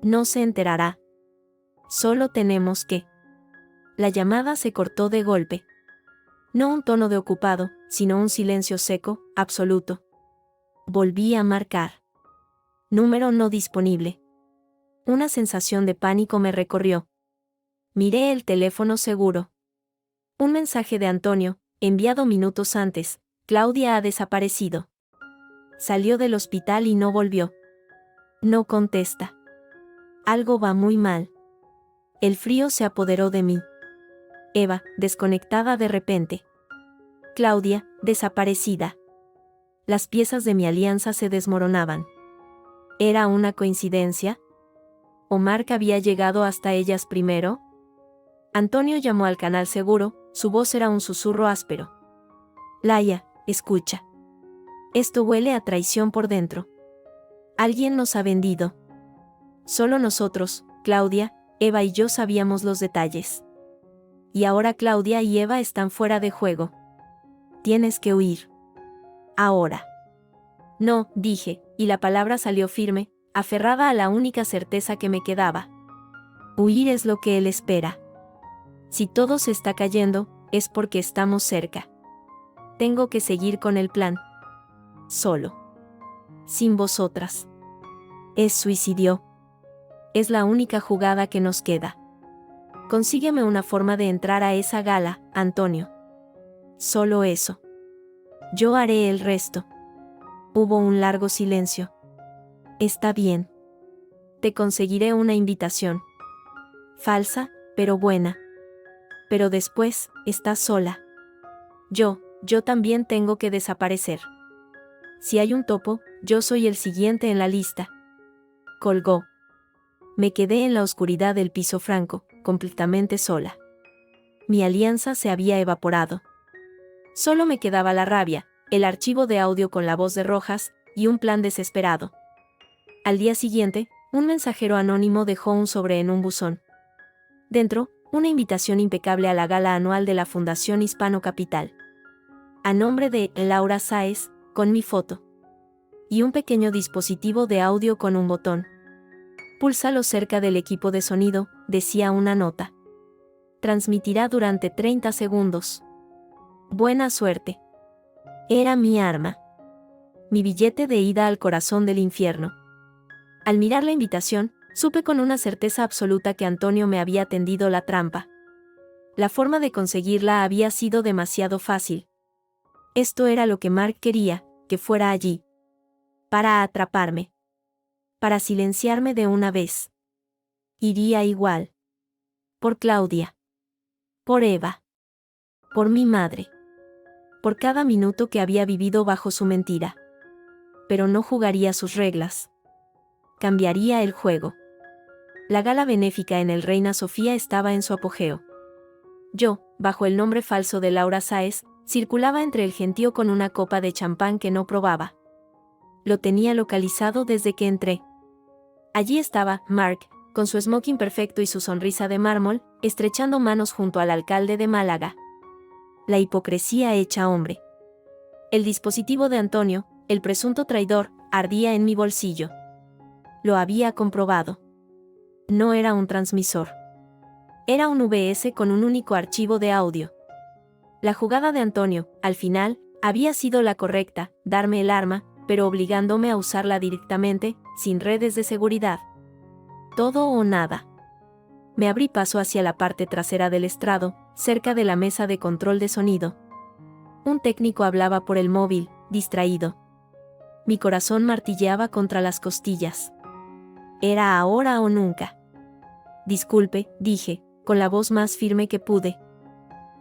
S1: no se enterará. Solo tenemos que. La llamada se cortó de golpe. No un tono de ocupado, sino un silencio seco, absoluto. Volví a marcar. Número no disponible. Una sensación de pánico me recorrió. Miré el teléfono seguro. Un mensaje de Antonio, enviado minutos antes. Claudia ha desaparecido. Salió del hospital y no volvió. No contesta. Algo va muy mal. El frío se apoderó de mí. Eva, desconectada de repente. Claudia, desaparecida. Las piezas de mi alianza se desmoronaban. ¿Era una coincidencia? ¿O Mark había llegado hasta ellas primero? Antonio llamó al canal seguro, su voz era un susurro áspero. Laia, escucha. Esto huele a traición por dentro. Alguien nos ha vendido. Solo nosotros, Claudia, Eva y yo sabíamos los detalles. Y ahora Claudia y Eva están fuera de juego. Tienes que huir. Ahora. No, dije, y la palabra salió firme, aferrada a la única certeza que me quedaba. Huir es lo que él espera. Si todo se está cayendo, es porque estamos cerca. Tengo que seguir con el plan. Solo. Sin vosotras. Es suicidio. Es la única jugada que nos queda. Consígueme una forma de entrar a esa gala, Antonio. Solo eso. Yo haré el resto. Hubo un largo silencio. Está bien. Te conseguiré una invitación. Falsa, pero buena. Pero después, estás sola. Yo también tengo que desaparecer. Si hay un topo, yo soy el siguiente en la lista. Colgó. Me quedé en la oscuridad del piso franco, completamente sola. Mi alianza se había evaporado. Solo me quedaba la rabia, el archivo de audio con la voz de Rojas, y un plan desesperado. Al día siguiente, un mensajero anónimo dejó un sobre en un buzón. Dentro, una invitación impecable a la gala anual de la Fundación Hispano Capital. A nombre de Laura Sáez, con mi foto. y un pequeño dispositivo de audio con un botón. Púlsalo cerca del equipo de sonido, decía una nota. Transmitirá durante 30 segundos. Buena suerte. Era mi arma. Mi billete de ida al corazón del infierno. Al mirar la invitación, supe con una certeza absoluta que Antonio me había tendido la trampa. La forma de conseguirla había sido demasiado fácil. Esto era lo que Mark quería, que fuera allí. Para atraparme. Para silenciarme de una vez. Iría igual. Por Claudia. Por Eva. Por mi madre. Por cada minuto que había vivido bajo su mentira. Pero no jugaría sus reglas. Cambiaría el juego. La gala benéfica en el Reina Sofía estaba en su apogeo. Yo, bajo el nombre falso de Laura Sáez, circulaba entre el gentío con una copa de champán que no probaba. Lo tenía localizado desde que entré. Allí estaba Mark, con su smoking perfecto y su sonrisa de mármol, estrechando manos junto al alcalde de Málaga. La hipocresía hecha hombre. El dispositivo de Antonio, el presunto traidor, ardía en mi bolsillo. Lo había comprobado. No era un transmisor. Era un VS con un único archivo de audio. La jugada de Antonio, al final, había sido la correcta, darme el arma, pero obligándome a usarla directamente, sin redes de seguridad. Todo o nada. Me abrí paso hacia la parte trasera del estrado, cerca de la mesa de control de sonido. Un técnico hablaba por el móvil, distraído. Mi corazón martilleaba contra las costillas. Era ahora o nunca. Disculpe, dije, con la voz más firme que pude.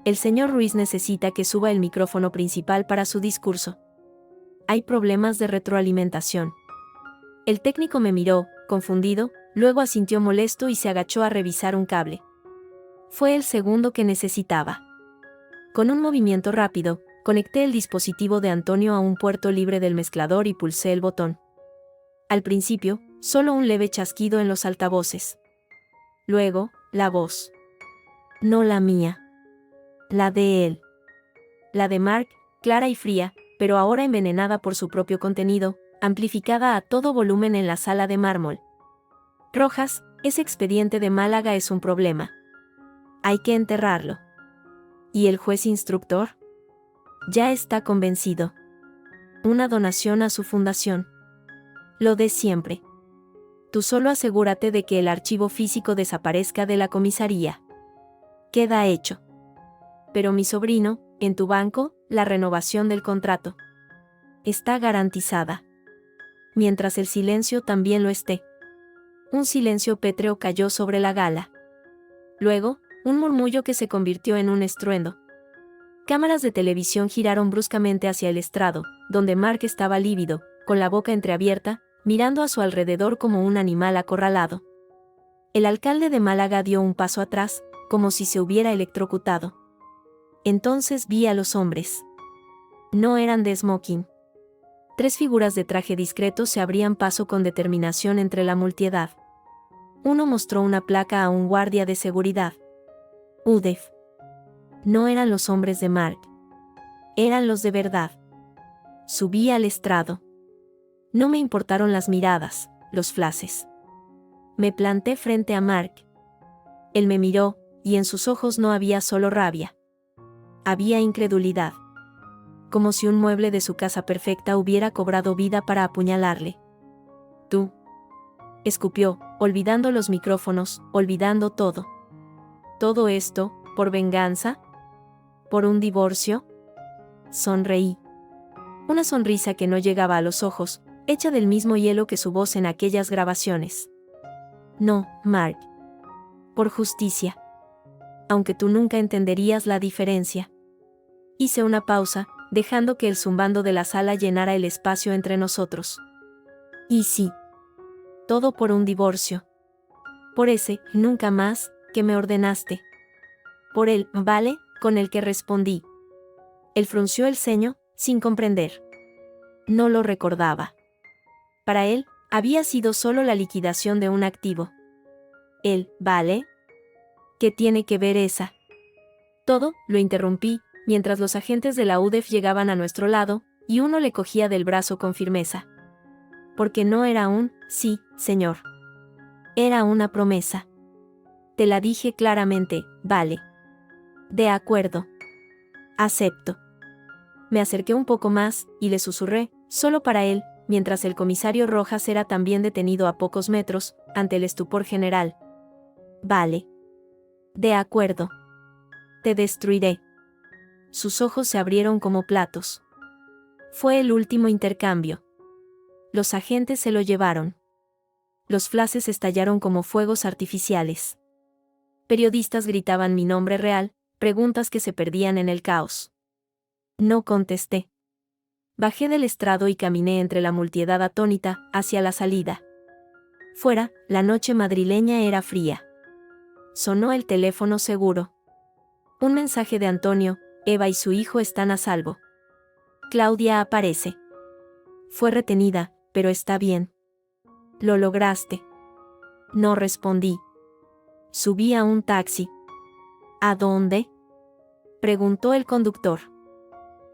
S1: El señor Ruiz necesita que suba el micrófono principal para su discurso. Hay problemas de retroalimentación. El técnico me miró, confundido, luego asintió molesto y se agachó a revisar un cable. Fue el segundo que necesitaba. Con un movimiento rápido, conecté el dispositivo de Antonio a un puerto libre del mezclador y pulsé el botón. Al principio, solo un leve chasquido en los altavoces. Luego, la voz. No la mía. La de él. La de Mark, clara y fría, pero ahora envenenada por su propio contenido, amplificada a todo volumen en la sala de mármol. Rojas, ese expediente de Málaga es un problema. Hay que enterrarlo. ¿Y el juez instructor? Ya está convencido. Una donación a su fundación. Lo de siempre. Tú solo asegúrate de que el archivo físico desaparezca de la comisaría. Queda hecho. Pero mi sobrino, en tu banco, la renovación del contrato. Está garantizada. Mientras el silencio también lo esté. Un silencio pétreo cayó sobre la gala. Luego, un murmullo que se convirtió en un estruendo. Cámaras de televisión giraron bruscamente hacia el estrado, donde Mark estaba lívido, con la boca entreabierta, mirando a su alrededor como un animal acorralado. El alcalde de Málaga dio un paso atrás, como si se hubiera electrocutado. Entonces vi a los hombres. No eran de smoking. 3 figuras de traje discreto se abrían paso con determinación entre la multitud. Uno mostró una placa a un guardia de seguridad. UDEF. No eran los hombres de Mark. Eran los de verdad. Subí al estrado. No me importaron las miradas, los flashes. Me planté frente a Mark. Él me miró, y en sus ojos no había solo rabia. Había incredulidad. Como si un mueble de su casa perfecta hubiera cobrado vida para apuñalarle. Tú. Escupió, olvidando los micrófonos, olvidando todo. ¿Todo esto, por venganza? ¿Por un divorcio? Sonreí. Una sonrisa que no llegaba a los ojos, hecha del mismo hielo que su voz en aquellas grabaciones. No, Mark. Por justicia. Aunque tú nunca entenderías la diferencia. Hice una pausa, dejando que el zumbando de la sala llenara el espacio entre nosotros. Y sí. Todo por un divorcio. Por ese, nunca más, que me ordenaste. Por él, ¿vale?, con el que respondí. Él frunció el ceño, sin comprender. No lo recordaba. Para él, había sido solo la liquidación de un activo. Él, ¿vale? ¿Qué tiene que ver esa? Todo, lo interrumpí, mientras los agentes de la UDEF llegaban a nuestro lado, y uno le cogía del brazo con firmeza. porque no era un sí, señor. Era una promesa. Te la dije claramente, vale. De acuerdo. Acepto. Me acerqué un poco más, y le susurré, solo para él, mientras el comisario Rojas era también detenido a pocos metros, ante el estupor general. Vale. De acuerdo. Te destruiré. Sus ojos se abrieron como platos. Fue el último intercambio. Los agentes se lo llevaron. Los flashes estallaron como fuegos artificiales. Periodistas gritaban mi nombre real, preguntas que se perdían en el caos. No contesté. Bajé del estrado y caminé entre la multitud atónita, hacia la salida. Fuera, la noche madrileña era fría. Sonó el teléfono seguro. Un mensaje de Antonio: Eva y su hijo están a salvo. Claudia aparece. Fue retenida, pero está bien. Lo lograste. No respondí. Subí a un taxi. ¿A dónde?, preguntó el conductor.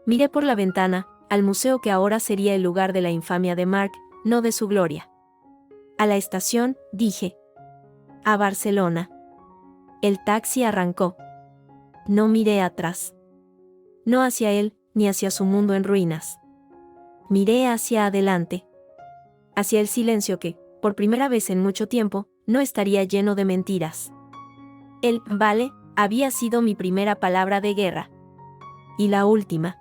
S1: Miré por la ventana, al museo que ahora sería el lugar de la infamia de Mark, no de su gloria. A la estación, dije. A Barcelona. El taxi arrancó. No miré atrás. No hacia él, ni hacia su mundo en ruinas. Miré hacia adelante. Hacia el silencio que, por primera vez en mucho tiempo, no estaría lleno de mentiras. El vale había sido mi primera palabra de guerra. Y la última.